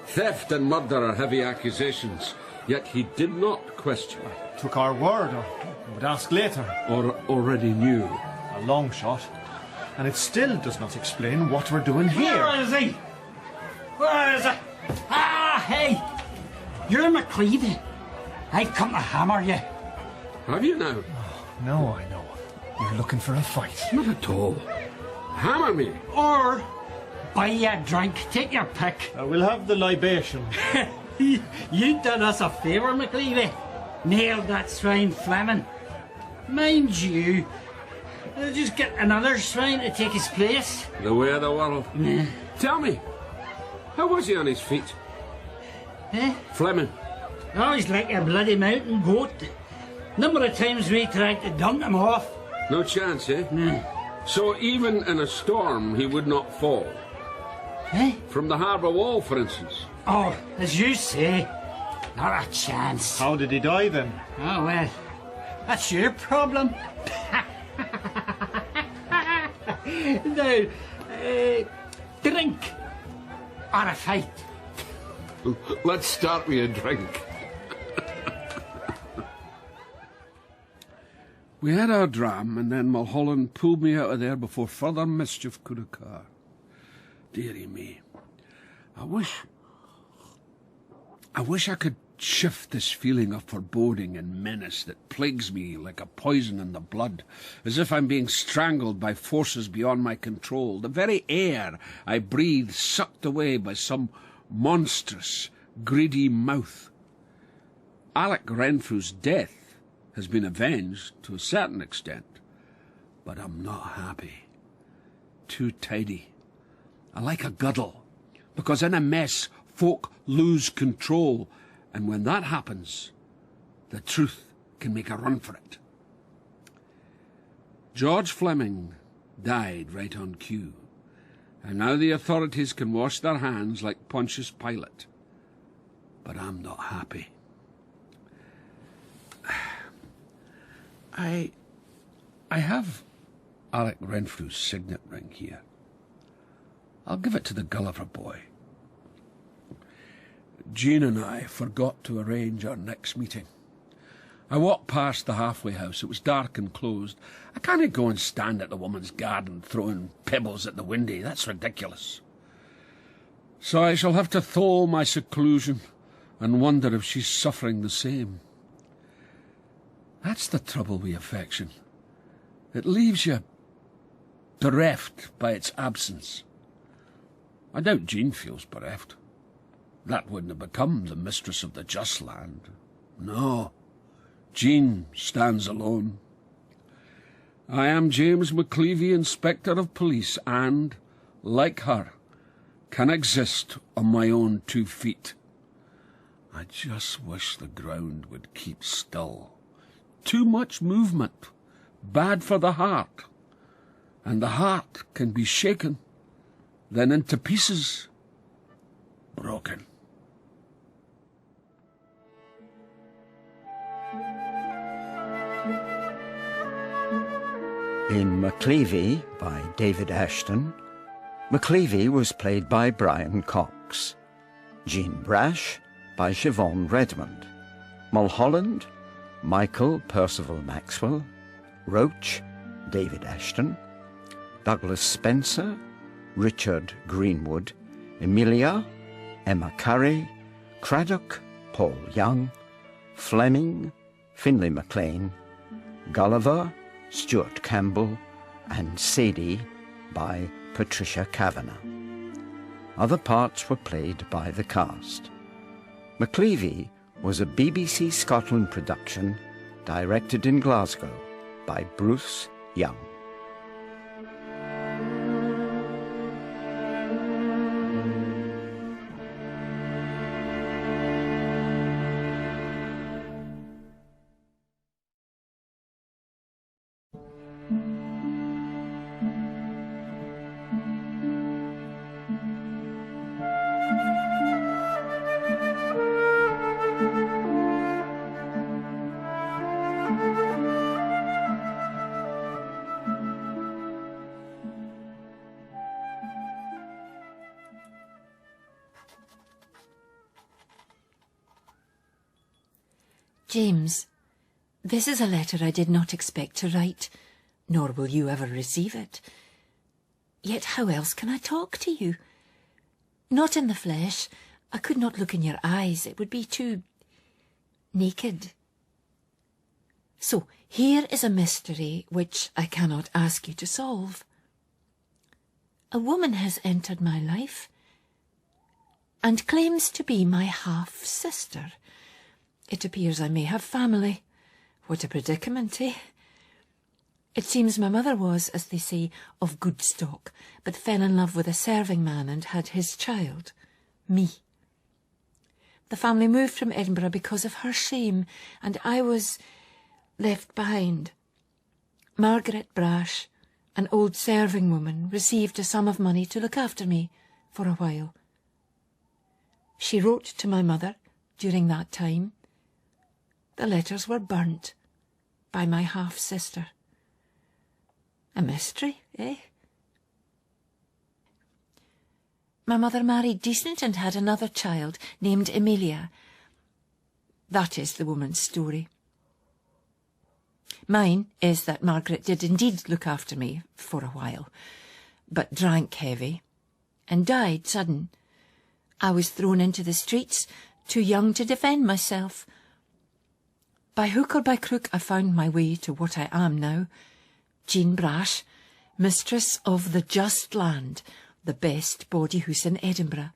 Theft and murder are heavy accusations, yet he did not question. Took our word, or would ask later. Or already knew. A long shot. And it still does not explain what we're doing here. Where is he? Where is he? Ah, hey! You're McLevy. I've come to hammer you. Have you now? Oh, no, I know. You're looking for a fight. Not at all. Hammer me. Or buy you a drink. Take your pick. We'll have the libation. You done us a favour, McLevy. Nailed that swine Fleming. Mind you, just get another swine to take his place. The way of the world. Nah. Tell me, how was he on his feet? Eh? Fleming. Oh, he's like a bloody mountain goat. Number of times we tried to dunk him off. No chance, eh? Nah. So even in a storm he would not fall? Eh? From the harbour wall, for instance? Oh, as you say, not a chance. How did he die then? Oh, well, that's your problem. Now, drink or a fight? Let's start with a drink. We had our dram, and then Mulholland pulled me out of there before further mischief could occur. Dearie me. I wish I could shift this feeling of foreboding and menace that plagues me like a poison in the blood, as if I'm being strangled by forces beyond my control, the very air I breathe sucked away by some monstrous, greedy mouth. Alec Renfrew's death has been avenged to a certain extent, but I'm not happy. Too tidy. I like a guddle, because in a mess folk lose control, and when that happens, the truth can make a run for it. George Fleming died right on cue, and now the authorities can wash their hands like Pontius Pilate. But I'm not happy. I have Alec Renfrew's signet ring here. I'll give it to the Gulliver boy. Jean and I forgot to arrange our next meeting. I walked past the halfway house. It was dark and closed. I can't go and stand at the woman's garden throwing pebbles at the windy. That's ridiculous. So I shall have to thaw my seclusion and wonder if she's suffering the same. That's the trouble with affection. It leaves you bereft by its absence. I doubt Jean feels bereft. That wouldn't have become the mistress of the just land. No, Jean stands alone. I am James McLevy, Inspector of Police, and, like her, can exist on my own 2 feet. I just wish the ground would keep still. Too much movement, bad for the heart. And the heart can be shaken, then into pieces, broken. In McLevy, by David Ashton, McLevy was played by Brian Cox, Jean Brash by Siobhán Redmond, Mulholland, Michael Perceval-Maxwell, Roach, David Ashton, Douglas Spencer, Richard Greenwood, Emilia, Emma Curry, Craddock, Paul Young, Fleming, Finlay MacLean, Gulliver, Stuart Campbell, and Sadie by Patricia Kavanagh. Other parts were played by the cast. McLevy was a BBC Scotland production directed in Glasgow by Bruce Young. James, this is a letter I did not expect to write, nor will you ever receive it. Yet how else can I talk to you? Not in the flesh. I could not look in your eyes. It would be too naked. So here is a mystery which I cannot ask you to solve. A woman has entered my life and claims to be my half-sister. It appears I may have family. What a predicament, eh? It seems my mother was, as they say, of good stock, but fell in love with a serving man and had his child, me. The family moved from Edinburgh because of her shame, and I was left behind. Margaret Brash, an old serving woman, received a sum of money to look after me for a while. She wrote to my mother during that time. The letters were burnt by my half-sister. A mystery, eh? My mother married decent and had another child named Emilia. That is the woman's story. Mine is that Margaret did indeed look after me for a while, but drank heavy and died sudden. I was thrown into the streets, too young to defend myself. By hook or by crook I found my way to what I am now, Jean Brash, mistress of the just land, the best bawdy house in Edinburgh.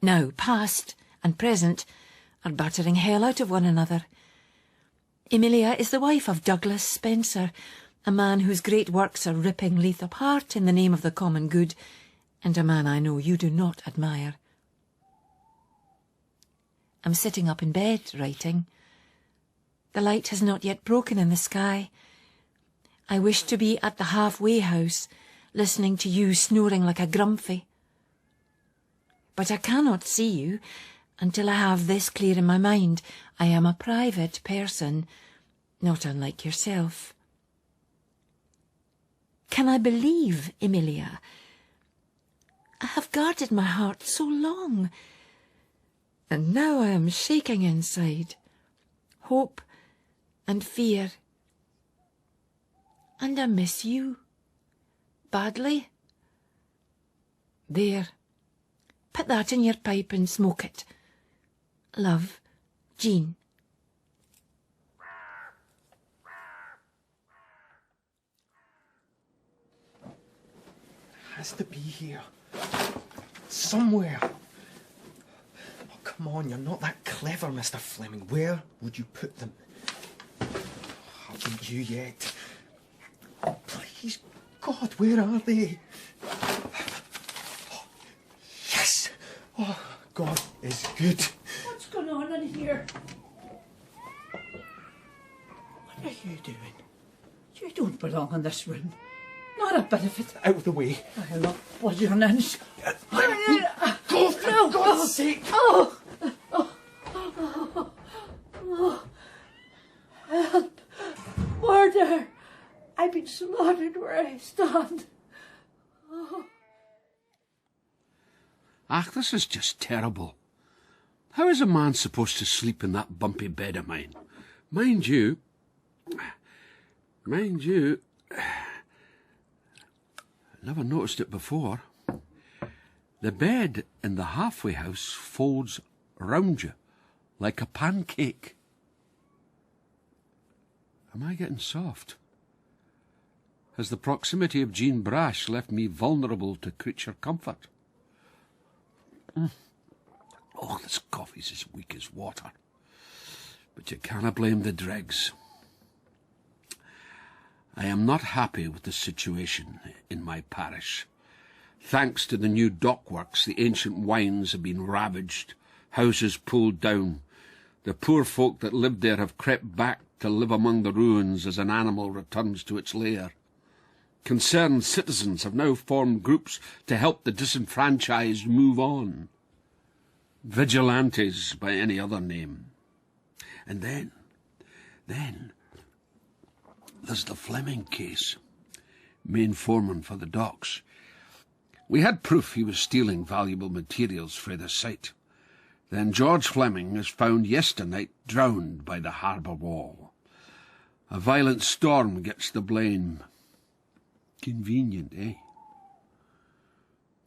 Now past and present are battering hell out of one another. Emilia is the wife of Douglas Spencer, a man whose great works are ripping Leith apart in the name of the common good, and a man I know you do not admire. I'm sitting up in bed, writing. The light has not yet broken in the sky. I wish to be at the halfway house, listening to you snoring like a grumpy. But I cannot see you until I have this clear in my mind. I am a private person, not unlike yourself. Can I believe, Emilia? I have guarded my heart so long, and now I am shaking inside. Hope and fear. And I miss you. Badly. There. Put that in your pipe and smoke it. Love, Jean. has to be here. Somewhere. Oh, come on, you're not that clever, Mr. Fleming. Where would you put them? Haven't you yet? Oh, please, God, where are they? Oh, yes! Oh, God is good. What's going on in here? What are you doing? You don't belong in this room. Not a bit of it. Out of the way. I'll not budge an inch. Go, for God's sake! Oh! Oh! Help! Murder! I've been slaughtered where I stand. Oh. Ach, this is just terrible. How is a man supposed to sleep in that bumpy bed of mine? Mind you, never noticed it before. The bed in the halfway house folds round you like a pancake. Am I getting soft? Has the proximity of Jean Brash left me vulnerable to creature comfort? Oh, this coffee's as weak as water. But you can't blame the dregs. I am not happy with the situation in my parish. Thanks to the new dockworks, the ancient wynds have been ravaged, houses pulled down. The poor folk that lived there have crept back to live among the ruins as an animal returns to its lair. Concerned citizens have now formed groups to help the disenfranchised move on. Vigilantes by any other name. And then there's the Fleming case. Main foreman for the docks. We had proof he was stealing valuable materials for the site. Then George Fleming is found yesternight drowned by the harbour wall. A violent storm gets the blame. Convenient, eh?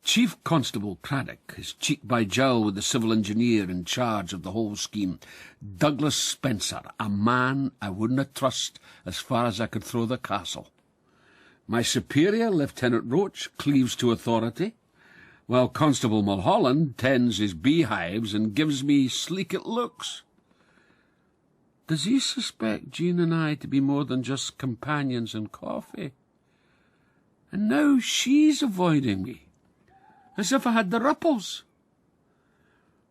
Chief Constable Craddock is cheek by jowl with the civil engineer in charge of the whole scheme. Douglas Spencer, a man I wouldn't trust as far as I could throw the castle. My superior, Lieutenant Roach, cleaves to authority, while Constable Mulholland tends his beehives and gives me sleek-it looks. Does he suspect Jean and I to be more than just companions in coffee? And now she's avoiding me, as if I had the ripples.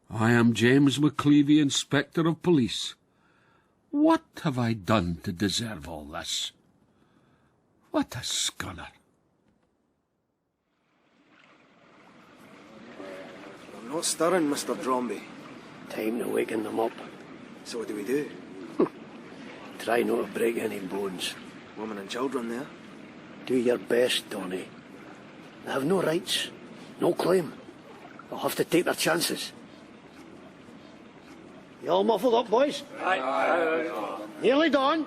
I am James McLevy, Inspector of Police. What have I done to deserve all this? What a scunner. I'm not stirring, Mr. Dromby. Time to waken them up. So what do we do? Try not to break any bones. Women and children there? Do your best, Donny. They have no rights, no claim. They'll have to take their chances. You all muffled up, boys? Aye. Nearly done.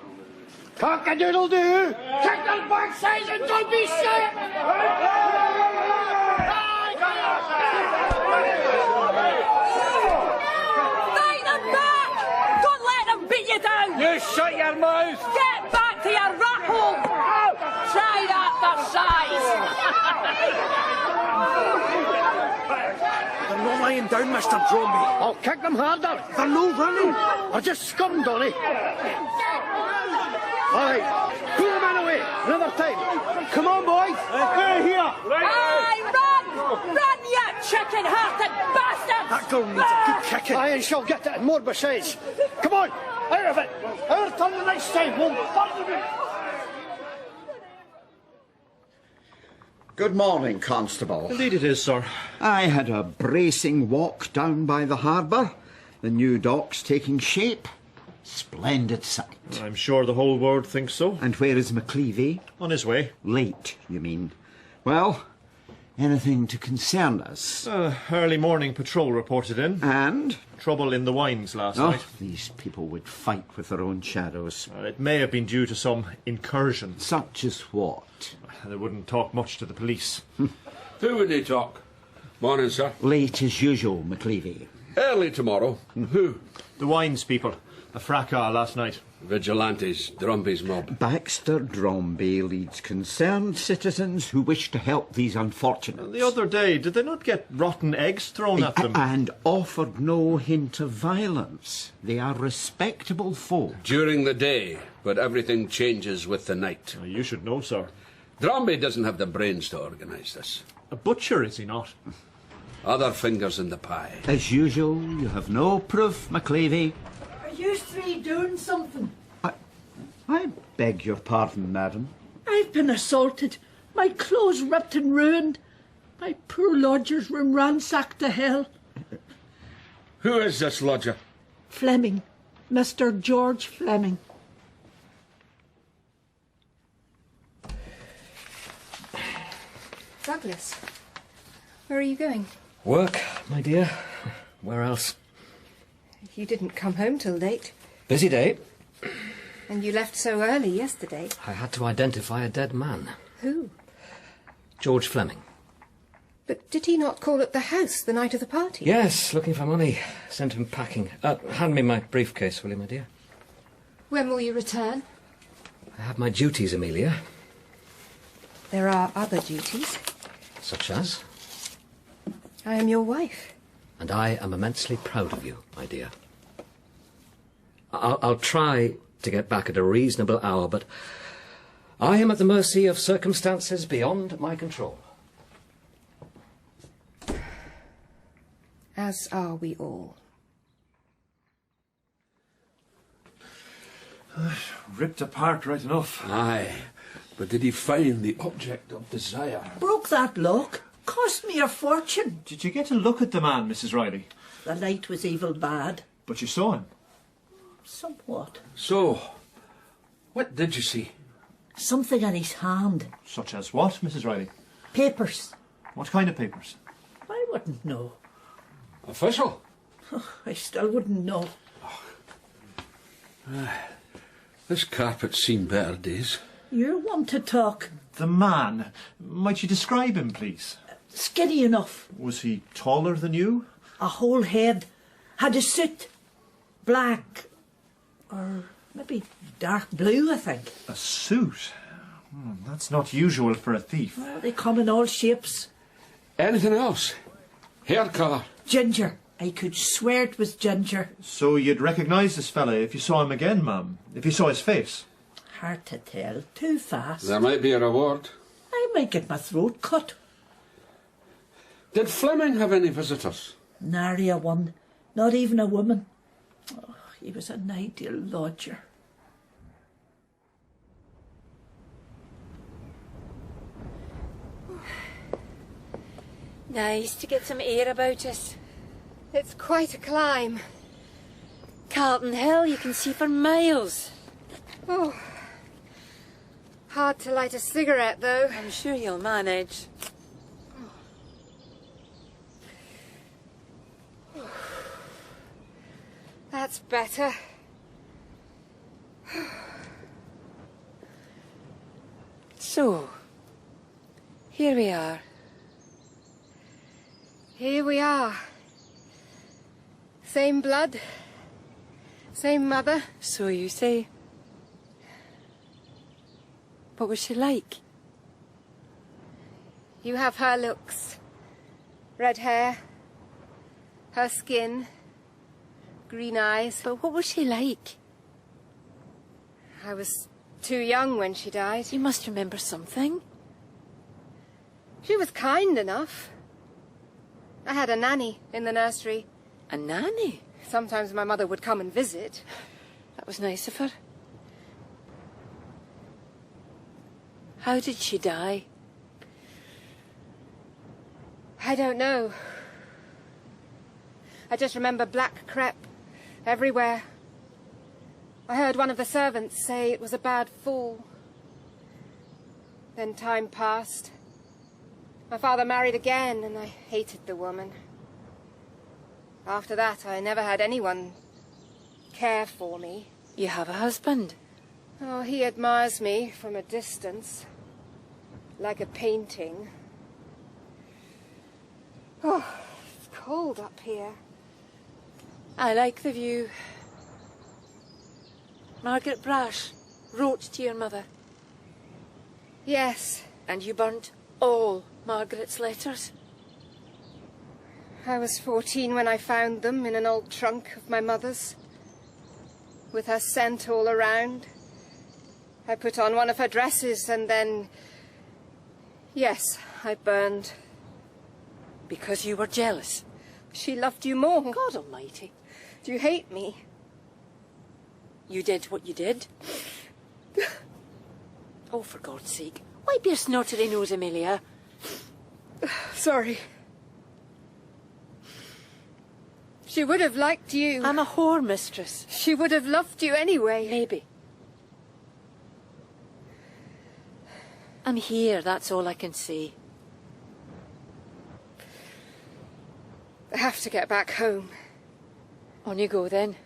Cock-a-doodle-doo! Check their backsides and don't be sick! Fight them back! Don't let them beat you down! You shut your mouth! Get back to your rat hole! Try that for size! They're not lying down, Mr. Dromby. I'll kick them harder. They're no running. They're just scum, Donny. All right, pull them in away. Another time. Come on, boys. They're here. Aye, run! Run, you chicken-hearted bastards! That girl needs a good kicking. Aye, and she'll get it and more besides. Come on, out of it. Our turn the next time. We'll burn them. Good morning, Constable. Indeed it is, sir. I had a bracing walk down by the harbour. The new docks taking shape. Splendid sight. I'm sure the whole world thinks so. And where is McLevy? On his way. Late, you mean. Well, anything to concern us? Early morning patrol reported in. And? Trouble in the wines last night. These people would fight with their own shadows. It may have been due to some incursion. Such as what? They wouldn't talk much to the police. Who would they talk? Morning, sir. Late as usual, McLevy. Early tomorrow. Who? The wines people. A fracas last night. Vigilantes, Dromby's mob. Baxter Dromby leads concerned citizens who wish to help these unfortunates. The other day, did they not get rotten eggs thrown at them? And offered no hint of violence. They are respectable folk. During the day, but everything changes with the night. You should know, sir. Dromby doesn't have the brains to organise this. A butcher, is he not? Other fingers in the pie. As usual, you have no proof, McLevy. Are you three doing something? I beg your pardon, madam. I've been assaulted. My clothes ripped and ruined. My poor lodger's room ransacked to hell. Who is this lodger? Fleming. Mr. George Fleming. Douglas, where are you going? Work, my dear. Where else? You didn't come home till late. Busy day. And you left so early yesterday. I had to identify a dead man. Who? George Fleming. But did he not call at the house the night of the party? Yes, looking for money. Sent him packing. Hand me my briefcase, will you, my dear? When will you return? I have my duties, Amelia. There are other duties. Such as? I am your wife. And I am immensely proud of you, my dear. I'll try to get back at a reasonable hour, but I am at the mercy of circumstances beyond my control. As are we all. Ripped apart right enough. Aye, but did he find the object of desire? Broke that lock. Cost me a fortune. Did you get to look at the man, Mrs. Riley? The light was evil bad. But you saw him? Somewhat. So, what did you see? Something in his hand. Such as what, Mrs. Riley? Papers. What kind of papers? I wouldn't know. Official? I still wouldn't know. This carpet's seen better days. You want to talk? The man. Might you describe him, please? Skinny enough. Was he taller than you? A whole head. Had a suit. Black. Or maybe dark blue, I think. A suit? That's not usual for a thief. Well, they come in all shapes. Anything else? Hair colour? Ginger. I could swear it was ginger. So you'd recognise this fella if you saw him again, ma'am? If you saw his face? Hard to tell. Too fast. There might be a reward. I might get my throat cut. Did Fleming have any visitors? Nary a one. Not even a woman. Oh, he was an ideal lodger. Nice to get some air about us. It's quite a climb. Carlton Hill you can see for miles. Oh, hard to light a cigarette, though. I'm sure you'll manage. That's better. So, here we are. Here we are. Same blood, same mother. So you say. What was she like? You have her looks. Red hair, her skin, green eyes. But what was she like? I was too young when she died. You must remember something. She was kind enough. I had a nanny in the nursery. A nanny? Sometimes my mother would come and visit. That was nice of her. How did she die? I don't know. I just remember black crepe everywhere. I heard one of the servants say it was a bad fall. Then time passed. My father married again, and I hated the woman. After that, I never had anyone care for me. You have a husband? Oh, he admires me from a distance. Like a painting. Oh, it's cold up here. I like the view. Margaret Brash wrote to your mother? Yes. And you burnt all Margaret's letters? I was 14 when I found them in an old trunk of my mother's, with her scent all around. I put on one of her dresses and then... Yes, I burned. Because you were jealous? She loved you more. God almighty. Do you hate me? You did what you did. Oh, for God's sake. Wipe your snortery nose, Amelia. Sorry. She would have liked you. I'm a whore, mistress. She would have loved you anyway. Maybe. I'm here, that's all I can say. I have to get back home. On you go, then.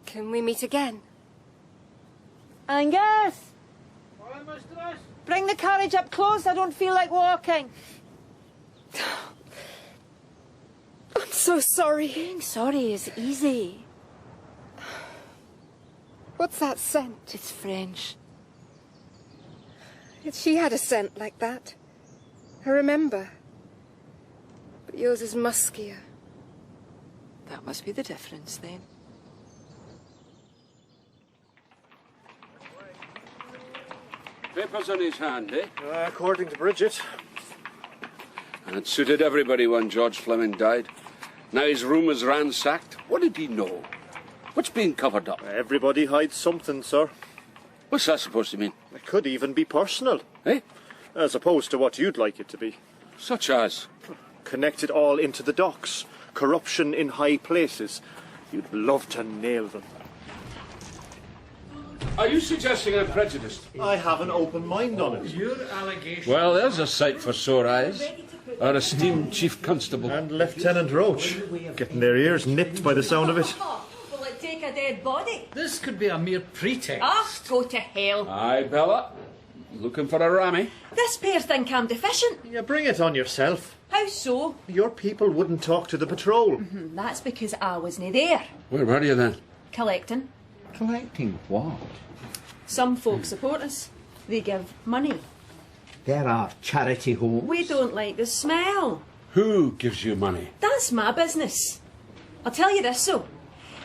Can we meet again? Angus! Bring the carriage up close, I don't feel like walking. I'm so sorry. Being sorry is easy. What's that scent? It's French. She had a scent like that. I remember. But yours is muskier. That must be the difference, then. Papers on his hand, eh? According to Bridget. And it suited everybody when George Fleming died. Now his room is ransacked. What did he know? What's being covered up? Everybody hides something, sir. What's that supposed to mean? It could even be personal. Eh? As opposed to what you'd like it to be. Such as? Connect it all into the docks. Corruption in high places. You'd love to nail them. Are you suggesting I'm prejudiced? I have an open mind on it. Your allegation. Well, there's a sight for sore eyes. Our esteemed Chief Constable. And Lieutenant Roach. Getting their ears nipped by the sound of it. Will it take a dead body? This could be a mere pretext. Ah, go to hell. Aye, Bella. Looking for a rammy? This pair think I'm deficient. Yeah, bring it on yourself. How so? Your people wouldn't talk to the patrol. That's because I wasn't there. Where were you then? Collecting. Collecting what? Some folk support us. They give money. There are charity homes. We don't like the smell. Who gives you money? That's my business. I'll tell you this, though.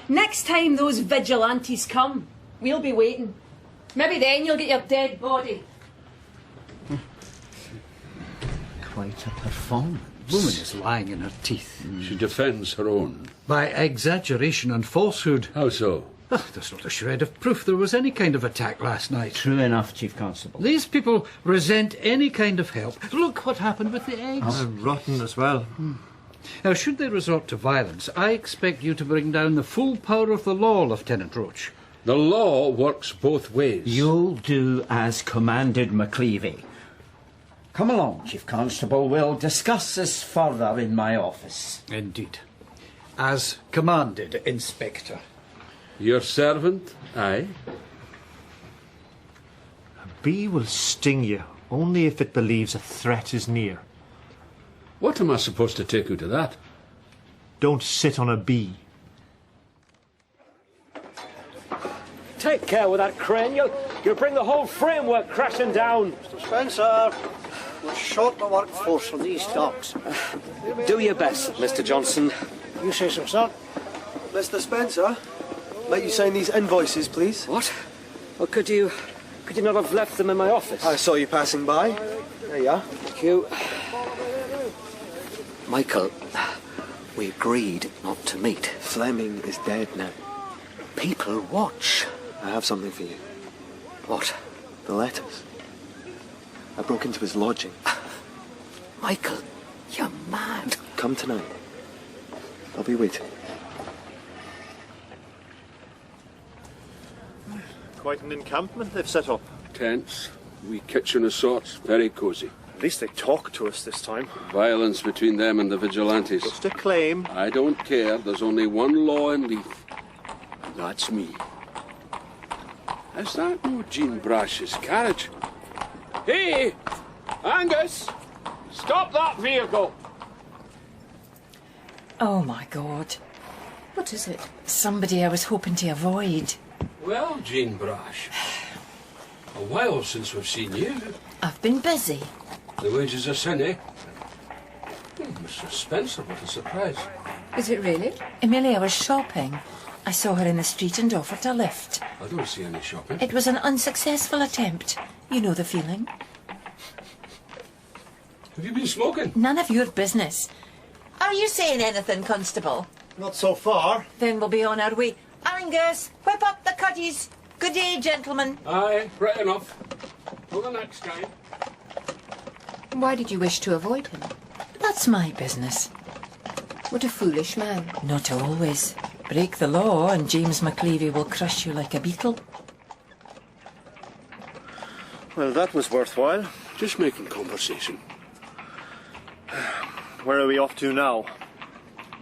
Next time those vigilantes come, we'll be waiting. Maybe then you'll get your dead body. Quite a performance. Woman is lying in her teeth. She defends her own. By exaggeration and falsehood. How so? There's not a shred of proof there was any kind of attack last night. True enough, Chief Constable. These people resent any kind of help. Look what happened with the eggs. Rotten as well. Now, should they resort to violence, I expect you to bring down the full power of the law, Lieutenant Roach. The law works both ways. You'll do as commanded, McLevy. Come along, Chief Constable. We'll discuss this further in my office. Indeed. As commanded, Inspector. Your servant, aye. A bee will sting you only if it believes a threat is near. What am I supposed to take you to that? Don't sit on a bee. Take care with that crane. You'll bring the whole framework crashing down. Mr. Spencer, we're short the workforce on these docks. Do your best, Mr. Johnson. You say so, sir. Mr. Spencer, might you sign these invoices, please? What? Well, could you not have left them in my office? I saw you passing by. There you are. Thank you. Michael, we agreed not to meet. Fleming is dead now. People watch. I have something for you. What? The letters. I broke into his lodging. Michael, you're mad. Come tonight. I'll be waiting. Quite an encampment they've set up. Tents, wee kitchen of sorts, very cosy. At least they talk to us this time. Violence between them and the vigilantes. Just a claim. I don't care. There's only one law in Leith. And that's me. Is that no Jean Brash's carriage? Hey! Angus! Stop that vehicle! Oh, my God. What is it? Somebody I was hoping to avoid. Well, Jean Brash, a while since we've seen you. I've been busy. The wages are sin, eh? Mr. Spencer, what a surprise. Is it really? Amelia was shopping. I saw her in the street and offered a lift. I don't see any shopping. It was an unsuccessful attempt. You know the feeling. Have you been smoking? None of your business. Are you saying anything, Constable? Not so far. Then we'll be on our way. Angus, whip up the cuddies. Good day, gentlemen. Aye, right enough. Till the next time. Why did you wish to avoid him? That's my business. What a foolish man. Not always. Break the law and James McLevy will crush you like a beetle. Well, that was worthwhile. Just making conversation. Where are we off to now?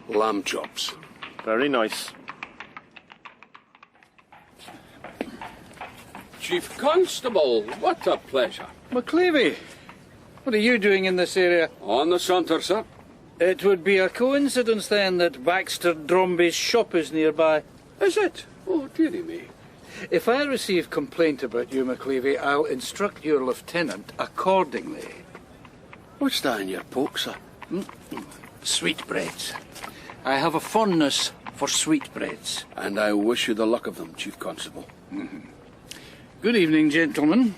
Lamb chops. Very nice. Chief Constable, what a pleasure. McLevy, what are you doing in this area? On the saunter, sir. It would be a coincidence then that Baxter Dromby's shop is nearby. Is it? Oh, dearie me. If I receive complaint about you, McLevy, I'll instruct your lieutenant accordingly. What's that in your poke, sir? Sweetbreads. I have a fondness for sweetbreads. And I wish you the luck of them, Chief Constable. Good evening, gentlemen.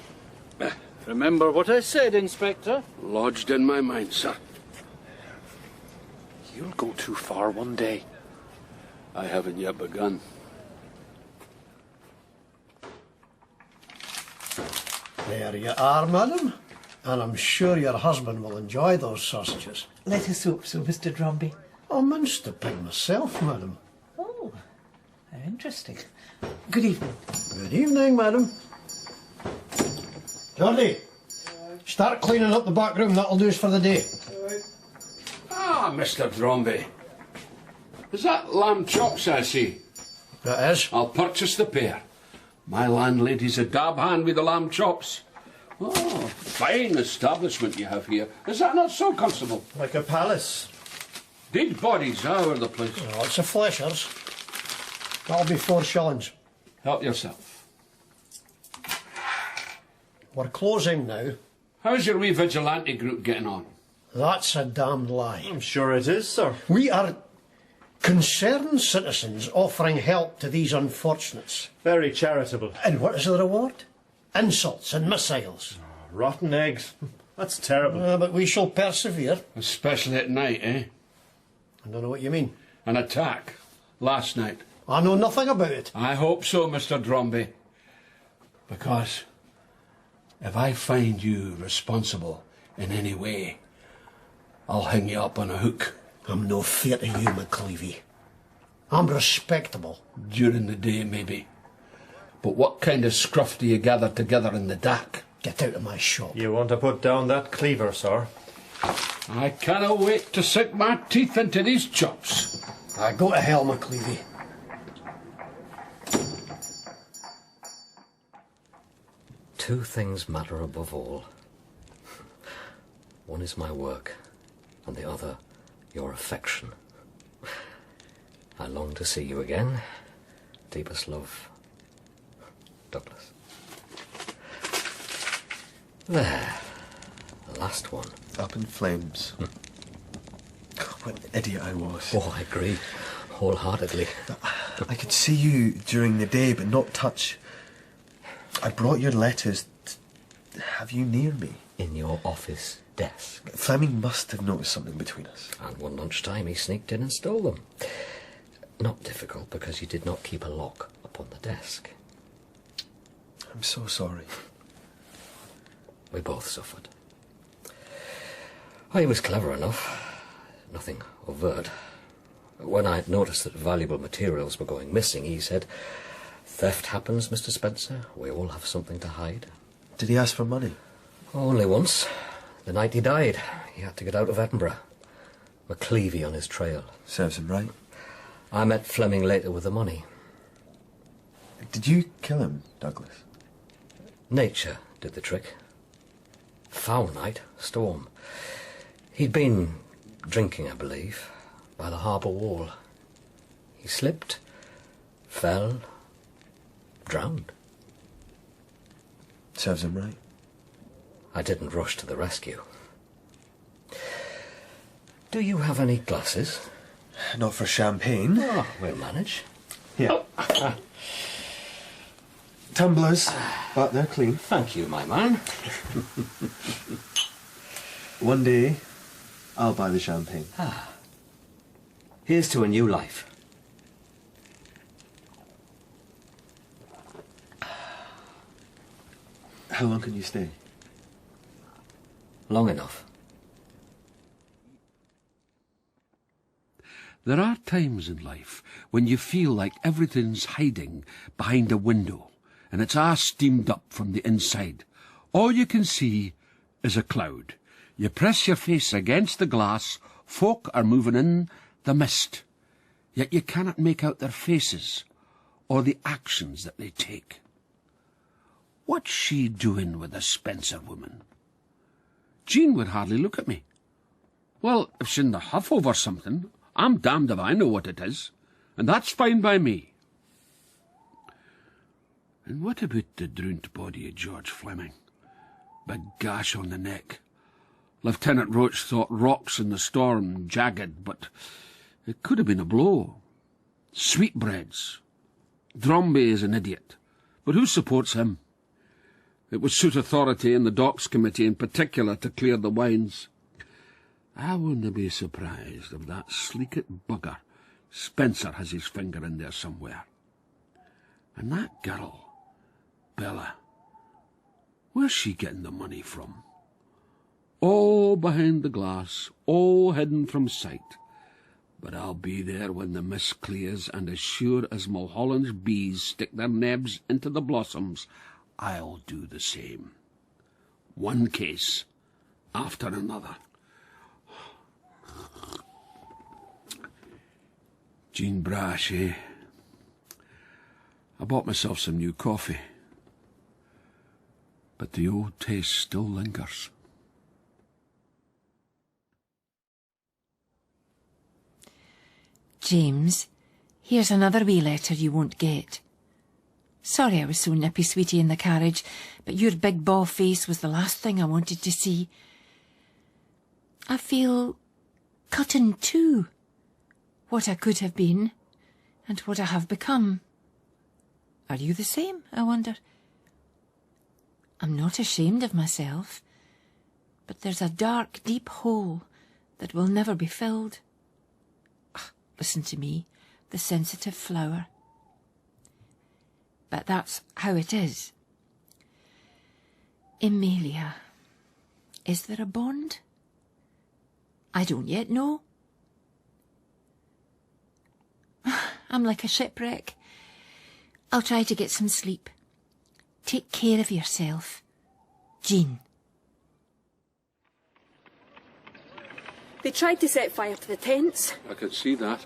Remember what I said, Inspector? Lodged in my mind, sir. You'll go too far one day. I haven't yet begun. There you are, madam. And I'm sure your husband will enjoy those sausages. Let us hope so, Mr. Dromby. I'm minced the pig myself, madam. Oh, how interesting. Good evening. Good evening, madam. Geordie, start cleaning up the back room. That'll do us for the day. Ah, Mr. Dromby. Is that lamb chops I see? That is. I'll purchase the pair. My landlady's a dab hand with the lamb chops. Oh, fine establishment you have here. Is that not so, Constable? Like a palace. Dead bodies all over the place. Oh, it's a fleshers. That'll be 4 shillings. Help yourself. We're closing now. How's your wee vigilante group getting on? That's a damned lie. I'm sure it is, sir. We are concerned citizens offering help to these unfortunates. Very charitable. And what is the reward? Insults and missiles. Rotten eggs. That's terrible. But we shall persevere. Especially at night, eh? I don't know what you mean. An attack. Last night. I know nothing about it. I hope so, Mr. Dromby. Because if I find you responsible in any way, I'll hang you up on a hook. I'm no fear to you, McLevy. I'm respectable. During the day, maybe. But what kind of scruff do you gather together in the dark? Get out of my shop. You want to put down that cleaver, sir? I cannot wait to sink my teeth into these chops. Go to hell, McLevy. Two things matter above all. One is my work, and the other, your affection. I long to see you again. Deepest love, Douglas. There, the last one. Up in flames. What an idiot I was. Oh, I agree, wholeheartedly. I could see you during the day, but not touch. I brought your letters to have you near me. In your office desk. Fleming must have noticed something between us. And one lunchtime he sneaked in and stole them. Not difficult, because you did not keep a lock upon the desk. I'm so sorry. We both suffered. He was clever enough. Nothing overt. When I had noticed that valuable materials were going missing, he said, "Theft happens, Mr. Spencer. We all have something to hide." Did he ask for money? Only once. The night he died. He had to get out of Edinburgh. McLevy on his trail. Serves him right. I met Fleming later with the money. Did you kill him, Douglas? Nature did the trick. Foul night, storm. He'd been drinking, I believe, by the harbour wall. He slipped, fell, Drowned. Serves him right. I didn't rush to the rescue. Do you have any glasses? Not for champagne. Oh, we'll manage. Here. Tumblers, but they're clean. Thank you, my man. One day, I'll buy the champagne. Here's to a new life. How long can you stay? Long enough. There are times in life when you feel like everything's hiding behind a window and it's all steamed up from the inside. All you can see is a cloud. You press your face against the glass, folk are moving in the mist, yet you cannot make out their faces or the actions that they take. What's she doing with the Spencer woman? Jean would hardly look at me. Well, if she's in the huff over something, I'm damned if I know what it is, and that's fine by me. And what about the drowned body of George Fleming? Big gash on the neck. Lieutenant Roach thought rocks in the storm jagged, but it could have been a blow. Sweetbreads. Dromby is an idiot, but who supports him? It would suit authority in the Docks Committee in particular to clear the wines. I wouldn't be surprised if that sleekit bugger Spencer has his finger in there somewhere. And that girl, Bella, where's she getting the money from? All behind the glass, all hidden from sight. But I'll be there when the mist clears, and as sure as Mulholland's bees stick their nebs into the blossoms, I'll do the same. One case after another. Jean Brash, eh? I bought myself some new coffee, but the old taste still lingers. James, here's another wee letter you won't get. Sorry I was so nippy, sweetie, in the carriage, but your big ball face was the last thing I wanted to see. I feel cut in two. What I could have been, and what I have become. Are you the same, I wonder? I'm not ashamed of myself, but there's a dark, deep hole that will never be filled. Listen to me, the sensitive flower. But that's how it is. Emilia, is there a bond? I don't yet know. I'm like a shipwreck. I'll try to get some sleep. Take care of yourself. Jean. They tried to set fire to the tents. I could see that.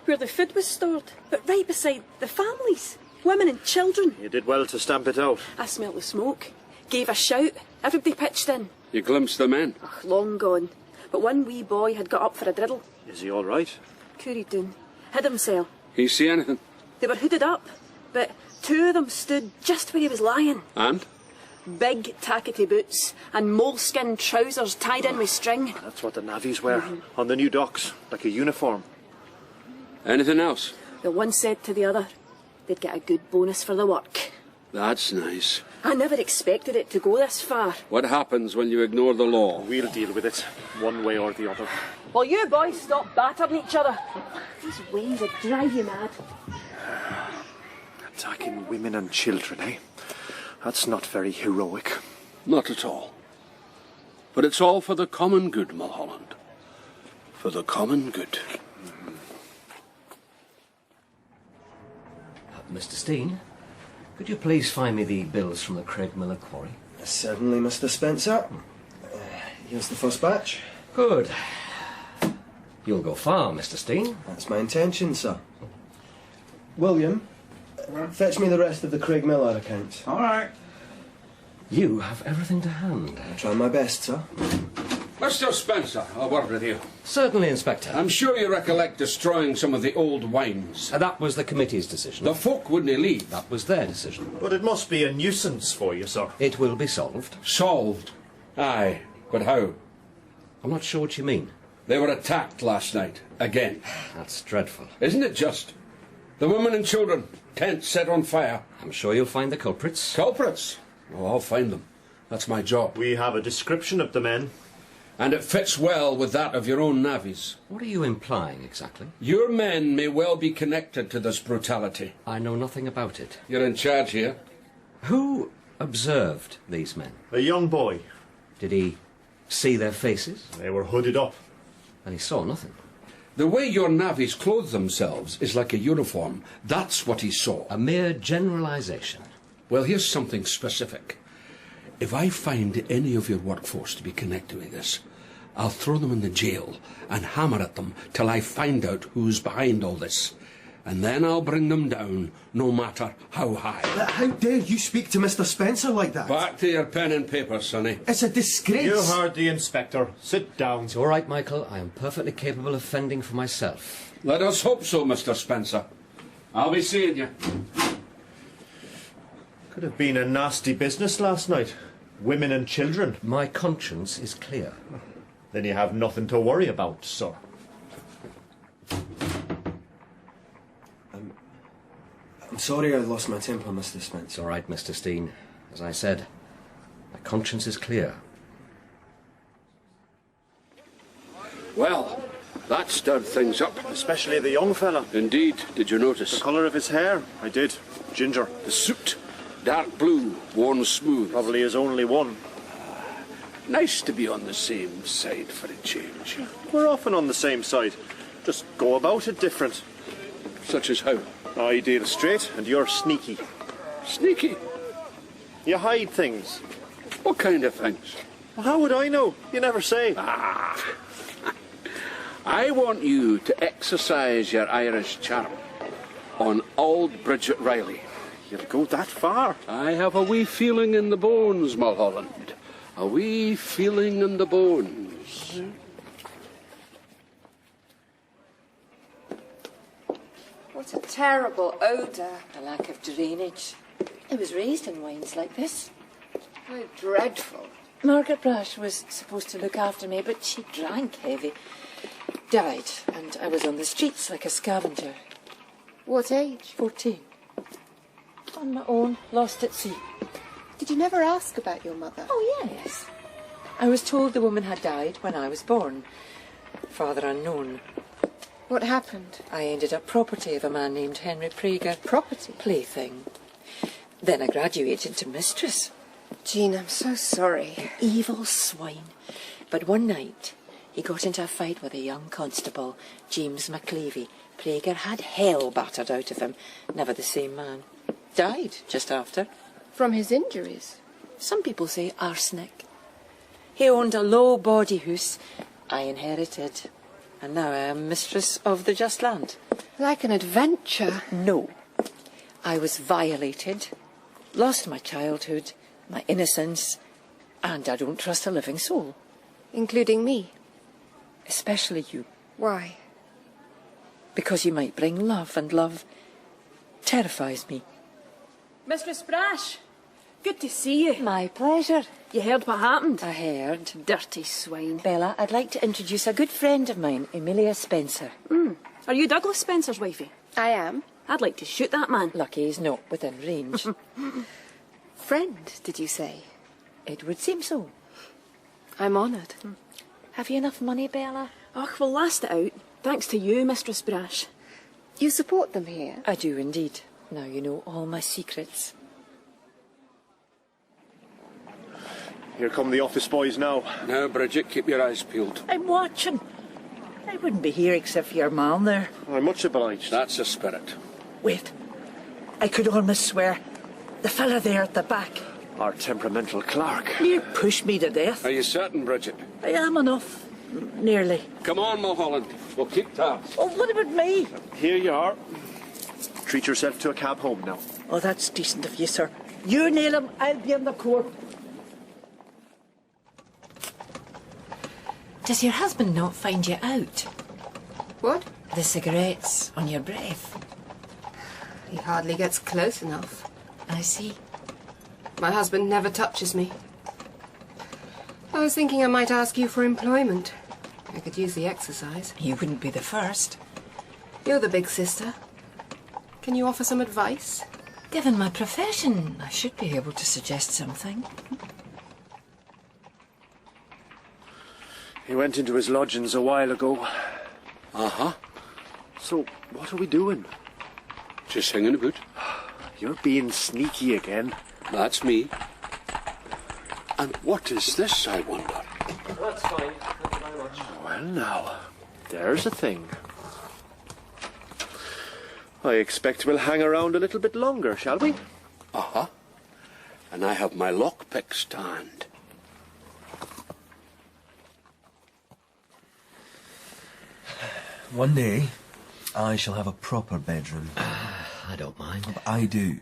Where the food was stored, but right beside the families. Women and children. You did well to stamp it out. I smelt the smoke. Gave a shout. Everybody pitched in. You glimpsed the men? Ugh, long gone. But one wee boy had got up for a driddle. Is he all right? Could doon. Hid himself. He see anything? They were hooded up, but two of them stood just where he was lying. And? Big tackety boots and moleskin trousers tied in with string. That's what the navvies wear. On the new docks, like a uniform. Anything else? The one said to the other, they'd get a good bonus for the work. That's nice. I never expected it to go this far. What happens when you ignore the law? We'll deal with it, one way or the other. Well, you boys stop battering each other. These ways would drive you mad. Attacking women and children, eh? That's not very heroic. Not at all. But it's all for the common good, Mulholland. For the common good. Mr. Steen, could you please find me the bills from the Craig Miller quarry? Certainly, Mr. Spencer. Here's the first batch. Good. You'll go far, Mr. Steen. That's my intention, sir. William, fetch me the rest of the Craig Miller accounts. All right. You have everything to hand. I'll try my best, sir. Mr. Spencer, a word with you. Certainly, Inspector. I'm sure you recollect destroying some of the old wines. That was the committee's decision. The folk wouldn't leave. That was their decision. But it must be a nuisance for you, sir. It will be solved. Solved? Aye, but how? I'm not sure what you mean. They were attacked last night, again. That's dreadful. Isn't it just? The women and children, tents set on fire. I'm sure you'll find the culprits. Culprits? Oh, I'll find them. That's my job. We have a description of the men. And it fits well with that of your own navvies. What are you implying, exactly? Your men may well be connected to this brutality. I know nothing about it. You're in charge here. Who observed these men? A young boy. Did he see their faces? They were hooded up. And he saw nothing. The way your navvies clothe themselves is like a uniform. That's what he saw. A mere generalisation. Well, here's something specific. If I find any of your workforce to be connected with this, I'll throw them in the jail and hammer at them till I find out who's behind all this. And then I'll bring them down, no matter how high. How dare you speak to Mr. Spencer like that? Back to your pen and paper, sonny. It's a disgrace. You heard the Inspector. Sit down. It's all right, Michael. I am perfectly capable of fending for myself. Let us hope so, Mr. Spencer. I'll be seeing you. Could have been a nasty business last night. Women and children. My conscience is clear. Then you have nothing to worry about, sir. I'm sorry I lost my temper, Mr. Spencer. It's all right, Mr. Steen. As I said, my conscience is clear. Well, that stirred things up. Especially the young fella. Indeed. Did you notice? The colour of his hair. I did. Ginger. The suit. Dark blue, worn smooth. Probably his only one. Nice to be on the same side for a change. We're often on the same side. Just go about it different. Such as how? I deal straight and you're sneaky. Sneaky? You hide things. What kind of things? Well, how would I know? You never say. Ah. I want you to exercise your Irish charm on old Bridget Riley. You'll go that far? I have a wee feeling in the bones, Mulholland. A wee feeling in the bones. What a terrible odour. The lack of drainage. I was raised in wines like this. How dreadful. Margaret Brash was supposed to look after me, but she drank heavy. Died, and I was on the streets like a scavenger. What age? 14. On my own, lost at sea. Did you never ask about your mother? Oh, yes. I was told the woman had died when I was born. Father unknown. What happened? I ended up property of a man named Henry Prager. Property? Plaything. Then I graduated to mistress. Jean, I'm so sorry. Evil swine. But one night, he got into a fight with a young constable, James Mclevy. Prager had hell battered out of him. Never the same man. Died just after. From his injuries? Some people say arsenic. He owned a low body house I inherited. And now I am mistress of the just land. Like an adventure? No. I was violated, lost my childhood, my innocence, and I don't trust a living soul. Including me? Especially you. Why? Because you might bring love, and love terrifies me. Mistress Brash, good to see you. My pleasure. You heard what happened? I heard. Dirty swine. Bella, I'd like to introduce a good friend of mine, Amelia Spencer. Are you Douglas Spencer's wifey? I am. I'd like to shoot that man. Lucky he's not within range. Friend, did you say? It would seem so. I'm honoured. Have you enough money, Bella? Oh, we'll last it out. Thanks to you, Mistress Brash. You support them here? I do indeed. Now you know all my secrets. Here come the office boys now. Now, Bridget, keep your eyes peeled. I'm watching. I wouldn't be here except for your man there. I'm much obliged. That's the spirit. Wait. I could almost swear. The fella there at the back. Our temperamental clerk. You pushed me to death. Are you certain, Bridget? I am enough. Nearly. Come on, Mulholland. We'll keep tabs. Oh, what about me? Here you are. Treat yourself to a cab home now. Oh, that's decent of you, sir. You nail him, I'll be in the court. Does your husband not find you out? What? The cigarettes on your breath. He hardly gets close enough. I see. My husband never touches me. I was thinking I might ask you for employment. I could use the exercise. You wouldn't be the first. You're the big sister. Can you offer some advice? Given my profession, I should be able to suggest something. He went into his lodgings a while ago. Uh-huh. So, what are we doing? Just hanging about. You're being sneaky again. That's me. And what is this, I wonder? That's fine. Thank you very much. Well, now, there's a thing. I expect we'll hang around a little bit longer, shall we? Uh-huh. And I have my lockpick stand. One day, I shall have a proper bedroom. I don't mind. But I do.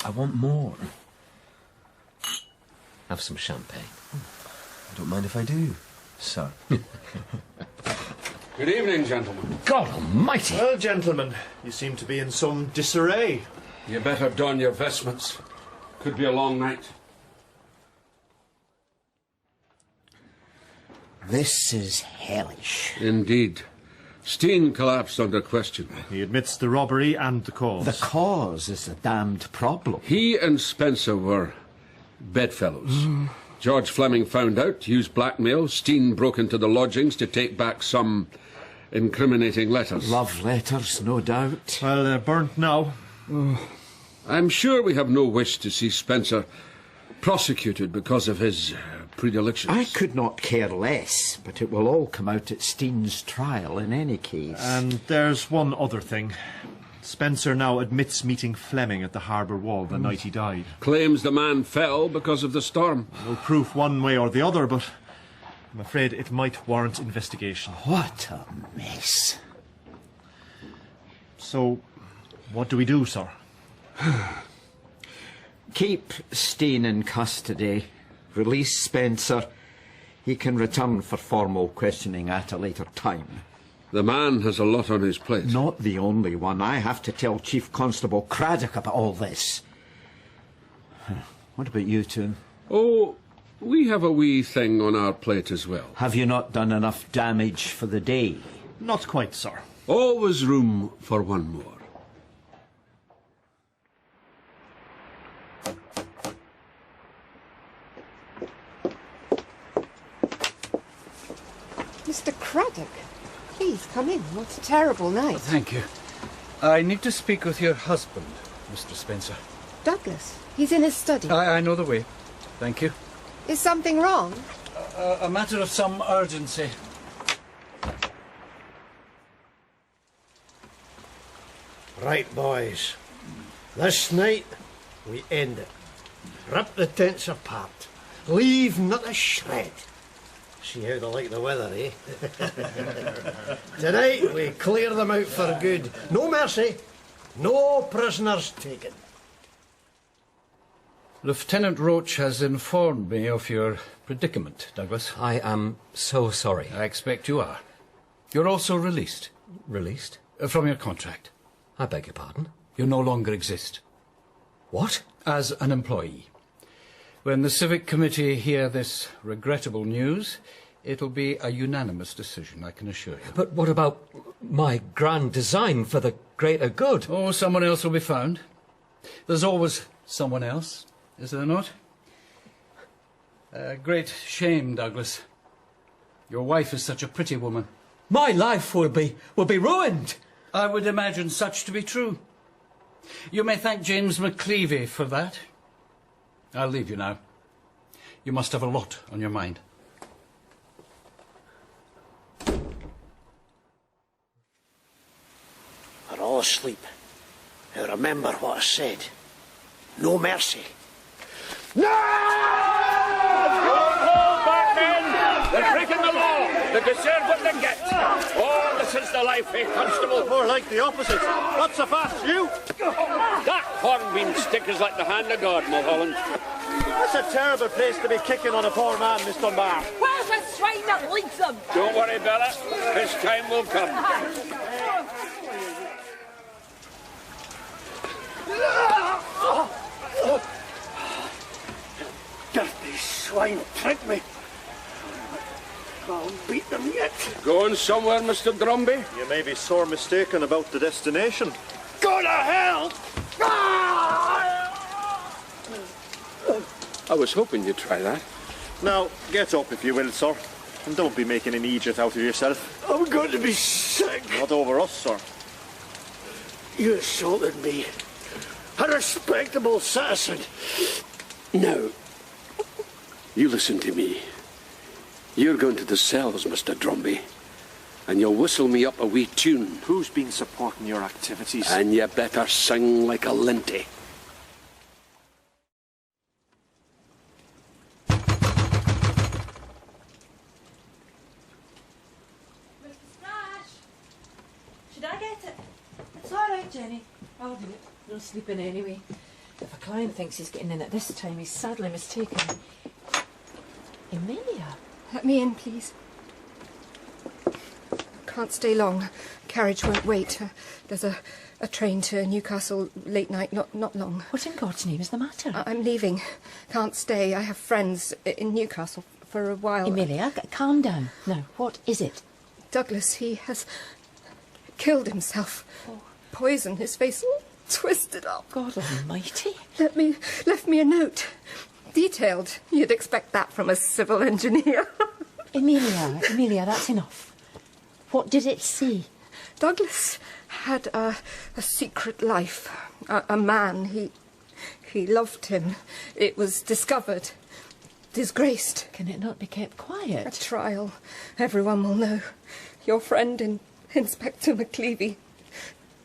I want more. Have some champagne. I don't mind if I do, sir. Good evening, gentlemen. God almighty! Well, gentlemen, you seem to be in some disarray. You better don your vestments. Could be a long night. This is hellish. Indeed. Steen collapsed under question. He admits the robbery and the cause. The cause is the damned problem. He and Spencer were bedfellows. George Fleming found out, used blackmail. Steen broke into the lodgings to take back some incriminating letters. Love letters, no doubt. Well, they're burnt now. I'm sure we have no wish to see Spencer prosecuted because of his predilections. I could not care less, but it will all come out at Steen's trial in any case. And there's one other thing. Spencer now admits meeting Fleming at the harbour wall the night he died. Claims the man fell because of the storm. No proof one way or the other, but I'm afraid it might warrant investigation. What a mess. So, what do we do, sir? Keep Steen in custody. Release Spencer. He can return for formal questioning at a later time. The man has a lot on his plate. Not the only one. I have to tell Chief Constable Craddock about all this. What about you two? Oh, we have a wee thing on our plate as well. Have you not done enough damage for the day? Not quite, sir. Always room for one more. Mr. Craddock, please come in. What a terrible night. Thank you. I need to speak with your husband, Mr. Spencer. Douglas, he's in his study. I know the way. Thank you. Is something wrong? A matter of some urgency. Right, boys. This night, we end it. Rip the tents apart. Leave not a shred. See how they like the weather, eh? Tonight, we clear them out for good. No mercy. No prisoners taken. Lieutenant Roach has informed me of your predicament, Douglas. I am so sorry. I expect you are. You're also released. Released? From your contract. I beg your pardon? You no longer exist. What? As an employee. When the Civic Committee hear this regrettable news, it'll be a unanimous decision, I can assure you. But what about my grand design for the greater good? Oh, someone else will be found. There's always someone else, is there not? A great shame, Douglas. Your wife is such a pretty woman. My life will be ruined. I would imagine such to be true. You may thank James McLevy for that. I'll leave you now. You must have a lot on your mind. They're all asleep. Now remember what I said. No mercy. No! Hold back, men! They're breaking the law! They deserve what they get! Oh, this is the life, eh, Constable? More like the opposite. What's so fast, you? That hornbeam stick is like the hand of God, Mulholland. That's a terrible place to be kicking on a poor man, Mr. Marr. Where's the swine that leads them? Don't worry, Bella. His time will come. Dirty swine tricked me. I'll beat them yet. Going somewhere, Mr. Drumby? You may be sore mistaken about the destination. Go to hell! I was hoping you'd try that. Now, get up if you will, sir. And don't be making an idiot out of yourself. I'm going to be sick. Not over us, sir. You assaulted me. A respectable citizen. Now, you listen to me. You're going to the cells, Mr. Drumby, and you'll whistle me up a wee tune. Who's been supporting your activities? And you better sing like a linty. Should I get it? It's all right, Jenny. I'll do it. No sleeping anyway. If a client thinks he's getting in at this time, he's sadly mistaken. Emilia? Let me in, please. Can't stay long. Carriage won't wait. There's a train to Newcastle late night, not long. What in God's name is the matter? I'm leaving. Can't stay. I have friends in Newcastle for a while. Emilia, calm down. Now, what is it? Douglas, he has killed himself. Oh. Poisoned his face all twisted up. God almighty. Left me a note. Detailed. You'd expect that from a civil engineer. Emilia, that's enough. What did it say? Douglas had a secret life. A man, he loved him. It was discovered. Disgraced. Can it not be kept quiet? A trial. Everyone will know. Your friend, Inspector McLevy.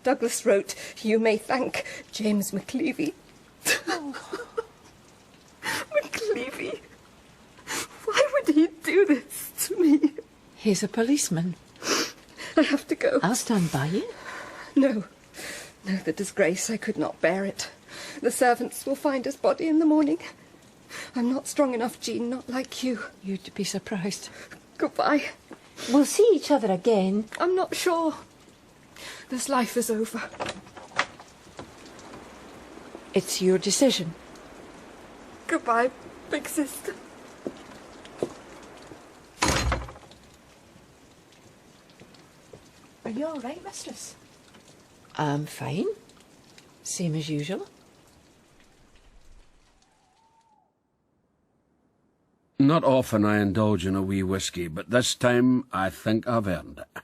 Douglas wrote, "You may thank James McLevy." Oh. McLevy? Why would he do this to me? He's a policeman. I have to go. I'll stand by you. No, the disgrace. I could not bear it. The servants will find his body in the morning. I'm not strong enough, Jean, not like you. You'd be surprised. Goodbye. We'll see each other again. I'm not sure. This life is over. It's your decision. Goodbye, big sister. Are you all right, mistress? I'm fine. Same as usual. Not often I indulge in a wee whiskey, but this time I think I've earned it.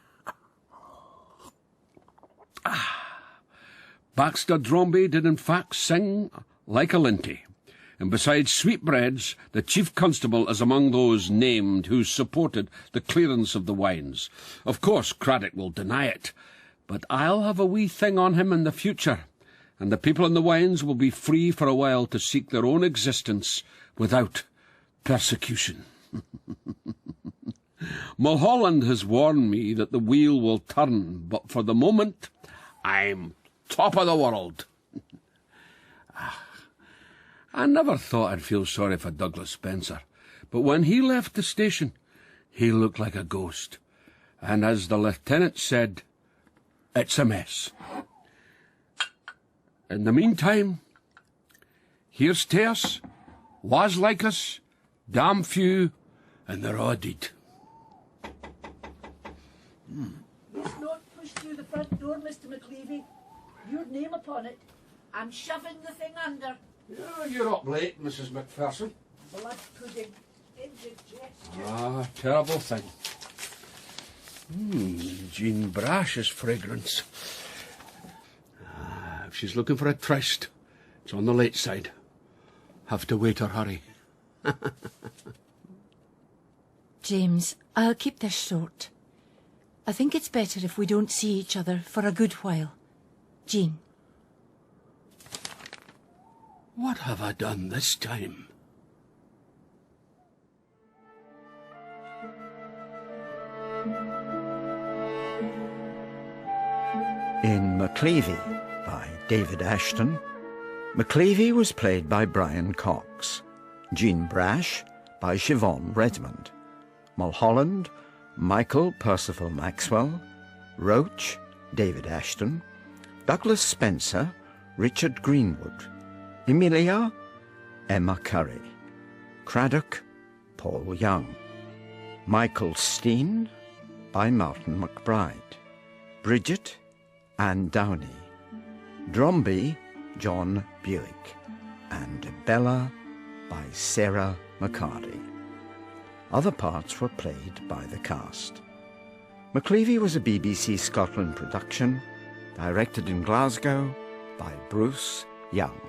Baxter Dromby did in fact sing like a linty, and besides sweetbreads, the Chief Constable is among those named who supported the clearance of the wines. Of course, Craddock will deny it, but I'll have a wee thing on him in the future, and the people in the wines will be free for a while to seek their own existence without persecution. Mulholland has warned me that the wheel will turn, but for the moment, I'm top of the world. I never thought I'd feel sorry for Douglas Spencer, but when he left the station, he looked like a ghost. And as the lieutenant said, it's a mess. In the meantime, here's to us, was like us, damn few, and they're all dead. It's not pushed through the front door, Mr. McLevy. Your name upon it. I'm shoving the thing under. Yeah, you're up late, Mrs. Macpherson. Blood pudding. Indigestion. Ah, terrible thing. Jean Brash's fragrance. If she's looking for a tryst, it's on the late side. Have to wait or hurry. James, I'll keep this short. I think it's better if we don't see each other for a good while. Jean. What have I done this time? In McLevy, by David Ashton, McLevy was played by Brian Cox, Jean Brash by Siobhán Redmond. Mulholland, Michael Perceval-Maxwell. Roach, David Ashton. Douglas Spencer, Richard Greenwood. Emilia, Emma Curry. Craddock, Paul Young. Michael Steen by Martin McBride. Bridget, Anne Downey. Dromby, John Buick. And Bella by Sarah McCarty. Other parts were played by the cast. McLevy was a BBC Scotland production, directed in Glasgow by Bruce Young.